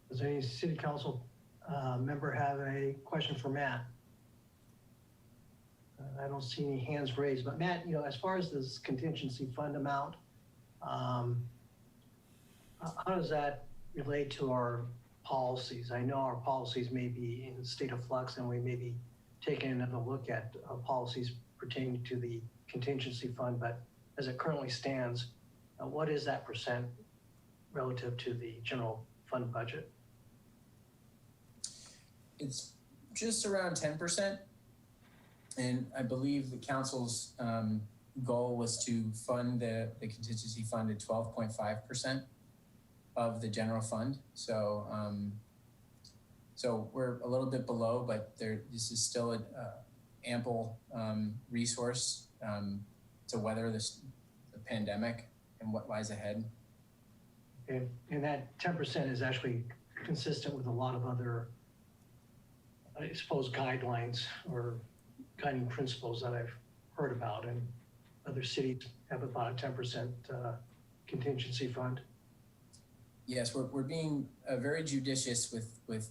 Does any city council member have a question for Matt? I don't see any hands raised, but Matt, as far as this contingency fund amount, how does that relate to our policies? I know our policies may be in a state of flux and we may be taking another look at policies pertaining to the contingency fund, but as it currently stands, what is that percent relative to the general fund budget? It's just around 10%. And I believe the council's goal was to fund the contingency fund at 12.5% of the general fund. So so we're a little bit below, but this is still an ample resource to weather the pandemic and what lies ahead. And that 10% is actually consistent with a lot of other, I suppose, guidelines or guiding principles that I've heard about, and other cities have about a 10% contingency fund. Yes, we're being very judicious with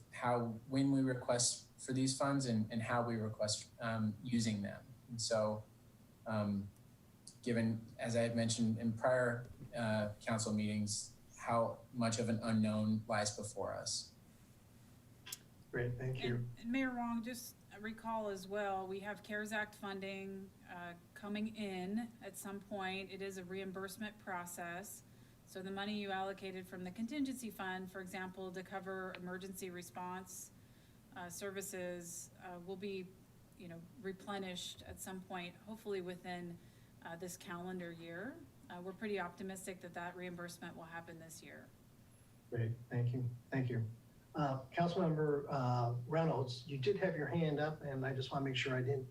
when we request for these funds and how we request using them. And so, given, as I had mentioned in prior council meetings, how much of an unknown lies before us. Great, thank you. And Mayor Wong, just recall as well, we have CARES Act funding coming in at some point. It is a reimbursement process. So the money you allocated from the contingency fund, for example, to cover emergency response services will be, replenished at some point, hopefully within this calendar year. We're pretty optimistic that reimbursement will happen this year. Great, thank you, thank you. Councilmember Reynolds, you did have your hand up, and I just want to make sure I didn't.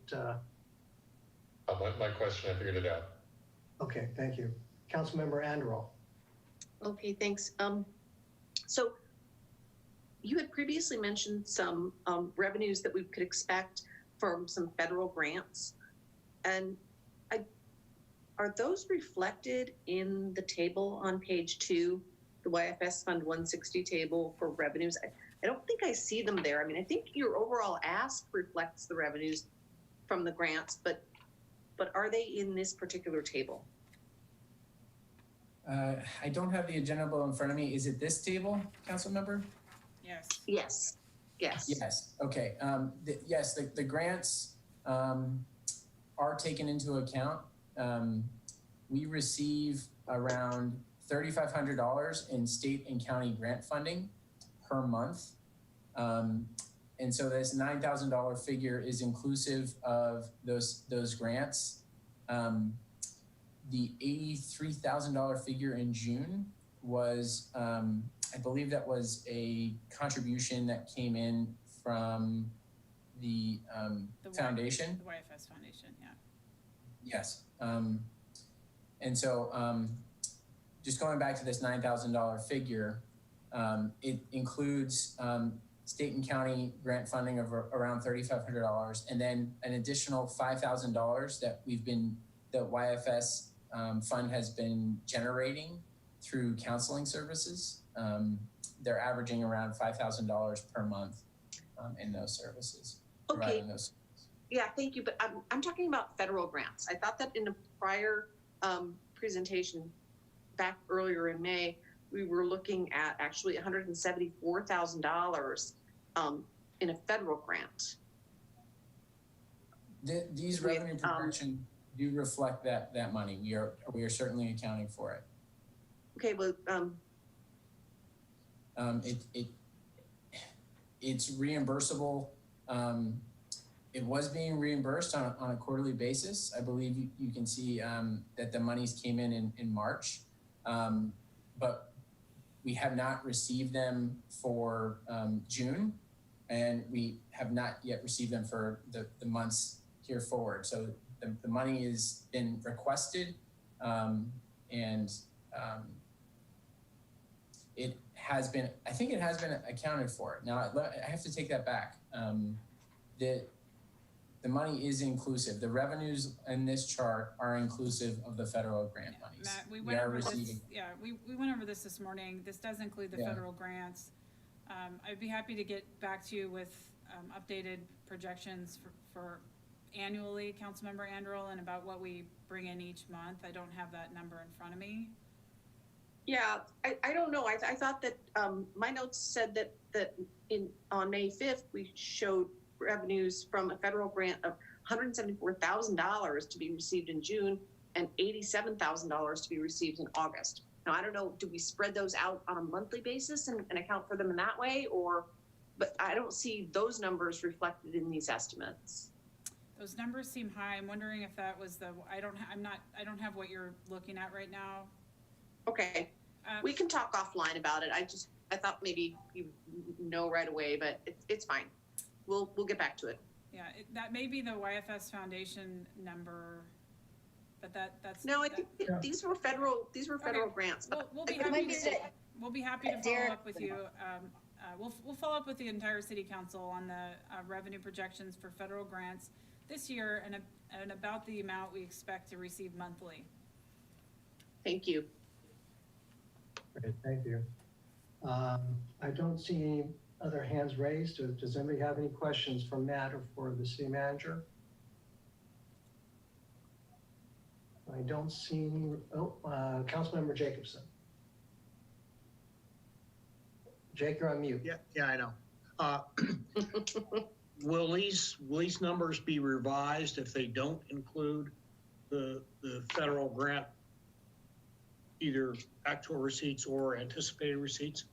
My question, I figured it out. Okay, thank you. Councilmember Anderl. Okay, thanks. So you had previously mentioned some revenues that we could expect from some federal grants. And are those reflected in the table on page 2, the YFS Fund 160 table for revenues? I don't think I see them there. I mean, I think your overall ask reflects the revenues from the grants, but are they in this particular table? I don't have the agenda in front of me. Is it this table, council member? Yes. Yes. Yes. Yes. Okay. Yes, the grants are taken into account. We receive around $3,500 in state and county grant funding per month. And so this $9,000 figure is inclusive of those grants. The $83,000 figure in June was, I believe that was a contribution that came in from the foundation. The YFS Foundation, yeah. Yes. And so just going back to this $9,000 figure, it includes state and county grant funding of around $3,500, and then an additional $5,000 that the YFS fund has been generating through counseling services. They're averaging around $5,000 per month in those services. Okay. Those. Yeah, thank you. But I'm talking about federal grants. I thought that in a prior presentation back earlier in May, we were looking at actually $174,000 in a federal grant. These revenue projections do reflect that money. We are certainly accounting for it. Okay, well, it's reimbursable. It was being reimbursed on a quarterly basis. I believe you can see that the monies came in March, but we have not received them for June, and we have not yet received them for the months here forward. So the money has been requested, and it has been, I think it has been accounted for. Now, I have to take that back. The money is inclusive. The revenues in this chart are inclusive of the federal grant monies. Matt, we went over this. Yeah, we went over this morning. This does include the federal grants. I'd be happy to get back to you with updated projections for annually, Councilmember Anderl, and about what we bring in each month. I don't have that number in front of me. yeah, I don't know. I thought that my notes said that on May 5th, we showed revenues from a federal grant of $174,000 to be received in June and $87,000 to be received in August. Now, I don't know, do we spread those out on a monthly basis and account for them in that way, but I don't see those numbers reflected in these estimates. Those numbers seem high. I'm wondering if that was I don't have what you're looking at right now. Okay, we can talk offline about it. I thought maybe you know right away, but it's fine. We'll get back to it. Yeah, that may be the YFS Foundation number, but that's no. I think these were federal grants. But we'll be happy to follow up with you. We'll follow up with the entire City Council on the revenue projections for federal grants this year and about the amount we expect to receive monthly. Thank you. Great, thank you. I don't see any other hands raised. Does anybody have any questions for Matt or for the city manager? I don't see any. Councilmember Jacobson. Jake, you're on mute. Yeah, I know. Will these numbers be revised if they don't include the federal grant, either actual receipts or anticipated receipts?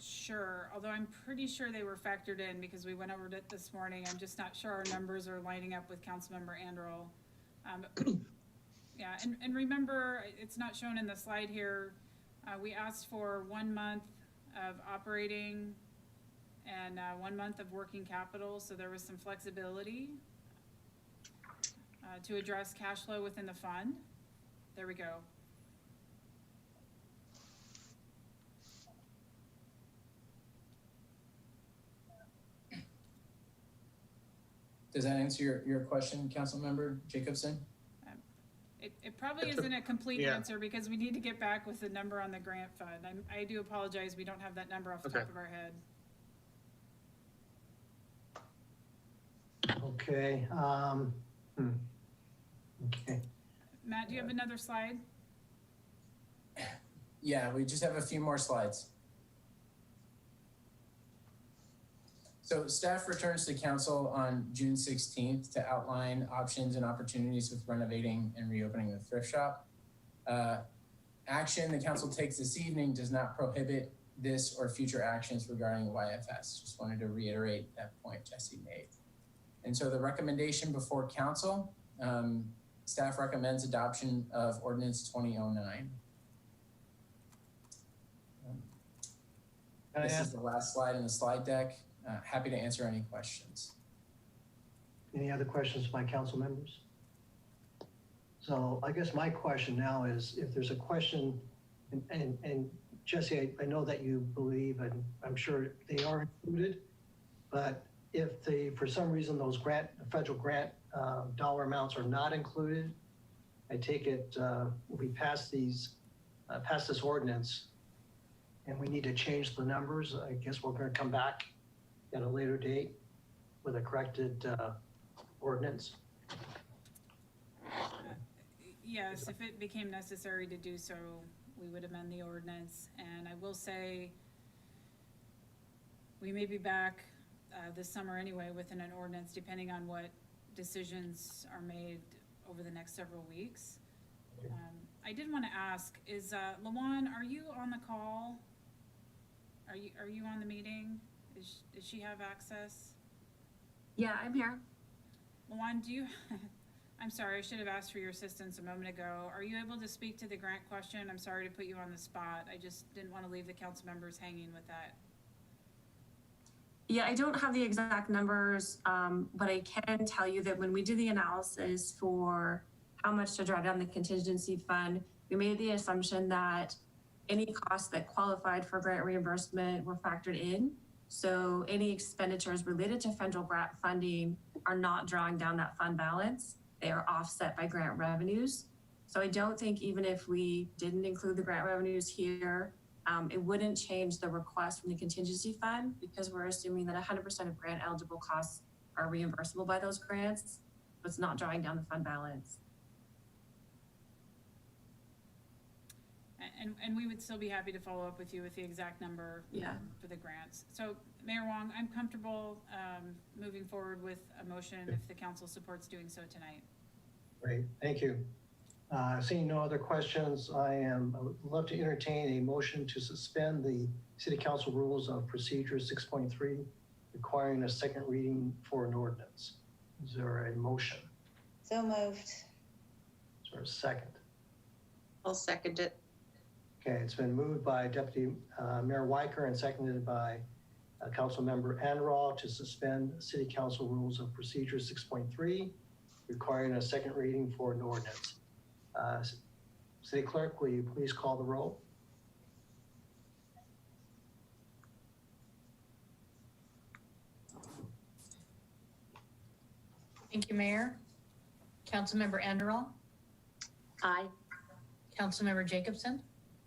Sure, although I'm pretty sure they were factored in because we went over it this morning. I'm just not sure our numbers are lining up with Councilmember Anderl. Yeah, and remember, it's not shown in the slide here. We asked for 1 month of operating and 1 month of working capital, so there was some flexibility to address cash flow within the fund. There we go. Does that answer your question, Councilmember Jacobson? It probably isn't a complete answer because we need to get back with the number on the grant fund. I do apologize. We don't have that number off the top of our head. Okay. Okay. Matt, do you have another slide? Yeah, we just have a few more slides. So staff returns to council on June 16th to outline options and opportunities with renovating and reopening the thrift shop. Action the council takes this evening does not prohibit this or future actions regarding YFS. Just wanted to reiterate that point Jesse made. And so the recommendation before council, staff recommends adoption of ordinance 2009. This is the last slide in the slide deck. Happy to answer any questions. Any other questions by council members? So I guess my question now is if there's a question, and Jesse, I know that you believe, and I'm sure they are included, but if for some reason those federal grant dollar amounts are not included, I take it we pass this ordinance and we need to change the numbers. I guess we're going to come back at a later date with a corrected ordinance? Yes, if it became necessary to do so, we would amend the ordinance. And I will say, we may be back this summer anyway within an ordinance, depending on what decisions are made over the next several weeks. I did want to ask, is Lawan, are you on the call? Are you on the meeting? Does she have access? Yeah, I'm here. Lawan, do you, I'm sorry, I should have asked for your assistance a moment ago. Are you able to speak to the grant question? I'm sorry to put you on the spot. I just didn't want to leave the council members hanging with that. Yeah, I don't have the exact numbers, but I can tell you that when we did the analysis for how much to draw down the contingency fund, we made the assumption that any costs that qualified for grant reimbursement were factored in. So any expenditures related to federal grant funding are not drawing down that fund balance. They are offset by grant revenues. So I don't think even if we didn't include the grant revenues here, it wouldn't change the request from the contingency fund because we're assuming that 100% of grant eligible costs are reimbursable by those grants, but it's not drawing down the fund balance. And we would still be happy to follow up with you with the exact number for the grants. So Mayor Wong, I'm comfortable moving forward with a motion if the council supports doing so tonight. Great, thank you. Seeing no other questions, I would love to entertain a motion to suspend the City Council Rules of Procedure 6.3, requiring a second reading for an ordinance. Is there a motion? So moved. Is there a second? I'll second it. Okay, it's been moved by Deputy Mayor Weicker and seconded by Councilmember Anderall to suspend City Council Rules of Procedure 6.3, requiring a second reading for an ordinance. City Clerk, will you please call the roll? Thank you, Mayor. Councilmember Anderall. Aye. Councilmember Jacobson.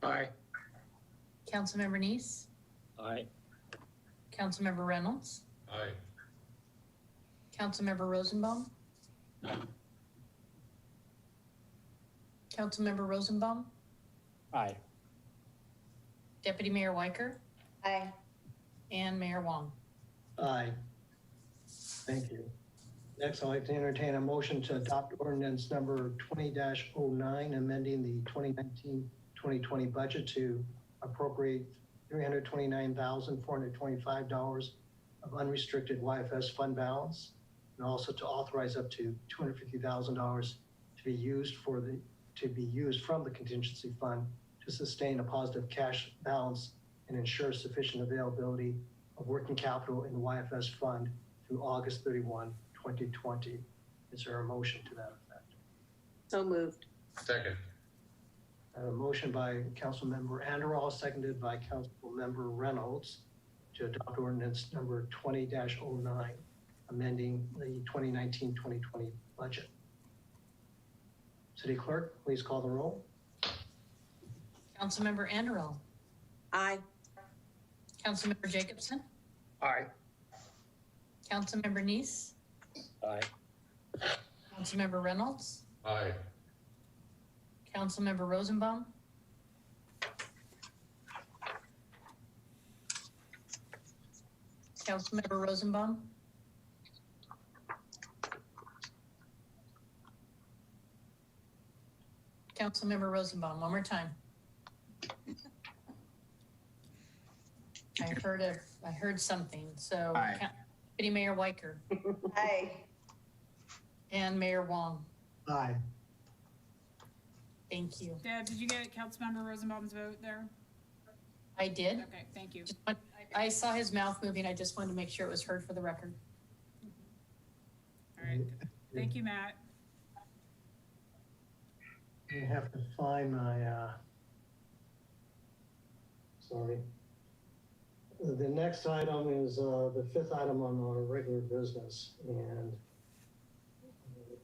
Aye. Councilmember Neese. Aye. Councilmember Reynolds. Aye. Councilmember Rosenbaum. Councilmember Rosenbaum. Aye. Deputy Mayor Weicker. Aye. And Mayor Wong. Aye. Thank you. Next, I'd like to entertain a motion to adopt ordinance number 20-09, amending the 2019-2020 budget to appropriate $329,425 of unrestricted YFS fund balance, and also to authorize up to $250,000 to be used from the contingency fund to sustain a positive cash balance and ensure sufficient availability of working capital in the YFS fund through August 31, 2020. Is there a motion to that effect? So moved. Second. A motion by Councilmember Anderall, seconded by Councilmember Reynolds to adopt ordinance number 20-09, amending the 2019-2020 budget. City Clerk, please call the roll. Councilmember Anderall. Aye. Councilmember Jacobson. Aye. Councilmember Neese. Aye. Councilmember Reynolds. Aye. Councilmember Rosenbaum. Councilmember Rosenbaum. Councilmember Rosenbaum, one more time. I heard something, so. Aye. Deputy Mayor Weicker Aye. and Mayor Wong. Aye. Thank you. Deb, did you get Councilmember Rosenbaum's vote there? I did. Okay, thank you. I saw his mouth moving. I just wanted to make sure it was heard for the record. All right. Thank you, Matt. I have to find my, sorry. The next item is the fifth item on our regular business, and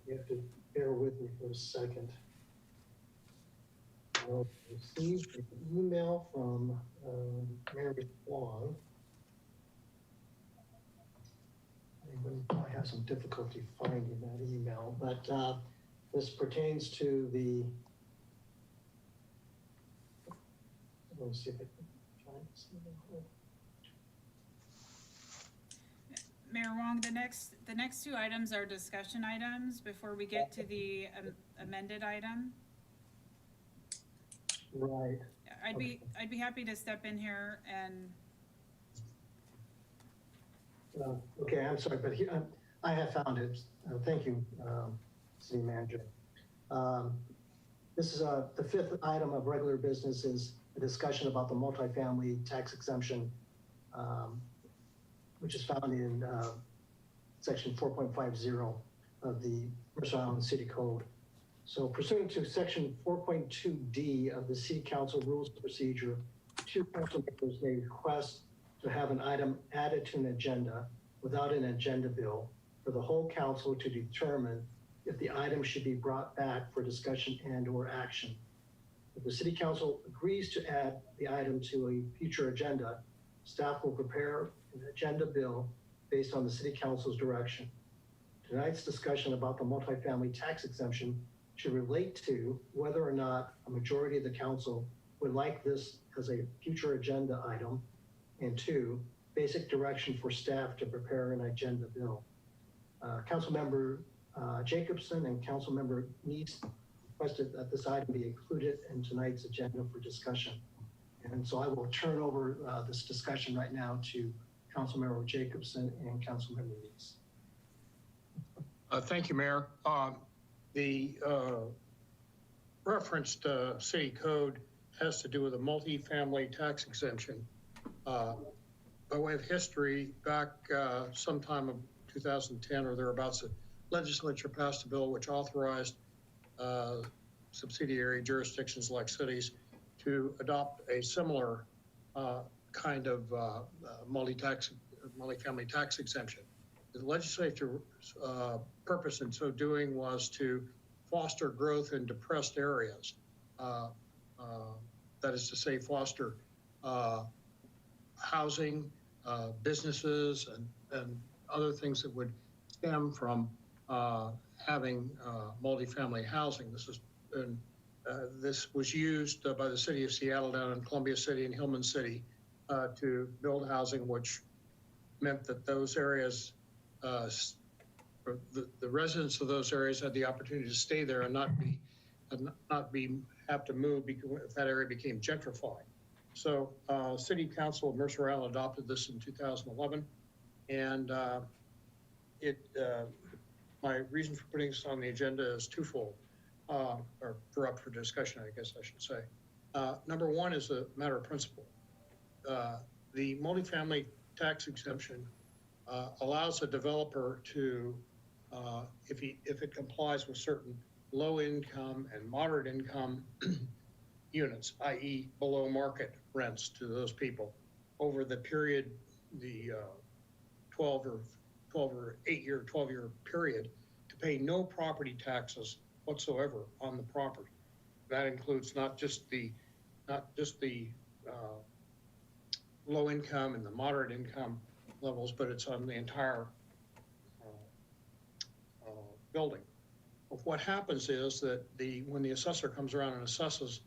you have to bear with me for a second. I received an email from Mary Wong. Anybody difficulty finding that email, but this pertains to the, let me see if I can find something here. Mayor Wong, the next two items are discussion items before we get to the amended item. Right. I'd be happy to step in here and. Okay, I'm sorry, but here, I have found it. Thank you, City Manager. This is the fifth item of regular business is a discussion about the multifamily tax exemption, which is found in section 4.50 of the Mercer Island City Code. So pursuant to section 4.2D of the City Council Rules of Procedure, two council members may request to have an item added to an agenda without an agenda bill for the whole council to determine if the item should be brought back for discussion and or action. If the City Council agrees to add the item to a future agenda, staff will prepare an agenda bill based on the City Council's direction. Tonight's discussion about the multifamily tax exemption should relate to whether or not a majority of the council would like this as a future agenda item, and two, basic direction for staff to prepare an agenda bill. Councilmember Jacobson and Councilmember Neese requested that this item be included in tonight's agenda for discussion. And so I will turn over this discussion right now to Councilmember Jacobson and Councilmember Neese. Thank you, Mayor. The referenced city code has to do with a multifamily tax exemption. By way of history, back sometime of 2010 or thereabouts, the legislature passed a bill which authorized subsidiary jurisdictions like cities to adopt a similar kind of multifamily tax exemption. The legislature's purpose in so doing was to foster growth in depressed areas. That is to say, foster housing, businesses, and other things that would stem from having multifamily housing. This was used by the city of Seattle down in Columbia City and Hillman City to build housing, which meant that those areas, the residents of those areas had the opportunity to stay there and not have to move if that area became gentrified. So City Council of Mercer Island adopted this in 2011, and my reason for putting this on the agenda is twofold, or for up for discussion, I guess I should say. Number one is a matter of principle. The multifamily tax exemption allows a developer to, if it complies with certain low income and moderate income units, i.e. below market rents to those people over the period, the 12 or 8 year, 12-year period, to pay no property taxes whatsoever on the property. That includes not just the low income and the moderate income levels, but it's on the entire building. What happens is that when the assessor comes around and assesses,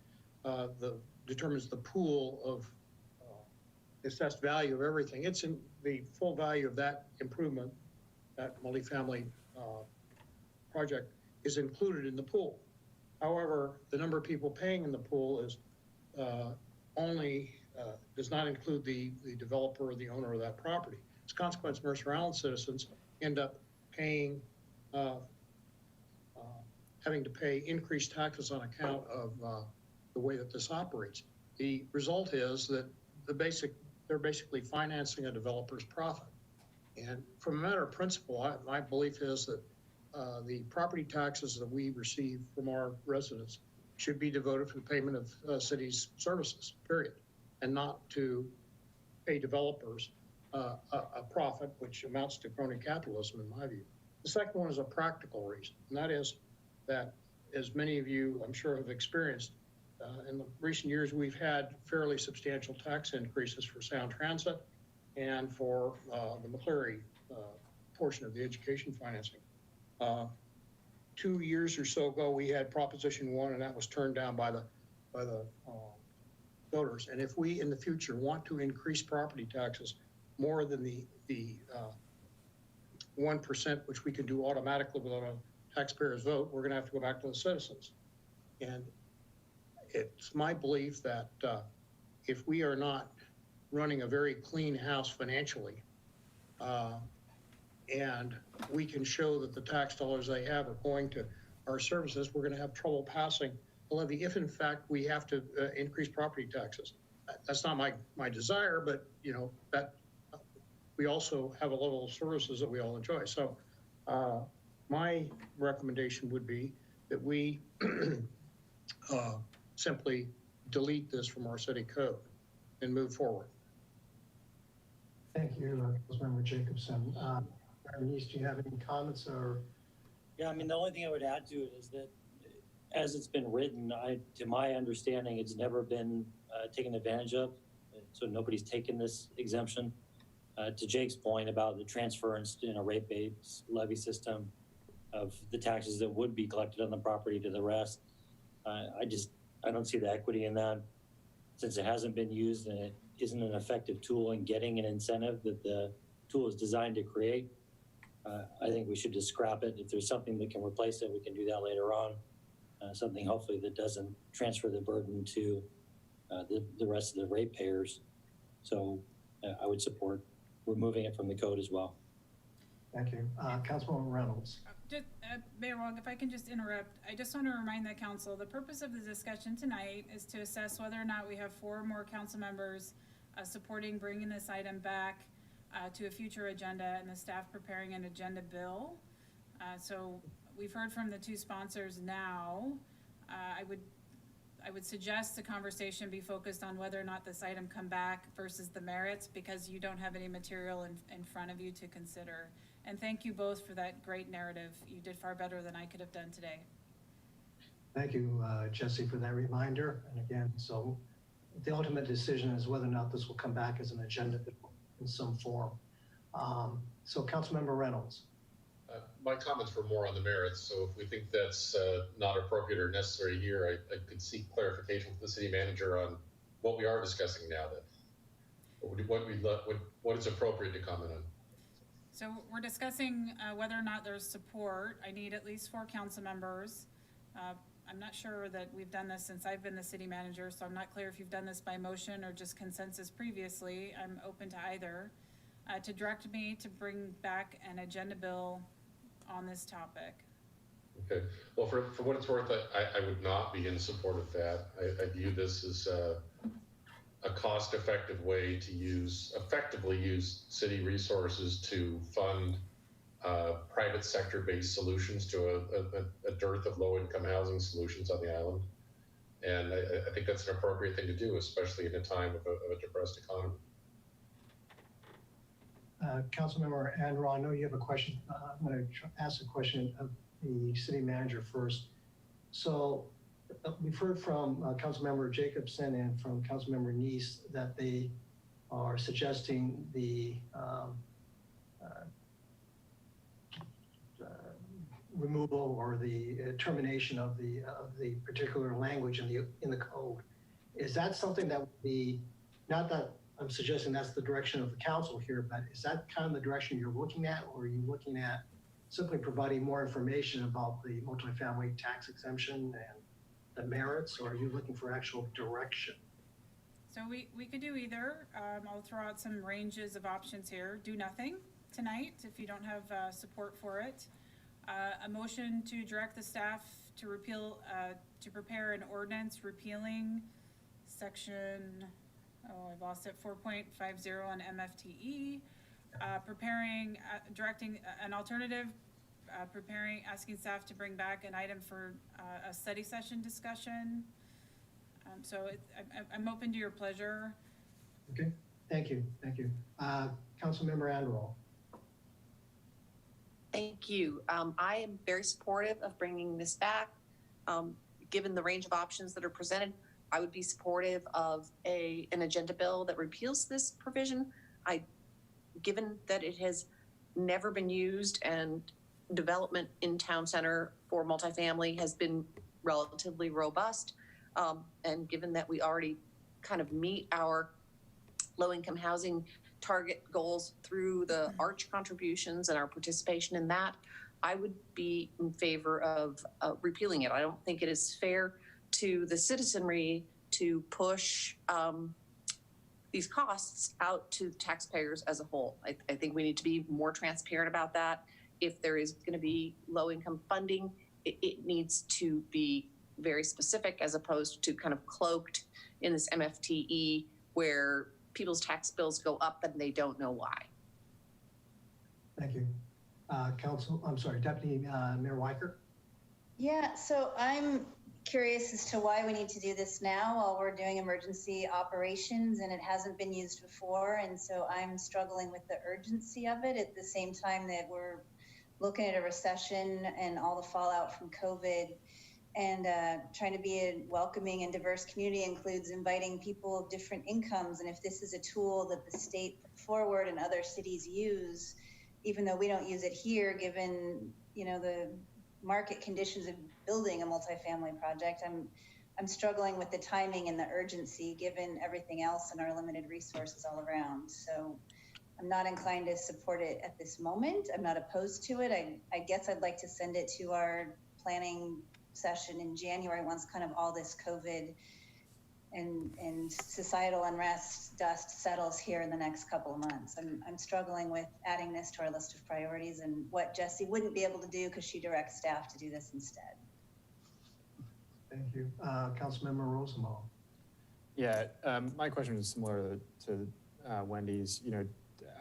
determines the pool of assessed value of everything, it's in the full value of that improvement, that multifamily project is included in the pool. However, the number of people paying in the pool is does not include the developer or the owner of that property. As a consequence, Mercer Island citizens end up paying, having to pay increased taxes on account of the way that this operates. The result is that they're basically financing a developer's profit. And from a matter of principle, my belief is that the property taxes that we receive from our residents should be devoted to the payment of city's services, period, and not to pay developers a profit, which amounts to crony capitalism, in my view. The second one is a practical reason, and that is that, as many of you, I'm sure, have experienced, in the recent years, we've had fairly substantial tax increases for Sound Transit and for the McCleary portion of the education financing. 2 years or so ago, we had Proposition 1, and that was turned down by the voters. And if we in the future want to increase property taxes more than the 1%, which we can do automatically without a taxpayer's vote, we're going to have to go back to the citizens. And it's my belief that if we are not running a very clean house financially, and we can show that the tax dollars they have are going to our services, we're going to have trouble passing a levy if in fact we have to increase property taxes. That's not my desire, but that we also have a level of services that we all enjoy. So my recommendation would be that we simply delete this from our city code and move forward. Thank you, Councilmember Jacobson. Bernice, do you have any comments or? Yeah, I mean, the only thing I would add to it is that as it's been written, to my understanding, it's never been taken advantage of. So nobody's taken this exemption. To Jake's point about the transference in a rate-based levy system of the taxes that would be collected on the property to the rest, I don't see the equity in that, since it hasn't been used and it isn't an effective tool in getting an incentive that the tool is designed to create. I think we should just scrap it. If there's something that can replace it, we can do that later on. Something hopefully that doesn't transfer the burden to the rest of the ratepayers. So I would support removing it from the code as well. Thank you. Councilwoman Reynolds. Mayor Wong, if I can just interrupt, I just want to remind the council, the purpose of the discussion tonight is to assess whether or not we have 4 more council members supporting bringing this item back to a future agenda and the staff preparing an agenda bill. So we've heard from the 2 sponsors now. I would suggest the conversation be focused on whether or not this item come back versus the merits, because you don't have any material in front of you to consider. And thank you both for that great narrative. You did far better than I could have done today. Thank you, Jesse, for that reminder. And again, so the ultimate decision is whether or not this will come back as an agenda in some form. So Councilmember Reynolds. My comments were more on the merits. So if we think that's not appropriate or necessary here, I could seek clarification from the city manager on what we are discussing now. What is appropriate to comment on. So we're discussing whether or not there's support. I need at least 4 council members. I'm not sure that we've done this since I've been the city manager, so I'm not clear if you've done this by motion or just consensus previously. I'm open to either. To direct me to bring back an agenda bill on this topic. Okay. Well, for what it's worth, I would not be in support of that. I view this as a cost-effective way to effectively use city resources to fund private sector-based solutions to a dearth of low-income housing solutions on the island. And I think that's an appropriate thing to do, especially in a time of a depressed economy. Councilmember Andrew, I know you have a question. I'm going to ask a question of the city manager first. So we've heard from Councilmember Jacobson and from Councilmember Neese that they are suggesting the removal or the termination of the particular language in the code. Is that something that would be, not that I'm suggesting that's the direction of the council here, but is that kind of the direction you're looking at, or are you looking at simply providing more information about the multifamily tax exemption and the merits, or are you looking for actual direction? So we could do either. I'll throw out some ranges of options here. Do nothing tonight if you don't have support for it. A motion to direct the staff to repeal, to prepare an ordinance repealing section, I've lost it, 4.50 on MFTE, preparing, directing an alternative, asking staff to bring back an item for a study session discussion. So I'm open to your pleasure. Okay, thank you. Councilmember Anderl. Thank you. I am very supportive of bringing this back. Given the range of options that are presented, I would be supportive of an agenda bill that repeals this provision. Given that it has never been used, and development in town center for multifamily has been relatively robust. And given that we already kind of meet our low-income housing target goals through the ARCH contributions and our participation in that, I would be in favor of repealing it. I don't think it is fair to the citizenry to push these costs out to taxpayers as a whole. I think we need to be more transparent about that. If there is going to be low-income funding, it needs to be very specific as opposed to kind of cloaked in this MFTE where people's tax bills go up and they don't know why. Thank you. Deputy Mayor Weicker. Yeah, so I'm curious as to why we need to do this now while we're doing emergency operations and it hasn't been used before. And so I'm struggling with the urgency of it at the same time that we're looking at a recession and all the fallout from COVID. And trying to be a welcoming and diverse community includes inviting people of different incomes. And if this is a tool that the state put forward and other cities use, even though we don't use it here, given the market conditions of building a multifamily project, I'm struggling with the timing and the urgency given everything else and our limited resources all around. So I'm not inclined to support it at this moment. I'm not opposed to it. I guess I'd like to send it to our planning session in January once kind of all this COVID and societal unrest dust settles here in the next couple of months. I'm struggling with adding this to our list of priorities and what Jessie wouldn't be able to do because she directs staff to do this instead. Thank you. Councilmember Rosenbaum. Yeah, my question is similar to Wendy's.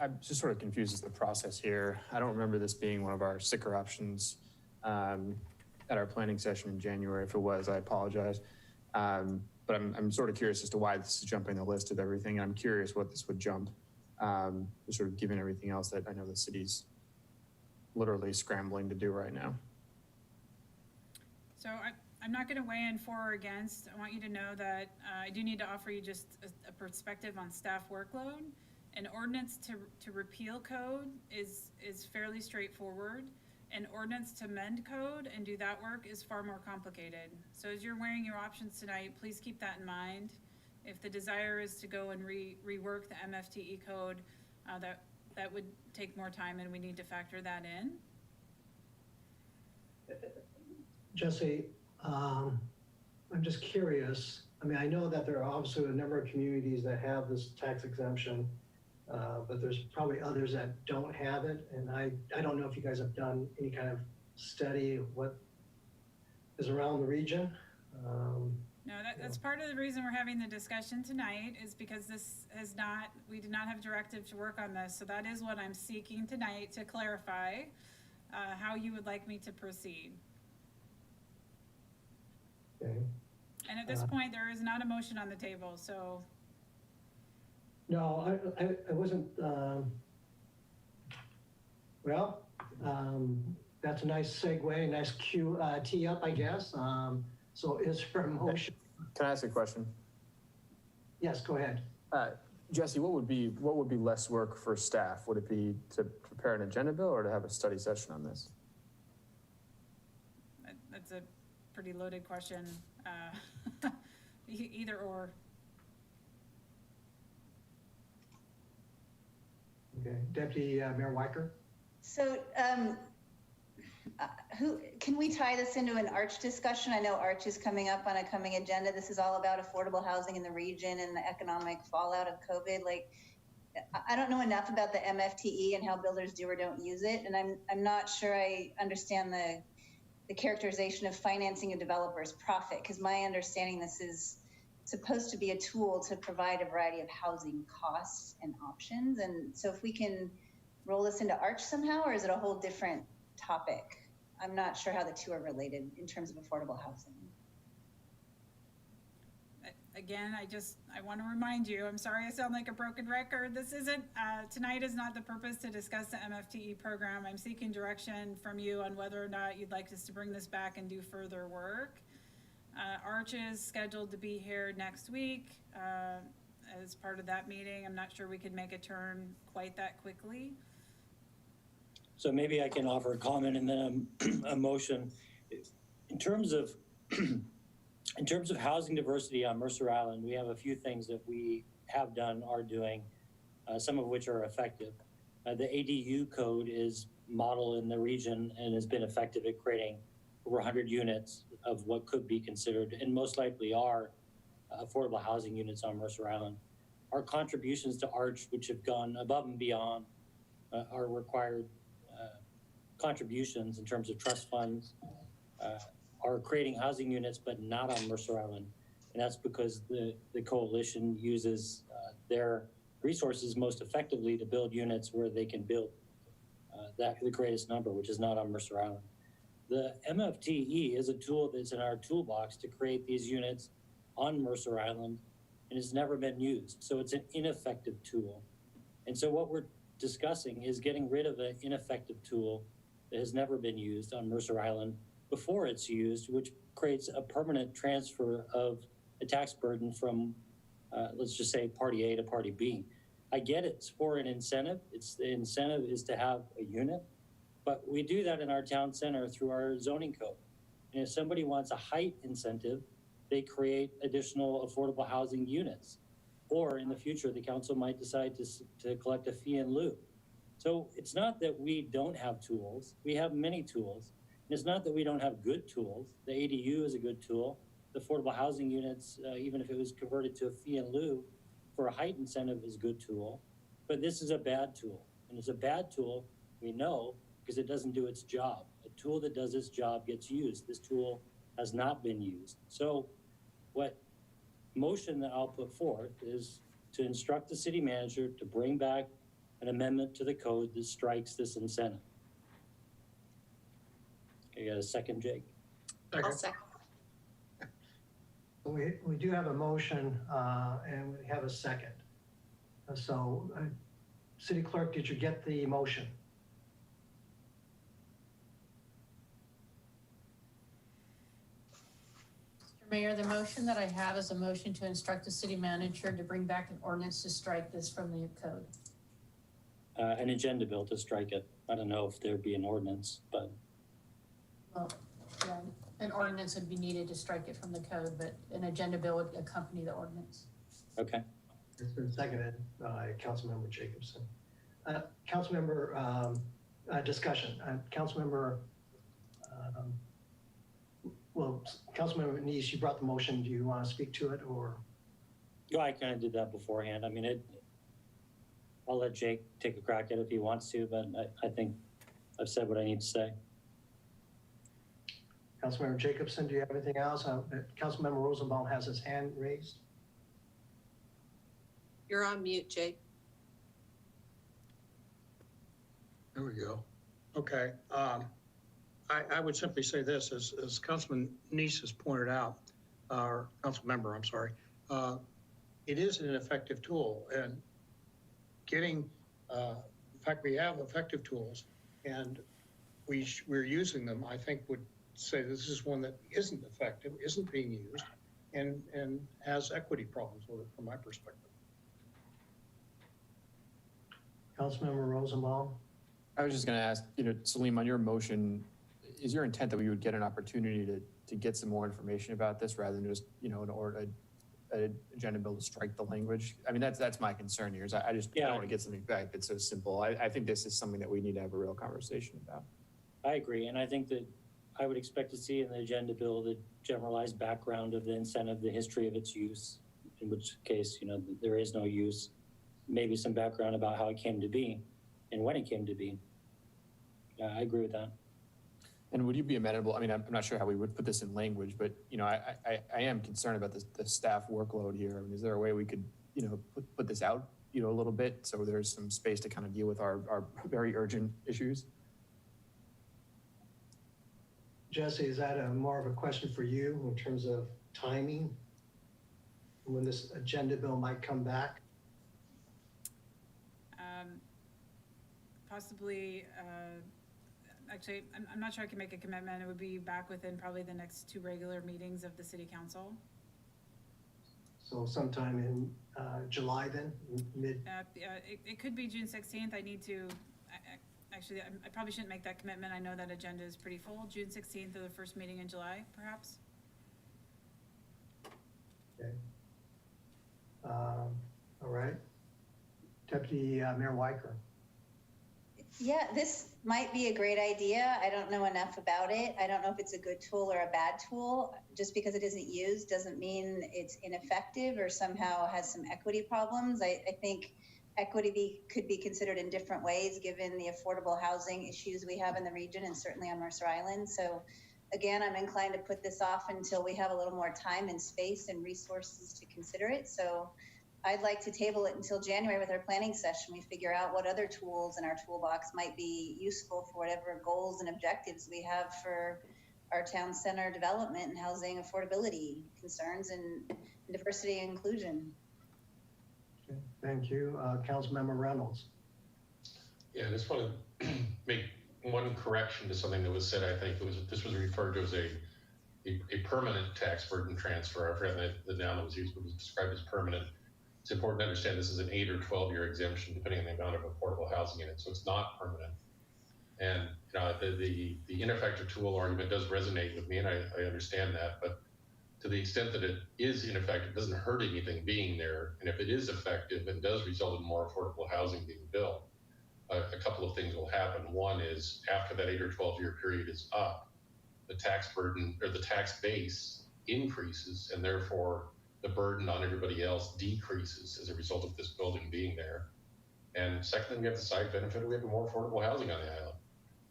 I'm just sort of confused as the process here. I don't remember this being one of our sicker options at our planning session in January. If it was, I apologize. But I'm sort of curious as to why this is jumping the list of everything. I'm curious what this would jump, sort of given everything else that I know the city's literally scrambling to do right now. So I'm not going to weigh in for or against. I want you to know that I do need to offer you just a perspective on staff workload. An ordinance to repeal code is fairly straightforward. An ordinance to amend code and do that work is far more complicated. So as you're weighing your options tonight, please keep that in mind. If the desire is to go and rework the MFTE code, that would take more time and we need to factor that in. Jessie, I'm just curious. I mean, I know that there are obviously a number of communities that have this tax exemption, but there's probably others that don't have it. And I don't know if you guys have done any kind of study of what is around the region. No, that's part of the reason we're having the discussion tonight is because we did not have directive to work on this. So that is what I'm seeking tonight to clarify how you would like me to proceed. Okay. And at this point, there is not a motion on the table, so. No, I wasn't, that's a nice segue, nice tee up, I guess. So is there a motion? Can I ask a question? Yes, go ahead. Jessie, what would be less work for staff? Would it be to prepare an agenda bill or to have a study session on this? That's a pretty loaded question. Either or. Okay, Deputy Mayor Weicker. So who can we tie this into an ARCH discussion? I know ARCH is coming up on a coming agenda. This is all about affordable housing in the region and the economic fallout of COVID. Like, I don't know enough about the MFTE and how builders do or don't use it. And I'm not sure I understand the characterization of financing a developer's profit, because my understanding this is supposed to be a tool to provide a variety of housing costs and options. And so if we can roll this into ARCH somehow, or is it a whole different topic? I'm not sure how the two are related in terms of affordable housing. Again, I want to remind you, I'm sorry I sound like a broken record. This isn't, tonight is not the purpose to discuss the MFTE program. I'm seeking direction from you on whether or not you'd like us to bring this back and do further work. ARCH is scheduled to be here next week as part of that meeting. I'm not sure we could make a turn quite that quickly. So maybe I can offer a comment and then a motion. In terms of housing diversity on Mercer Island, we have a few things that we have done, are doing, some of which are effective. The ADU code is model in the region and has been effective at creating over 100 units of what could be considered and most likely are affordable housing units on Mercer Island. Our contributions to ARCH, which have gone above and beyond our required contributions in terms of trust funds, are creating housing units, but not on Mercer Island. And that's because the coalition uses their resources most effectively to build units where they can build the greatest number, which is not on Mercer Island. The MFTE is a tool that's in our toolbox to create these units on Mercer Island, and it's never been used. So it's an ineffective tool. And so what we're discussing is getting rid of an ineffective tool that has never been used on Mercer Island before it's used, which creates a permanent transfer of a tax burden from, let's just say, party A to party B. I get it's for an incentive. The incentive is to have a unit, but we do that in our town center through our zoning code. And if somebody wants a height incentive, they create additional affordable housing units. Or in the future, the council might decide to collect a fee in lieu. So it's not that we don't have tools. We have many tools. And it's not that we don't have good tools. The ADU is a good tool. The affordable housing units, even if it was converted to a fee in lieu for a height incentive, is a good tool. But this is a bad tool. And it's a bad tool, we know, because it doesn't do its job. A tool that does its job gets used. This tool has not been used. So what motion that I'll put forth is to instruct the city manager to bring back an amendment to the code that strikes this incentive. Okay, you got a second, Jake? I'll second. We do have a motion and we have a second. So, City Clerk, did you get the motion? Mr. Mayor, the motion that I have is a motion to instruct the city manager to bring back an ordinance to strike this from the code. An agenda bill to strike it. I don't know if there'd be an ordinance, but. Well, yeah, an ordinance would be needed to strike it from the code, but an agenda bill would accompany the ordinance. Okay. It's been seconded by Councilmember Jacobson. Councilmember discussion. Councilmember, Councilmember Neese, you brought the motion. Do you want to speak to it or? Yeah, I kind of did that beforehand. I mean, I'll let Jake take a crack at it if he wants to, but I think I've said what I need to say. Councilmember Jacobson, do you have anything else? Councilmember Rosenbaum has his hand raised. You're on mute, Jake. There we go. Okay. I would simply say this, as Councilman Neese has pointed out, or council member, I'm sorry, it is an effective tool, and getting, in fact, we have effective tools, and we're using them. I think would say this is one that isn't effective, isn't being used, and has equity problems with it from my perspective. Councilmember Rosenbaum. I was just going to ask, Salim, on your motion, is your intent that we would get an opportunity to get some more information about this rather than just, an agenda bill to strike the language? I mean, that's my concern here. Is I don't want to get something back that's so simple. I think this is something that we need to have a real conversation about. I agree, and I think that I would expect to see in the agenda bill the generalized background of the incentive, the history of its use, in which case, there is no use, maybe some background about how it came to be and when it came to be. I agree with that. And would you be amenable? I mean, I'm not sure how we would put this in language, but, I am concerned about the staff workload here. I mean, is there a way we could, put this out, a little bit so there's some space to kind of deal with our very urgent issues? Jesse, is that more of a question for you in terms of timing? When this agenda bill might come back? Possibly, actually, I'm not sure I can make a commitment. It would be back within probably the next 2 regular meetings of the city council. So sometime in July then, mid? It could be June 16th. actually, I probably shouldn't make that commitment. I know that agenda is pretty full. June 16th or the first meeting in July, perhaps? Okay. All right. Deputy Mayor Weicker. Yeah, this might be a great idea. I don't know enough about it. I don't know if it's a good tool or a bad tool. Just because it isn't used doesn't mean it's ineffective or somehow has some equity problems. I think equity could be considered in different ways given the affordable housing issues we have in the region and certainly on Mercer Island. So again, I'm inclined to put this off until we have a little more time and space and resources to consider it. So I'd like to table it until January with our planning session. We figure out what other tools in our toolbox might be useful for whatever goals and objectives we have for our town center development and housing affordability concerns and diversity and inclusion. Okay. Thank you. Councilmember Reynolds. Yeah, I just want to make one correction to something that was said. I think this was referred to as a permanent tax burden transfer. I forgot the noun that was used, but it was described as permanent. It's important to understand this is an 8 or 12-year exemption, depending on the amount of affordable housing in it. So it's not permanent. And the ineffective tool argument does resonate with me, and I understand that. But to the extent that it is ineffective, it doesn't hurt anything being there. And if it is effective and does result in more affordable housing being built, a couple of things will happen. One is after that 8 or 12-year period is up, the tax burden or the tax base increases, and therefore the burden on everybody else decreases as a result of this building being there. And secondly, we have the side benefit of we have more affordable housing on the island.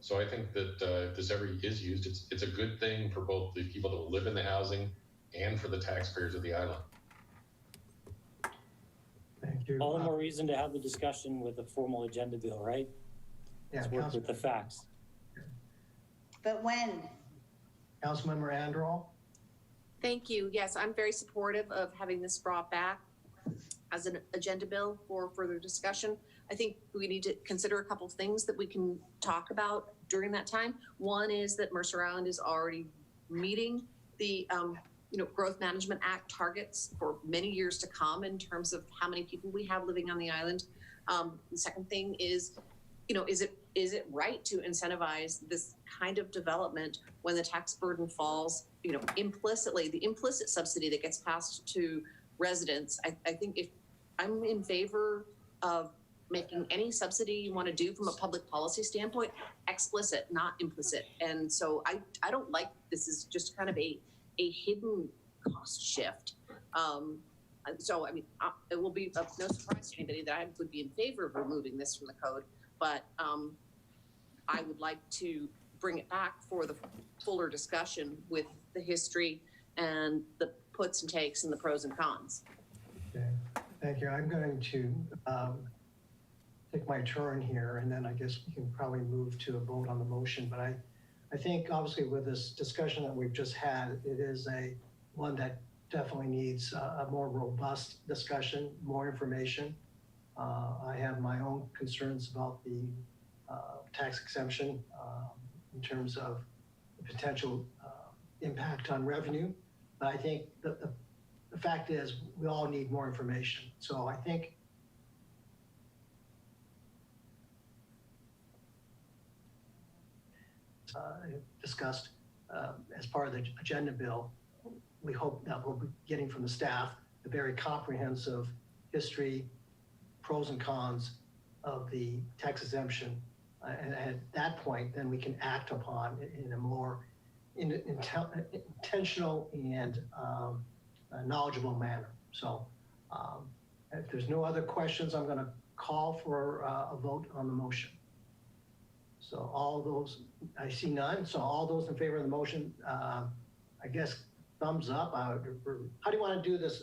So I think that if this ever is used, it's a good thing for both the people that will live in the housing and for the taxpayers of the island. Thank you. All the more reason to have the discussion with a formal agenda bill, right? Yeah, Let's work with the facts. But when? Councilmember Anderall. Thank you. Yes, I'm very supportive of having this brought back as an agenda bill for further discussion. I think we need to consider a couple of things that we can talk about during that time. One is that Mercer Island is already meeting the Growth Management Act targets for many years to come in terms of how many people we have living on the island. The second thing is, is it right to incentivize this kind of development when the tax burden falls, implicitly, the implicit subsidy that gets passed to residents? I think if I'm in favor of making any subsidy you want to do from a public policy standpoint explicit, not implicit. And so I don't like this is just kind of a hidden cost shift. So, I mean, it will be of no surprise to anybody that I would be in favor of removing this from the code, but I would like to bring it back for the fuller discussion with the history and the puts and takes and the pros and cons. Okay, thank you. I'm going to take my turn here, and then I guess we can probably move to a vote on the motion. But I think obviously with this discussion that we've just had, it is one that definitely needs a more robust discussion, more information. I have my own concerns about the tax exemption in terms of the potential impact on revenue. But I think the fact is we all need more information. So I think discussed as part of the agenda bill, we hope that we'll be getting from the staff a very comprehensive history, pros and cons of the tax exemption. And at that point, then we can act upon it in a more intentional and knowledgeable manner. So if there's no other questions, I'm going to call for a vote on the motion. So all those, I see none. So all those in favor of the motion, I guess thumbs up. How do you want to do this?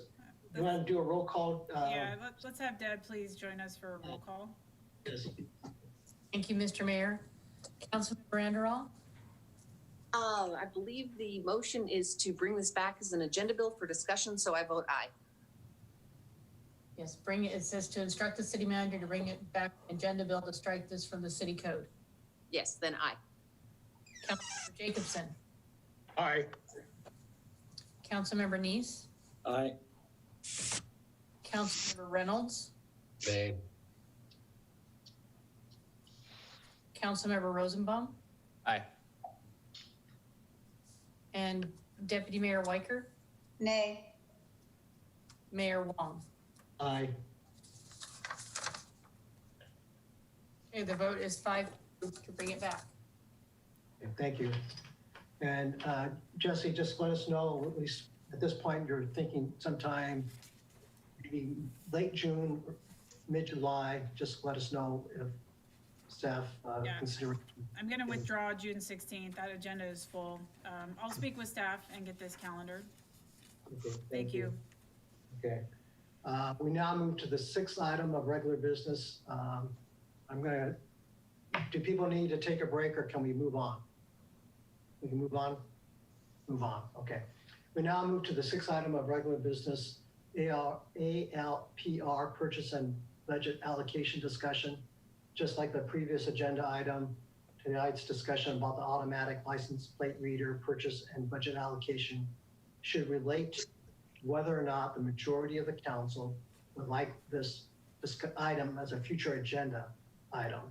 Do you want to do a roll call? Yeah, let's have Deb please join us for a roll call. Thank you, Mr. Mayor. Councilmember Anderall? I believe the motion is to bring this back as an agenda bill for discussion, so I vote aye. Yes, bring it. It says to instruct the city manager to bring it back agenda bill to strike this from the city code. Yes, then aye. Councilmember Jacobson? Aye. Councilmember Neese? Aye. Councilmember Reynolds? Nay. Councilmember Rosenbaum, Aye. and Deputy Mayor Weicker, Nay. Mayor Wong. Aye. Okay, the vote is 5 to bring it back. Okay, thank you. And Jesse, just let us know, at least at this point, you're thinking sometime maybe late June, mid-July, just let us know if staff Yeah. consider. I'm gonna withdraw June 16th. That agenda is full. I'll speak with staff and get this calendar. Okay, Thank you. Okay. We now move to the 6th item of regular business. Do people need to take a break or can we move on? We can move on? Move on, okay. We now move to the 6th item of regular business, ALPR purchase and budget allocation discussion. Just like the previous agenda item, tonight's discussion about the automatic license plate reader purchase and budget allocation should relate to whether or not the majority of the council would like this item as a future agenda item,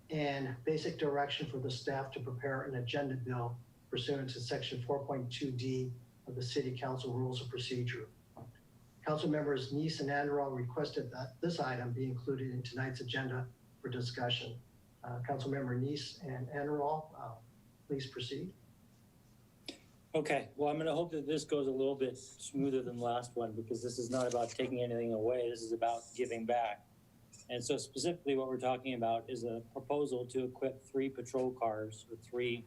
and basic direction for the staff to prepare an agenda bill pursuant to section 4.2D of the City Council Rules of Procedure. Council members Neese and Anderall requested that this item be included in tonight's agenda for discussion. Council member Neese and Anderall, please proceed. Okay, well, I'm going to hope that this goes a little bit smoother than the last one, because this is not about taking anything away. This is about giving back. And so specifically what we're talking about is a proposal to equip 3 patrol cars or 3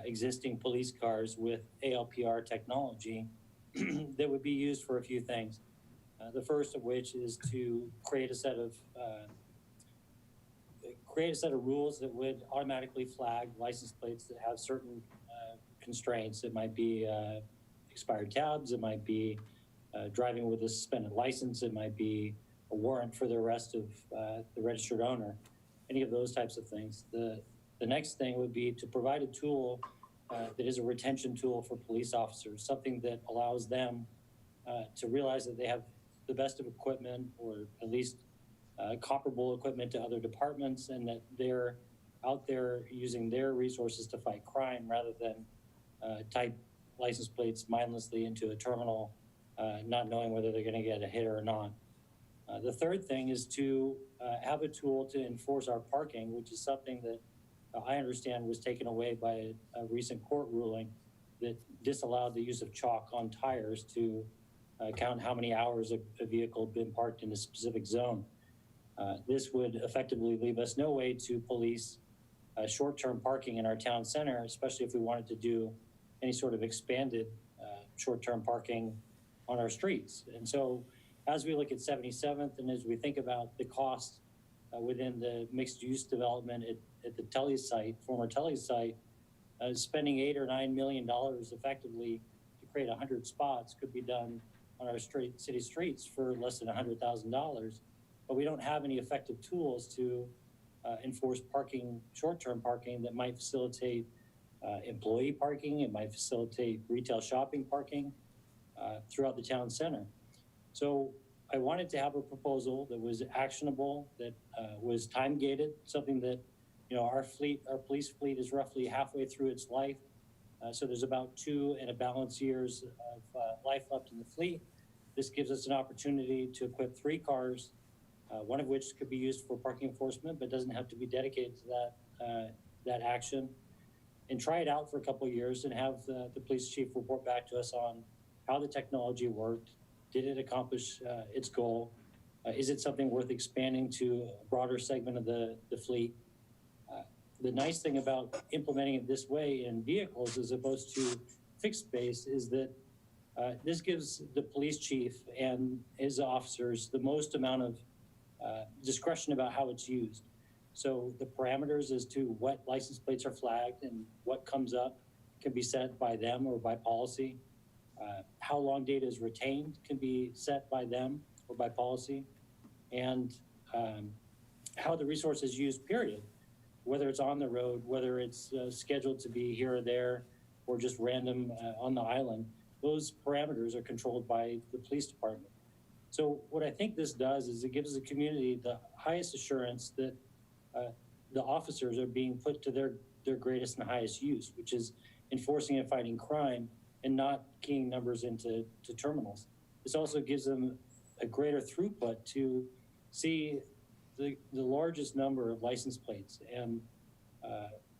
existing police cars with ALPR technology that would be used for a few things. The first of which is to create a set of rules that would automatically flag license plates that have certain constraints. It might be expired tabs, it might be driving with a suspended license, it might be a warrant for the arrest of the registered owner, any of those types of things. The next thing would be to provide a tool that is a retention tool for police officers, something that allows them to realize that they have the best of equipment, or at least comparable equipment to other departments, and that they're out there using their resources to fight crime rather than type license plates mindlessly into a terminal, not knowing whether they're going to get a hit or not. The third thing is to have a tool to enforce our parking, which is something that I understand was taken away by a recent court ruling that disallowed the use of chalk on tires to count how many hours a vehicle had been parked in a specific zone. This would effectively leave us no way to police short-term parking in our town center, especially if we wanted to do any sort of expanded short-term parking on our streets. And so as we look at 77th and as we think about the cost within the mixed-use development at the Tully site, former Tully site, spending $8 or $9 million effectively to create 100 spots could be done on our city streets for less than $100,000. But we don't have any effective tools to enforce parking, short-term parking that might facilitate employee parking, it might facilitate retail shopping parking throughout the town center. So I wanted to have a proposal that was actionable, that was time-gated, something that, our police fleet is roughly halfway through its life. So there's about 2 and a balance years of life left in the fleet. This gives us an opportunity to equip 3 cars, one of which could be used for parking enforcement, but doesn't have to be dedicated to that action, and try it out for a couple of years and have the police chief report back to us on how the technology worked. Did it accomplish its goal? Is it something worth expanding to a broader segment of the fleet? The nice thing about implementing it this way in vehicles as opposed to fixed space is that this gives the police chief and his officers the most amount of discretion about how it's used. So the parameters as to what license plates are flagged and what comes up can be set by them or by policy. How long data is retained can be set by them or by policy. And how the resource is used, period. Whether it's on the road, whether it's scheduled to be here or there, or just random on the island, those parameters are controlled by the police department. So what I think this does is it gives the community the highest assurance that the officers are being put to their greatest and highest use, which is enforcing and fighting crime and not keying numbers into terminals. This also gives them a greater throughput to see the largest number of license plates, and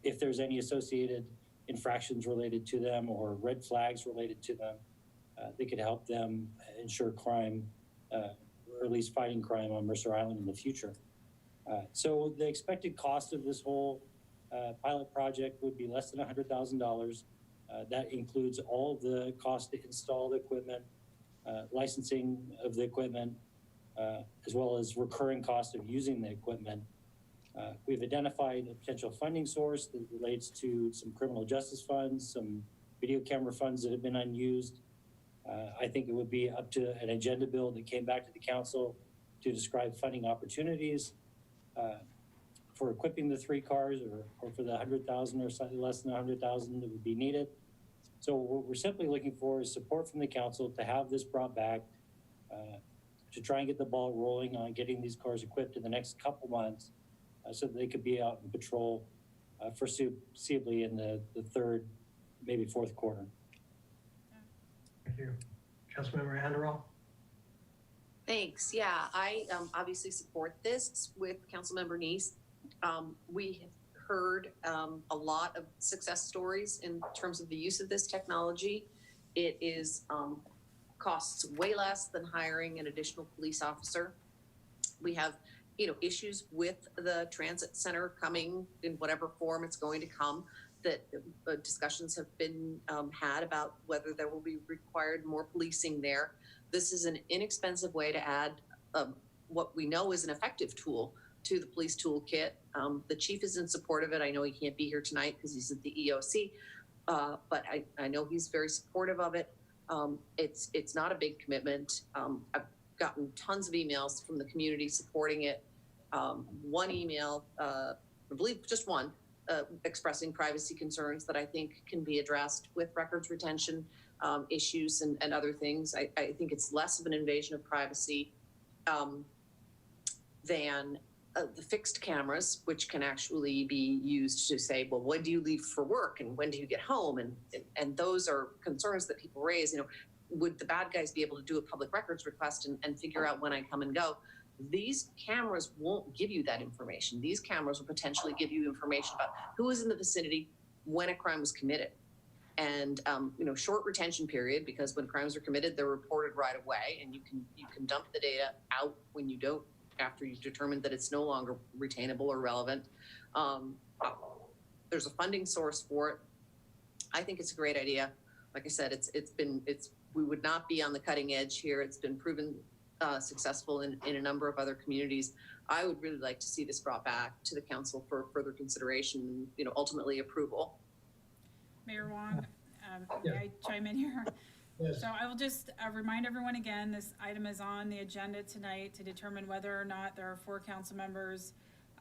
if there's any associated infractions related to them or red flags related to them, they could help them ensure crime, or at least fighting crime on Mercer Island in the future. So the expected cost of this whole pilot project would be less than $100,000. That includes all of the cost to install the equipment, licensing of the equipment, as well as recurring cost of using the equipment. We've identified a potential funding source that relates to some criminal justice funds, some video camera funds that have been unused. I think it would be up to an agenda bill that came back to the council to describe funding opportunities for equipping the 3 cars, or for the 100,000 or slightly less than 100,000 that would be needed. So what we're simply looking for is support from the council to have this brought back, to try and get the ball rolling on getting these cars equipped in the next couple months, so that they could be out in patrol foreseeably in the third, maybe fourth quarter. Thank you. Councilmember Anderall? Thanks. Yeah, I obviously support this with Councilmember Neese. We have heard a lot of success stories in terms of the use of this technology. It is costs way less than hiring an additional police officer. We have, issues with the transit center coming in whatever form it's going to come, that discussions have been had about whether there will be required more policing there. This is an inexpensive way to add what we know is an effective tool to the police toolkit. The chief is in support of it. I know he can't be here tonight because he's at the EOC, but I know he's very supportive of it. It's not a big commitment. I've gotten tons of emails from the community supporting it. One email, I believe just one, expressing privacy concerns that I think can be addressed with records retention issues and other things. I think it's less of an invasion of privacy than the fixed cameras, which can actually be used to say, well, when do you leave for work and when do you get home? And those are concerns that people raise. Would the bad guys be able to do a public records request and figure out when I come and go? These cameras won't give you that information. These cameras will potentially give you information about who was in the vicinity when a crime was committed. And short retention period, because when crimes are committed, they're reported right away, and you can dump the data out when you don't, after you've determined that it's no longer retainable or relevant. There's a funding source for it. I think it's a great idea. Like I said, we would not be on the cutting edge here. It's been proven successful in a number of other communities. I would really like to see this brought back to the council for further consideration, ultimately approval. Mayor Wong, may I chime in here? Yes. So I will just remind everyone again, this item is on the agenda tonight to determine whether or not there are 4 council members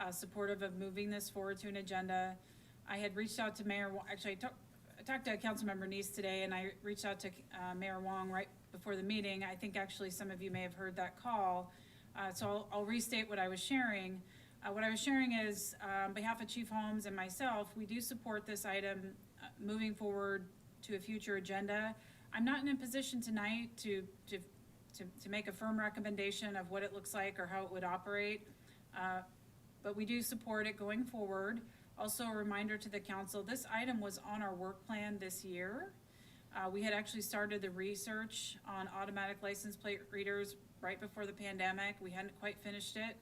supportive of moving this forward to an agenda. I had reached out to Mayor Wong, actually I talked to Councilmember Neese today, and I reached out to Mayor Wong right before the meeting. I think actually some of you may have heard that call. So I'll restate what I was sharing. What I was sharing is, on behalf of Chief Holmes and myself, we do support this item moving forward to a future agenda. I'm not in a position tonight to make a firm recommendation of what it looks like or how it would operate, but we do support it going forward. Also, a reminder to the council, this item was on our work plan this year. We had actually started the research on automatic license plate readers right before the pandemic. We hadn't quite finished it.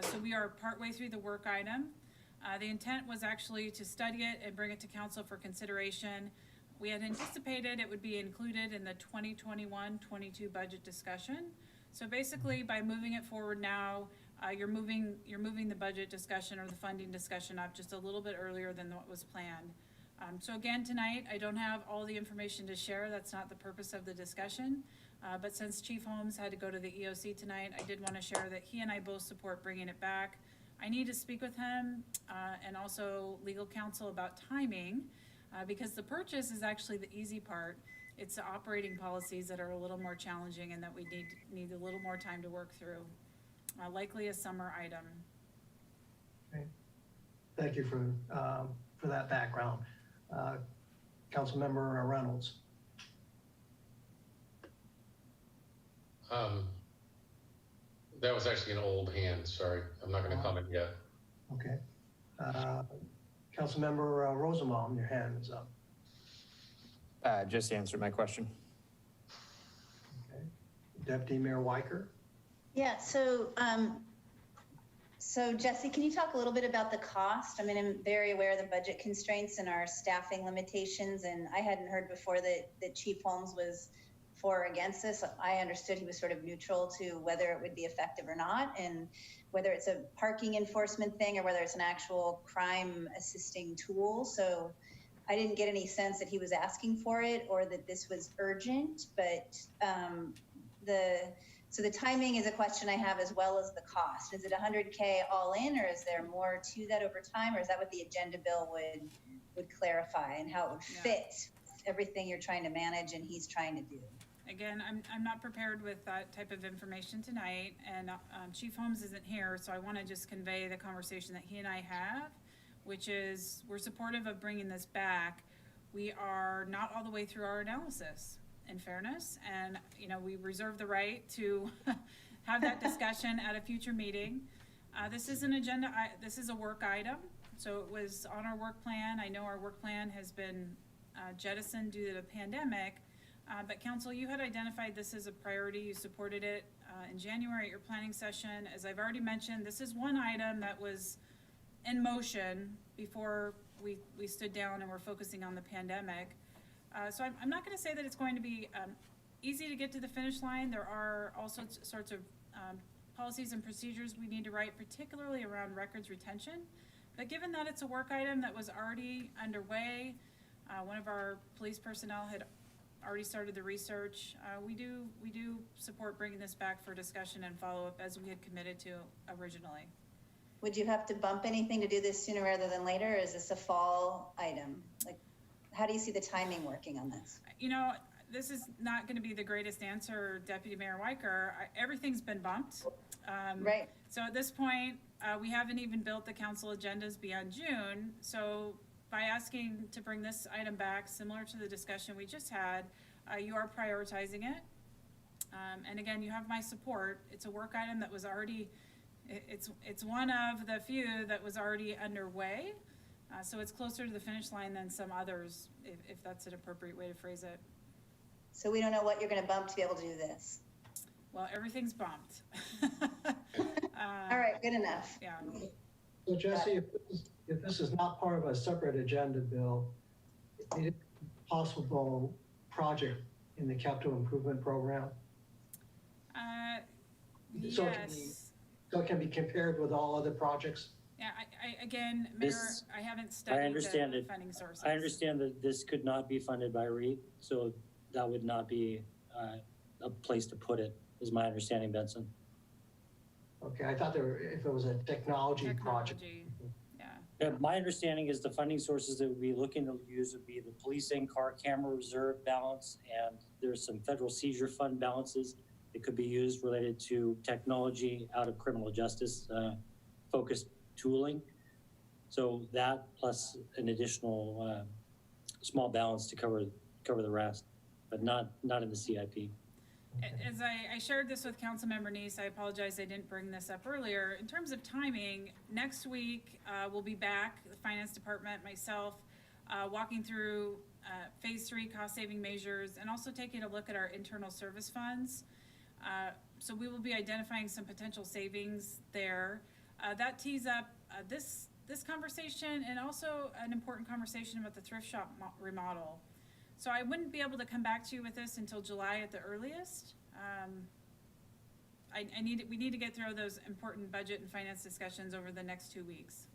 So we are partway through the work item. The intent was actually to study it and bring it to council for consideration. We had anticipated it would be included in the 2021-22 budget discussion. So basically, by moving it forward now, you're moving the budget discussion or the funding discussion up just a little bit earlier than what was planned. So again, tonight, I don't have all the information to share. That's not the purpose of the discussion. But since Chief Holmes had to go to the EOC tonight, I did want to share that he and I both support bringing it back. I need to speak with him and also legal counsel about timing because the purchase is actually the easy part. It's the operating policies that are a little more challenging and that we need a little more time to work through. Likely a summer item. Okay. Thank you for that background. Councilmember Reynolds. That was actually an old hand, sorry. I'm not going to comment yet. Okay. Councilmember Rosenbaum, your hand is up. Just answered my question. Okay. Deputy Mayor Weicker. Yeah, so Jesse, can you talk a little bit about the cost? I mean, I'm very aware of the budget constraints and our staffing limitations, and I hadn't heard before that Chief Holmes was for or against this. I understood he was sort of neutral to whether it would be effective or not, and whether it's a parking enforcement thing or whether it's an actual crime assisting tool. So I didn't get any sense that he was asking for it or that this was urgent, but so the timing is a question I have, as well as the cost. Is it 100K all in, or is there more to that over time, or is that what the agenda bill would clarify, and how it would fit everything you're trying to manage and he's trying to do? Again, I'm not prepared with that type of information tonight, and Chief Holmes isn't here, so I want to just convey the conversation that he and I have, which is we're supportive of bringing this back. We are not all the way through our analysis, in fairness, and we reserve the right to have that discussion at a future meeting. This is an agenda. This is a work item, so it was on our work plan. I know our work plan has been jettisoned due to the pandemic. But Council, you had identified this as a priority. You supported it in January at your planning session. As I've already mentioned, this is one item that was in motion before we stood down and we're focusing on the pandemic. So I'm not going to say that it's going to be easy to get to the finish line. There are all sorts of policies and procedures we need to write, particularly around records retention. But given that it's a work item that was already underway, one of our police personnel had already started the research. We do support bringing this back for discussion and follow-up as we had committed to originally. Would you have to bump anything to do this sooner rather than later, or is this a fall item? Like, how do you see the timing working on this? This is not going to be the greatest answer, Deputy Mayor Weicker. Everything's been bumped. Right. So at this point, we haven't even built the council agendas beyond June. So by asking to bring this item back, similar to the discussion we just had, you are prioritizing it. And again, you have my support. It's a work item that was already, it's one of the few that was already underway. So it's closer to the finish line than some others, if that's an appropriate way to phrase it. So we don't know what you're going to bump to be able to do this. Well, everything's bumped. All right, good enough. Yeah. So Jesse, if this is not part of a separate agenda bill, is it a possible project in the capital improvement program? So it can be compared with all other projects? Yeah, again, Mayor, I haven't studied the funding sources. I understand that this could not be funded by REIT, so that would not be a place to put it, is my understanding, Benson. Okay, I thought if it was a technology project. Yeah, my understanding is the funding sources that we'd be looking to use would be the police in-car camera reserve balance, and there's some federal seizure fund balances that could be used related to technology out of criminal justice focused tooling. So that plus an additional small balance to cover the rest, but not in the CIP. As I shared this with Councilmember Neese, I apologize I didn't bring this up earlier. In terms of timing, next week we'll be back, the Finance Department, myself, walking through Phase 3 cost-saving measures and also taking a look at our internal service funds. So we will be identifying some potential savings there. That tees up this conversation and also an important conversation about the thrift shop remodel. So I wouldn't be able to come back to you with this until July at the earliest. We need to get through those important budget and finance discussions over the next 2 weeks.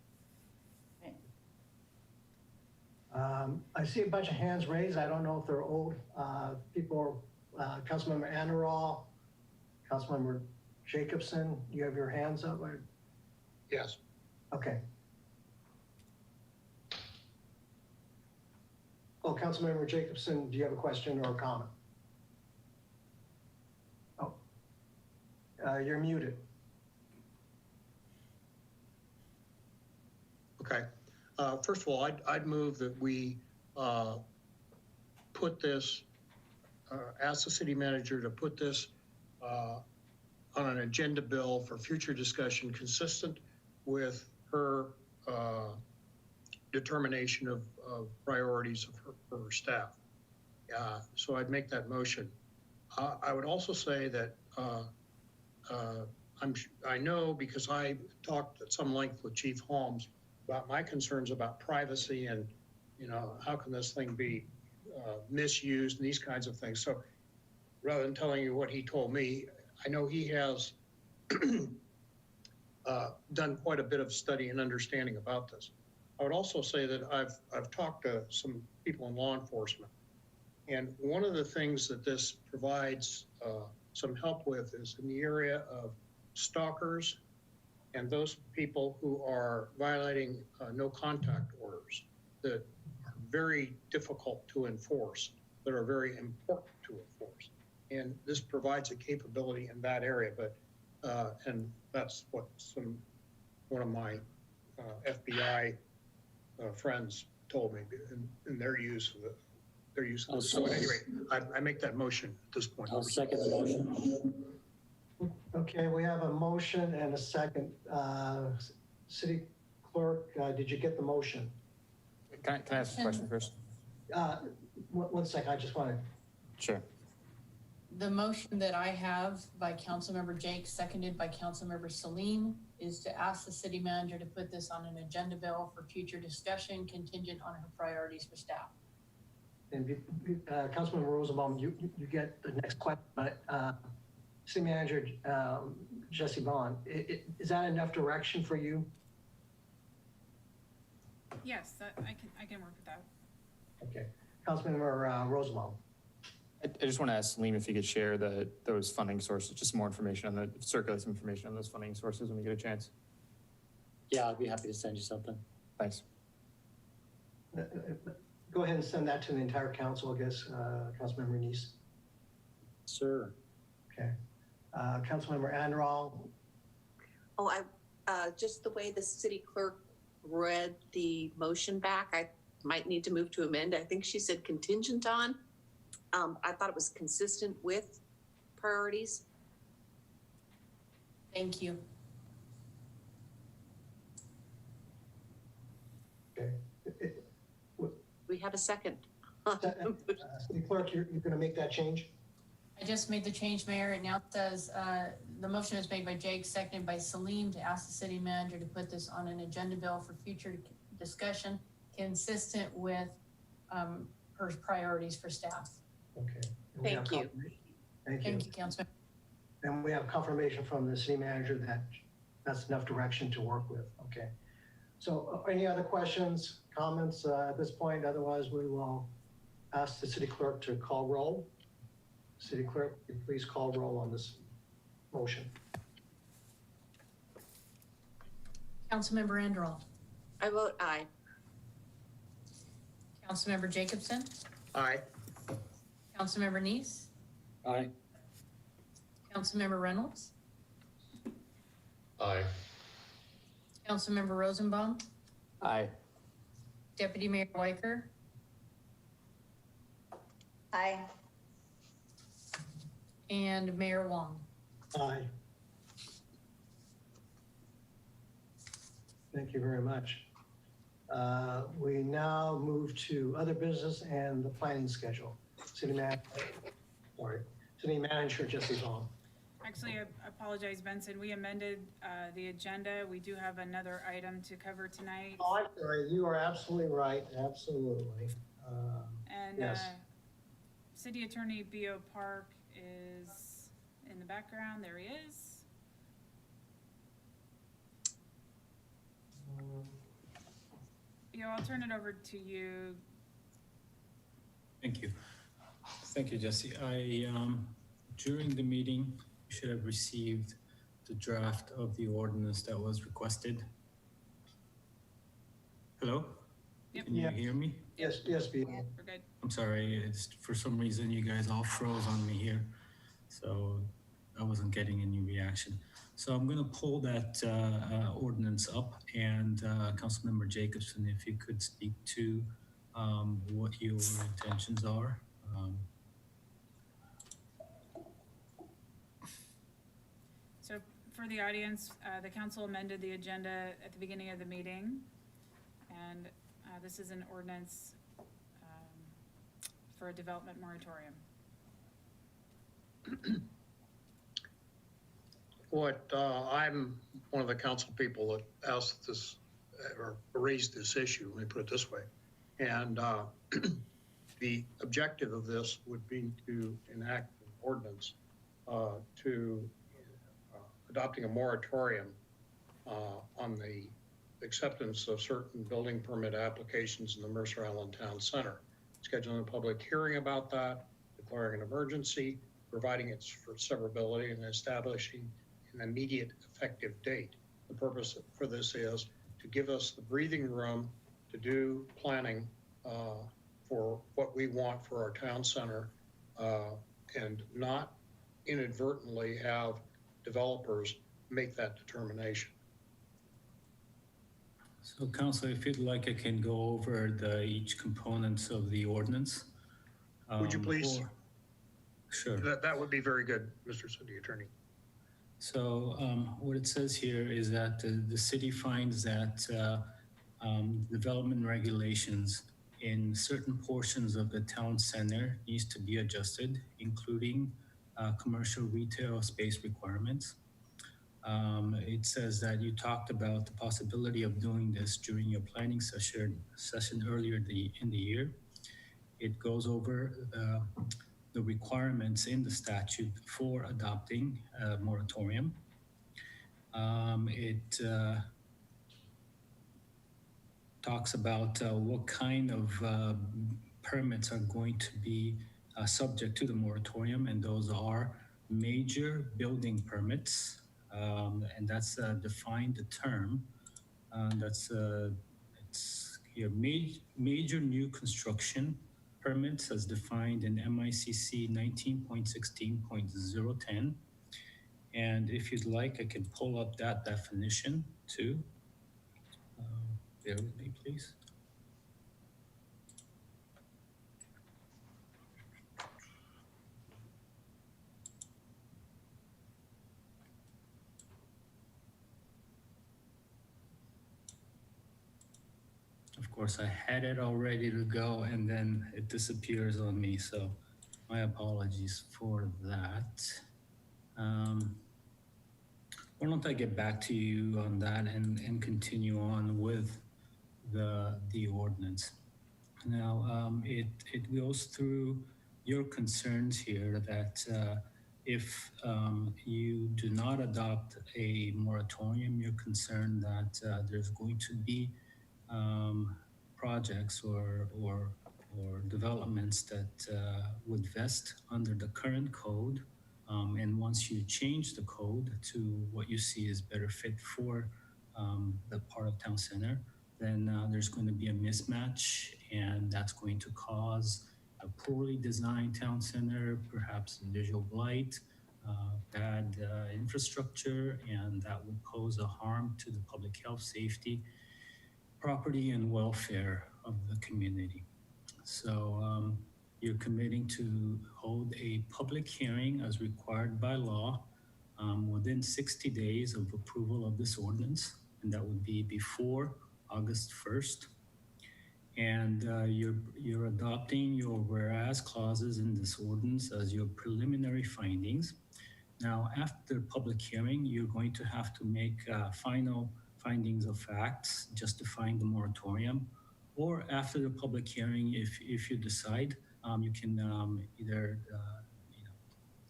I see a bunch of hands raised. I don't know if they're old people. Councilmember Anderall, Councilmember Jacobson, you have your hands up? Yes. Okay. Oh, Councilmember Jacobson, do you have a question or a comment? Oh, you're muted. Okay. First of all, I'd move that we put this, ask the city manager to put this on an agenda bill for future discussion consistent with her determination of priorities of her staff. So I'd make that motion. I would also say that I know because I talked at some length with Chief Holmes about my concerns about privacy and, you know, how can this thing be misused and these kinds of things. So rather than telling you what he told me, I know he has done quite a bit of study and understanding about this. I would also say that I've talked to some people in law enforcement, and one of the things that this provides some help with is in the area of stalkers and those people who are violating no contact orders that are very difficult to enforce, that are very important to enforce. And this provides a capability in that area, but and that's what one of my FBI friends told me in their use of it. So anyway, I make that motion at this point. I'll second the motion. Okay, we have a motion and a second. City Clerk, did you get the motion? Can I ask a question first? One second, I just want to. Sure. The motion that I have by Councilmember Jake, seconded by Councilmember Salim, is to ask the city manager to put this on an agenda bill for future discussion contingent on her priorities for staff. And Councilmember Rosenbaum, you get the next question, but City Manager Jesse Bond, is that enough direction for you? Yes, I can work with that. Okay. Councilmember Rosenbaum. I just want to ask Salim if you could share those funding sources, just more information circulate some information on those funding sources when we get a chance. Yeah, I'd be happy to send you something. Thanks. Go ahead and send that to the entire council, I guess, Councilmember Neese. Sure. Okay. Councilmember Anderall. Oh, just the way the city clerk read the motion back, I might need to move to amend. I think she said contingent on. I thought it was consistent with priorities. Thank you. Okay. We have a second. City Clerk, you're going to make that change? I just made the change, Mayor. It now says, the motion is made by Jake, seconded by Salim, to ask the city manager to put this on an agenda bill for future discussion consistent with her priorities for staff. Okay. Thank you. Thank you. Thank you, Councilman. And we have confirmation from the city manager that that's enough direction to work with. Okay. So any other questions, comments at this point? Otherwise, we will ask the city clerk to call roll. City clerk, please call roll on this motion. Councilmember Anderall. I vote aye. Councilmember Jacobson. Aye. Councilmember Neese. Aye. Councilmember Reynolds. Aye. Councilmember Rosenbaum. Aye. Deputy Mayor Weicker. Aye. And Mayor Wong. Aye. Thank you very much. We now move to other business and the planning schedule. City Manager Jesse Vaughn. Actually, I apologize, Benson. We amended the agenda. We do have another item to cover tonight. Oh, I'm sorry. You are absolutely right. Absolutely. And yes. City Attorney B.O. Park is in the background. There he is. B.O., I'll turn it over to you. Thank you. Thank you, Jesse. During the meeting, you should have received the draft of the ordinance that was requested. Hello? Yep. Can you hear me? Yes, B.O. We're good. I'm sorry, it's for some reason you guys all froze on me here, so I wasn't getting any reaction. So I'm going to pull that ordinance up, and Councilmember Jacobson, if you could speak to what your intentions are. So for the audience, the council amended the agenda at the beginning of the meeting. And this is an ordinance for a development moratorium. I'm one of the council people that asked this or raised this issue, let me put it this way. And the objective of this would be to enact an ordinance to adopting a moratorium on the acceptance of certain building permit applications in the Mercer Island Town Center, scheduling a public hearing about that, declaring an emergency, providing its for severability, and establishing an immediate effective date. The purpose for this is to give us the breathing room to do planning for what we want for our town center and not inadvertently have developers make that determination. So Council, if you'd like, I can go over each components of the ordinance. Would you please? Sure. That would be very good, Mr. City Attorney. So what it says here is that the city finds that development regulations in certain portions of the town center needs to be adjusted, including commercial retail space requirements. It says that you talked about the possibility of doing this during your planning session earlier in the year. It goes over the requirements in the statute for adopting a moratorium. It talks about what kind of permits are going to be subject to the moratorium, and those are major building permits, and that's a defined term. It's here, major new construction permits as defined in MICC 19.16.010. And if you'd like, I can pull up that definition too. Bear with me, please. Of course, I had it all ready to go and then it disappears on me. So my apologies for that. Why don't I get back to you on that and continue on with the ordinance. Now, it goes through your concerns here that if you do not adopt a moratorium, you're concerned that there's going to be projects or developments that would vest under the current code. And once you change the code to what you see is better fit for the part of town center, then there's going to be a mismatch, and that's going to cause a poorly designed town center, perhaps visual blight, bad infrastructure, and that would pose a harm to the public health, safety, property, and welfare of the community. So you're committing to hold a public hearing as required by law within 60 days of approval of this ordinance, and that would be before August 1st. And you're adopting your whereas clauses in this ordinance as your preliminary findings. Now, after public hearing, you're going to have to make final findings of facts justifying the moratorium, or after the public hearing, if you decide, you can either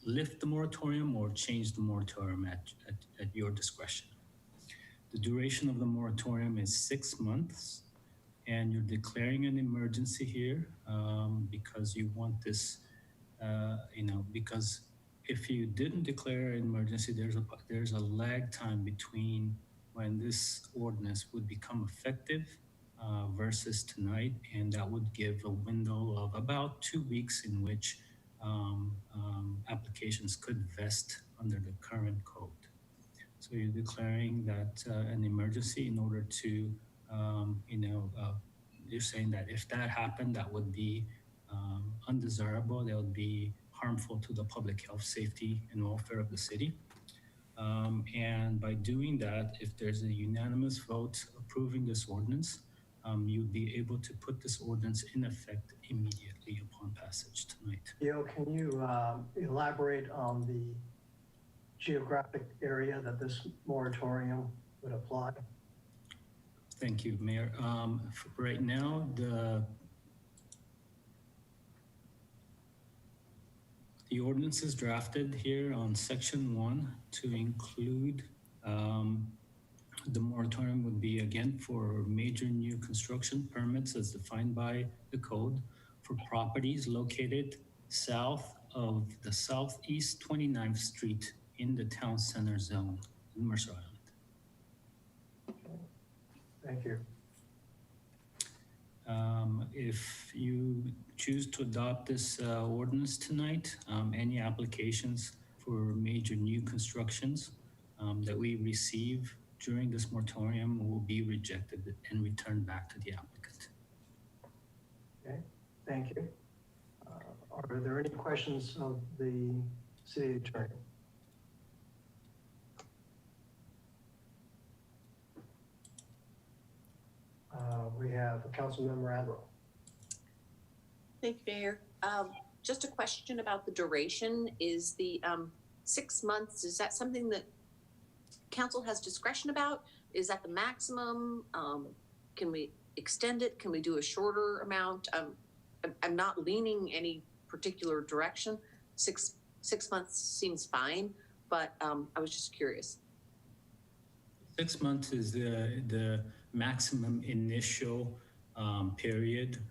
lift the moratorium or change the moratorium at your discretion. The duration of the moratorium is 6 months, and you're declaring an emergency here because you want this, because if you didn't declare an emergency, there's a lag time between when this ordinance would become effective versus tonight, and that would give a window of about 2 weeks in which applications could vest under the current code. So you're declaring that an emergency in order to, you're saying that if that happened, that would be undesirable, that would be harmful to the public health, safety, and welfare of the city. And by doing that, if there's a unanimous vote approving this ordinance, you'd be able to put this ordinance in effect immediately upon passage tonight. Gio, can you elaborate on the geographic area that this moratorium would apply? Thank you, Mayor. Right now, the ordinance is drafted here on section 1 to include the moratorium would be again for major new construction permits as defined by the code for properties located south of the Southeast 29th Street in the town center zone in Mercer Island. Thank you. If you choose to adopt this ordinance tonight, any applications for major new constructions that we receive during this moratorium will be rejected and returned back to the applicant. Okay, thank you. Are there any questions of the city attorney? We have Councilmember Adro. Thank you, Mayor. Just a question about the duration. Is the 6 months, is that something that council has discretion about? Is that the maximum? Can we extend it? Can we do a shorter amount? I'm not leaning any particular direction. Six months seems fine, but I was just curious. 6 months is the maximum initial period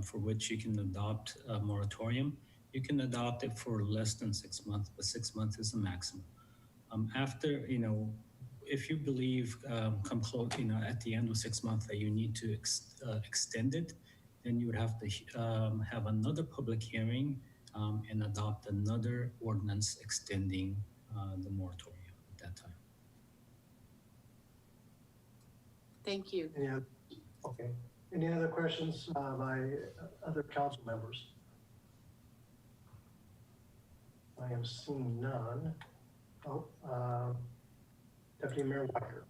for which you can adopt a moratorium. You can adopt it for less than 6 months, but 6 months is the maximum. After, if you believe come close, at the end of 6 months that you need to extend it, then you would have to have another public hearing and adopt another ordinance extending the moratorium at that time. Thank you. Okay. Any other questions by other council members? I am seeing none. Deputy Mayor Walker.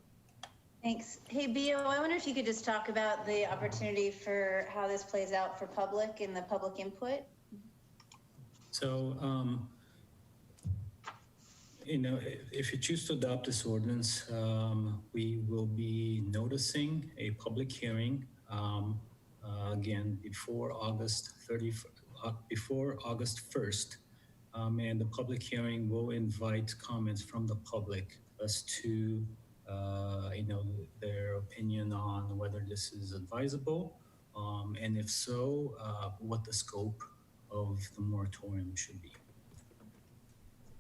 Thanks. Hey, Bio, I wonder if you could just talk about the opportunity for how this plays out for public and the public input. So, if you choose to adopt this ordinance, we will be noticing a public hearing again before August 1st, and the public hearing will invite comments from the public as to their opinion on whether this is advisable, and if so, what the scope of the moratorium should be.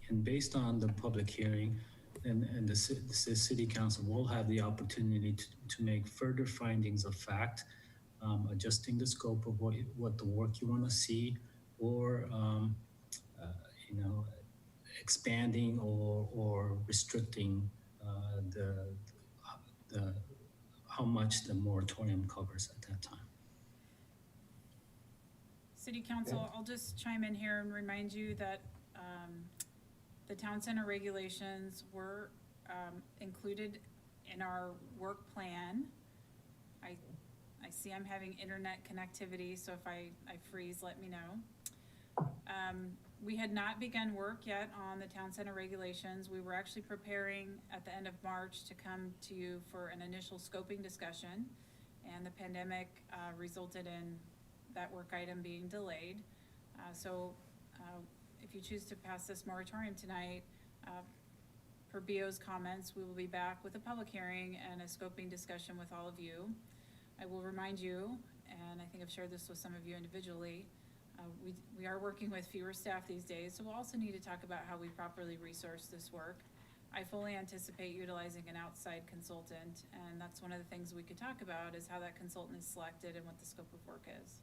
And based on the public hearing, and the city council will have the opportunity to make further findings of fact, adjusting the scope of what the work you want to see, or expanding or restricting how much the moratorium covers at that time. City Council, I'll just chime in here and remind you that the town center regulations were included in our work plan. I see I'm having internet connectivity, so if I freeze, let me know. We had not begun work yet on the town center regulations. We were actually preparing at the end of March to come to you for an initial scoping discussion, and the pandemic resulted in that work item being delayed. If you choose to pass this moratorium tonight, per BO's comments, we will be back with a public hearing and a scoping discussion with all of you. I will remind you, and I think I've shared this with some of you individually, we are working with fewer staff these days, so we'll also need to talk about how we properly resource this work. I fully anticipate utilizing an outside consultant, and that's one of the things we could talk about is how that consultant is selected and what the scope of work is.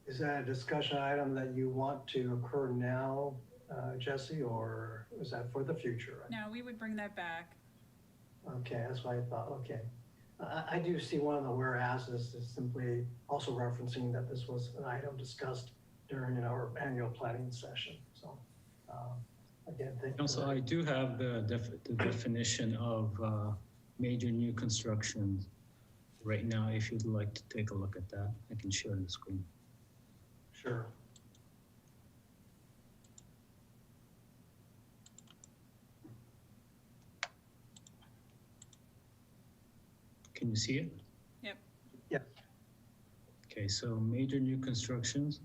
Is that a discussion item that you want to occur now Jesse, or is that for the future? No, we would bring that back. Okay, that's what I thought, okay. I do see one of the whereases is simply also referencing that this was an item discussed during our annual planning session, so, again, thank you. Also, I do have the definition of major new construction right now. If you'd like to take a look at that, I can share the screen. Sure. Can you see it? Yep. Yeah. Okay, so major new constructions,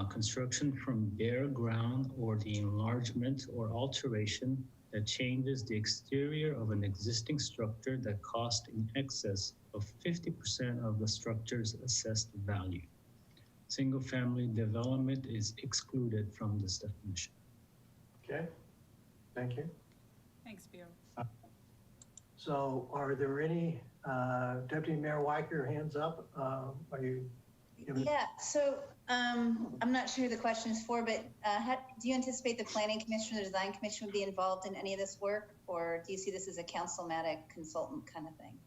construction from bare ground or the enlargement or alteration that changes the exterior of an existing structure that cost in excess of 50% of the structure's assessed value. Single-family development is excluded from this definition. Okay, thank you. Thanks, Bill. So are there any, Deputy Mayor Weicker, your hands up? Are you? Yeah, so I'm not sure who the question is for, but do you anticipate the Planning Commission or the Design Commission would be involved in any of this work? Or do you see this as a councilmatic consultant kind of thing?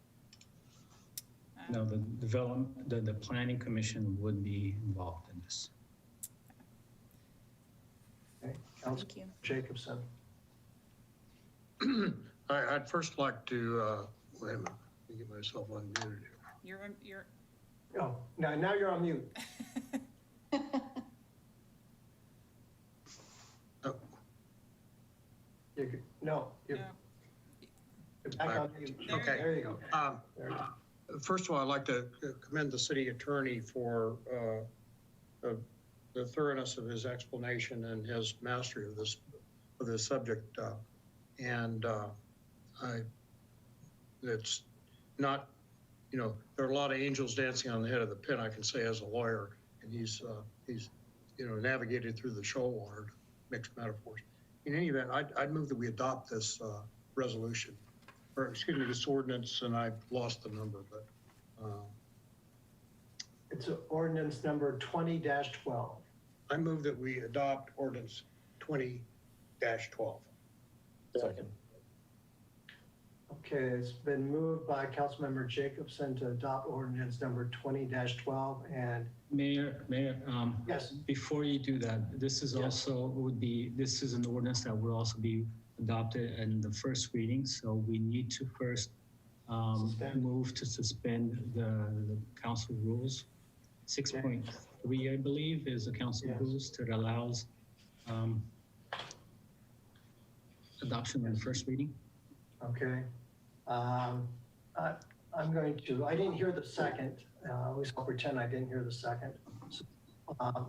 No, the Planning Commission would be involved in this. Okay, Councilor Jacobson. I'd first like to, wait a minute, let me get myself unmuted here. You're. Oh, now you're on mute. Oh. You're back on mute. Okay. There you go. There you go. First of all, I'd like to commend the city attorney for the thoroughness of his explanation and his mastery of this subject. It's not, there are a lot of angels dancing on the head of the pin, I can say as a lawyer, and he's navigated through the shoal water, mixed metaphors. In any event, I'd move that we adopt this resolution, or excuse me, this ordinance, and I've lost the number, but. It's ordinance number 20-12. I move that we adopt ordinance 20-12. Second. Okay, it's been moved by Councilmember Jacobson to adopt ordinance number 20-12 and. Mayor, yes. Before you do that, this is also this is an ordinance that will also be adopted in the first reading. So we need to first move to suspend the council rules. 6.3, I believe, is the council rules that allows adoption in the first reading. Okay. I'm going to, I didn't hear the second. At least I'll pretend I didn't hear the second. So,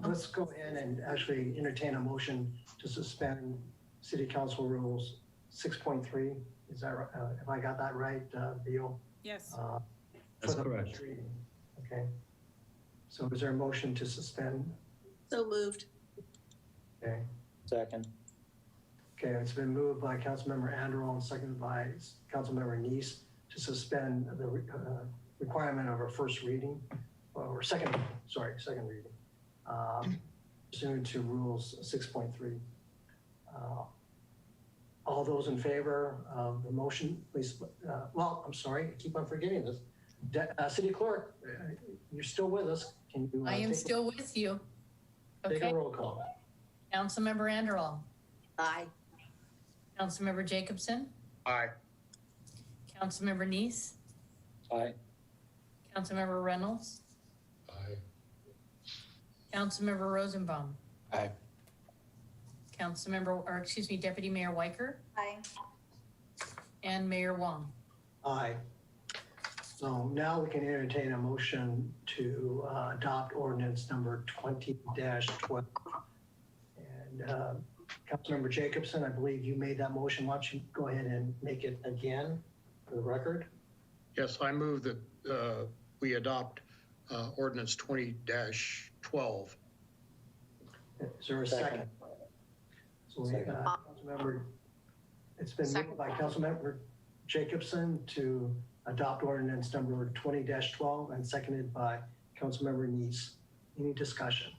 let's go in and actually entertain a motion to suspend City Council Rules 6.3. Is that right? Have I got that right, Beal? Yes. That's correct. Okay. So is there a motion to suspend? So moved. Okay. Second. Okay, it's been moved by Councilmember Anderl and seconded by Councilmember Neese to suspend the requirement of a first reading, or second reading, pursuant to rules 6.3. All those in favor of the motion, please, well, I'm sorry, I keep on forgetting this. City Clerk, you're still with us. Can you? I am still with you. Take Okay. a roll call. Councilmember Anderl. Aye. Councilmember Jacobson. Aye. Councilmember Neese. Aye. Councilmember Reynolds. Aye. Councilmember Rosenbaum. Aye. Deputy Mayor Weicker. Aye. And Mayor Wong. Aye. So now we can entertain a motion to adopt ordinance number 20-12. And Councilmember Jacobson, I believe you made that motion. Why don't you go ahead and make it again for the record? Yes, I move that we adopt ordinance 20-12. Is there a second? So we, Councilmember, it's been moved by Councilmember Jacobson to adopt ordinance number 20-12 and seconded by Councilmember Neese. Any discussion?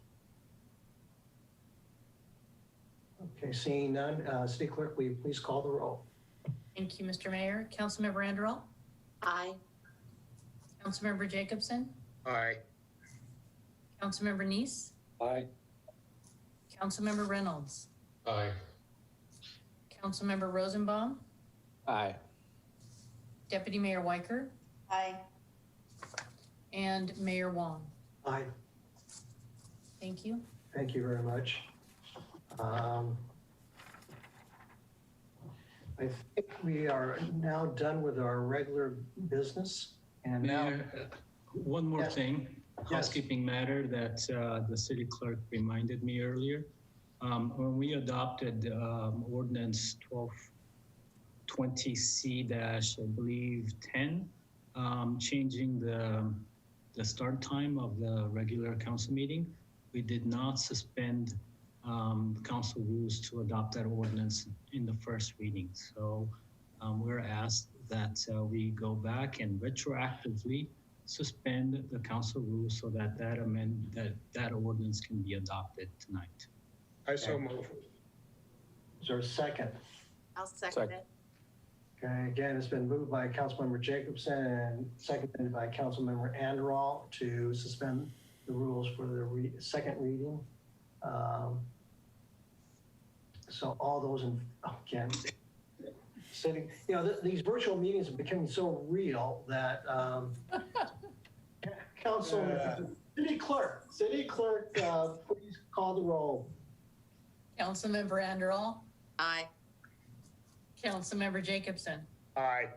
Okay, seeing none, City Clerk, will you please call the roll? Thank you, Mr. Mayor. Councilmember Anderall, Aye. Councilmember Jacobson, Aye. Councilmember Neese, Aye. Councilmember Reynolds, Aye. Councilmember Rosenbaum, Aye. Deputy Mayor Weicker, Aye. and Mayor Wong. Aye. Thank you. Thank you very much. I think we are now done with our regular business, and now. Mayor, one more Yes. thing, Yes. housekeeping matter that the city clerk reminded me earlier. When we adopted ordinance 1220C dash, I believe 10, changing the start time of the regular council meeting, we did not suspend council rules to adopt that ordinance in the first reading. So we're asked that we go back and retroactively suspend the council rules so that that ordinance can be adopted tonight. I so move. Is there a second? I'll second it. Okay, again, it's been moved by Councilmember Jacobson and seconded by Councilmember Anderall to suspend the rules for the second reading. So all those again, sitting, these virtual meetings are becoming so real that City Clerk, please call the roll. Councilmember Anderall, Aye. Councilmember Jacobson, Aye.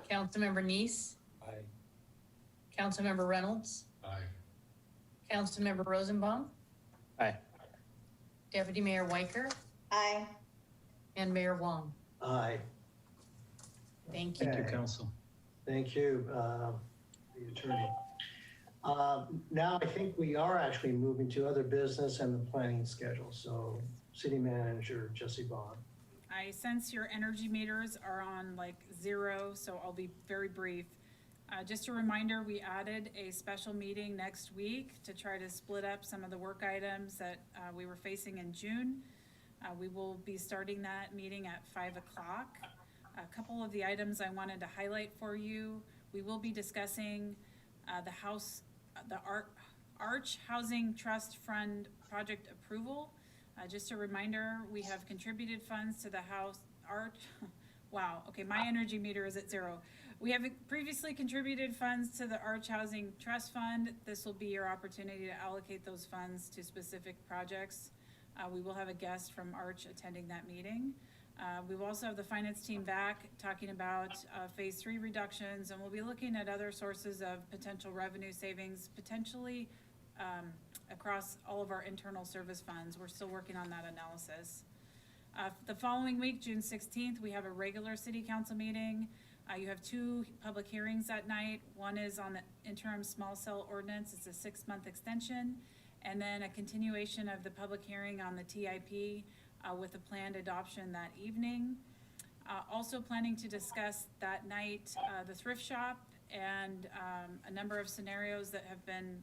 Councilmember Neese, Aye. Councilmember Reynolds, Aye. Councilmember Rosenbaum, Aye. Deputy Mayor Weicker, Aye. and Mayor Wong. Aye. Thank you. Thank you, Okay. council. Thank you, the attorney. Now I think we are actually moving to other business and the planning schedule. So City Manager Jesse Bond. I sense your energy meters are on like 0, so I'll be very brief. Just a reminder, we added a special meeting next week to try to split up some of the work items that we were facing in June. We will be starting that meeting at 5 o'clock. A couple of the items I wanted to highlight for you. We will be discussing the Arch Housing Trust Fund project approval. Just a reminder, we have contributed funds to the Arch. Wow, okay, my energy meter is at 0. We have previously contributed funds to the Arch Housing Trust Fund. This will be your opportunity to allocate those funds to specific projects. We will have a guest from Arch attending that meeting. We will also have the finance team back talking about phase 3 reductions, and we'll be looking at other sources of potential revenue savings, potentially across all of our internal service funds. We're still working on that analysis. The following week, June 16th, we have a regular city council meeting. You have 2 public hearings that night. One is on the interim small cell ordinance. It's a 6-month extension. And then a continuation of the public hearing on the TIP with a planned adoption that evening. Also planning to discuss that night the thrift shop and a number of scenarios that have been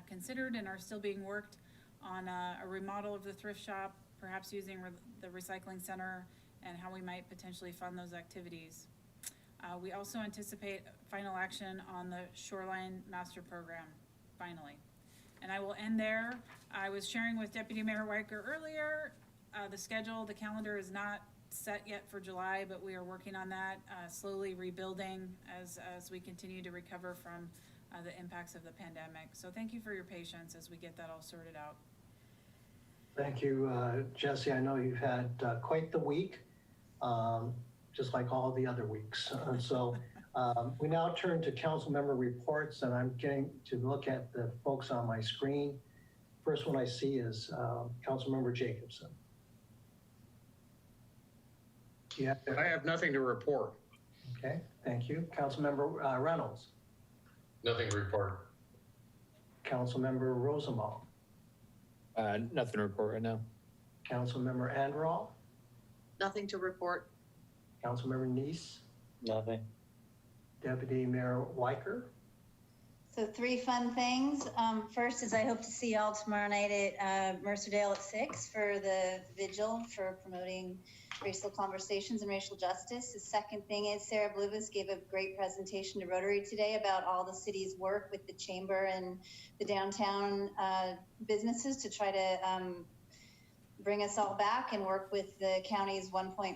considered and are still being worked on a remodel of the thrift shop, perhaps using the recycling center, and how we might potentially fund those activities. We also anticipate final action on the Shoreline Master Program, finally. And I will end there. I was sharing with Deputy Mayor Weicker earlier, the calendar is not set yet for July, but we are working on that, slowly rebuilding as we continue to recover from the impacts of the pandemic. So thank you for your patience as we get that all sorted out. Thank you, Jesse. I know you've had quite the week, just like all the other weeks. So we now turn to council member reports, and I'm getting to look at the folks on my screen. First one I see is Councilmember Jacobson. Yeah. I have nothing to report. Okay, thank you. Councilmember Reynolds. Nothing to report. Councilmember Rosenbaum. Nothing to report right now. Councilmember Anderall. Nothing to report. Councilmember Neese. Nothing. Deputy Mayor Weicker. So 3 fun things. First is I hope to see y'all tomorrow night at Mercerdale at 6 for the vigil for promoting racial conversations and racial justice. The second thing is Sarah Bluvis gave a great presentation to Rotary today about all the city's work with the chamber and the downtown businesses to try to bring us all back and work with the county's 1.5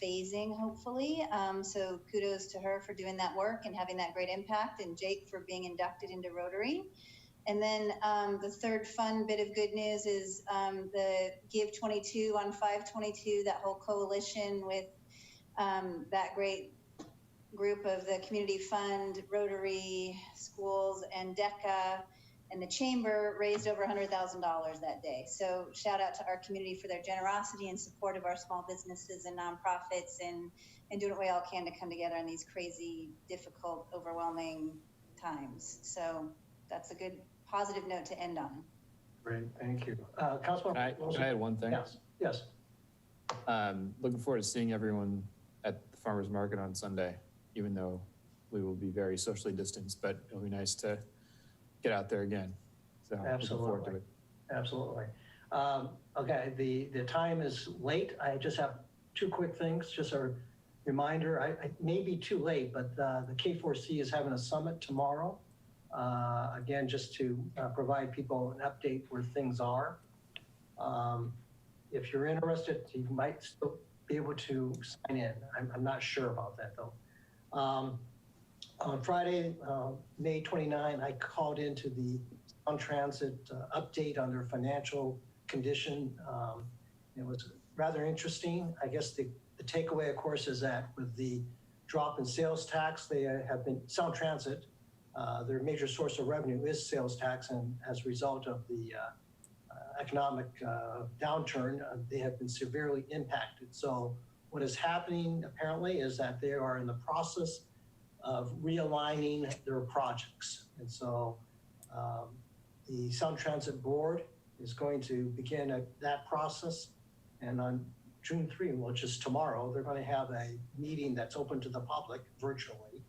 phasing, hopefully. So kudos to her for doing that work and having that great impact, and Jake for being inducted into Rotary. And then the third fun bit of good news is the Give 22 on 522, that whole coalition with that great group of the Community Fund, Rotary, schools, and DECA, and the chamber raised over $100,000 that day. So shout out to our community for their generosity and support of our small businesses and nonprofits, and doing what we all can to come together in these crazy, difficult, overwhelming times. So that's a good positive note to end on. Great, thank you. Councilman Wilson? Can I add one thing? Yes. Looking forward to seeing everyone at the farmer's market on Sunday, even though we will be very socially distanced, but it'll be nice to get out there again. So looking forward to it. Absolutely. Okay, the time is late. I just have 2 quick things, just a reminder. I may be too late, but the K4C is having a summit tomorrow. Again, just to provide people an update where things are. If you're interested, you might still be able to sign in. I'm not sure about that though. On Friday, May 29, I called into the Sound Transit update on their financial condition. It was rather interesting. I guess the takeaway, of course, is that with the drop in sales tax, they have been, Sound Transit, their major source of revenue is sales tax, and as a result of the economic downturn, they have been severely impacted. So what is happening apparently is that they are in the process of realigning their projects. And so the Sound Transit Board is going to begin that process. And on June 3, which is tomorrow, they're going to have a meeting that's open to the public virtually,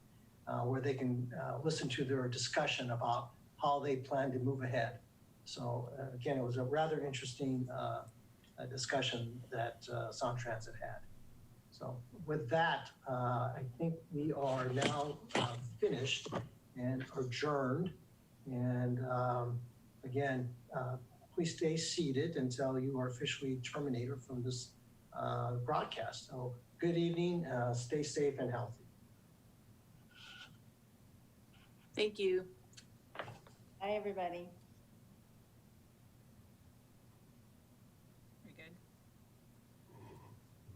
where they can listen to their discussion about how they plan to move ahead. So again, it was a rather interesting discussion that Sound Transit had. So with that, I think we are now finished and adjourned. And again, please stay seated until you are officially terminated from this broadcast. So good evening, stay safe and healthy. Thank you. Bye, everybody.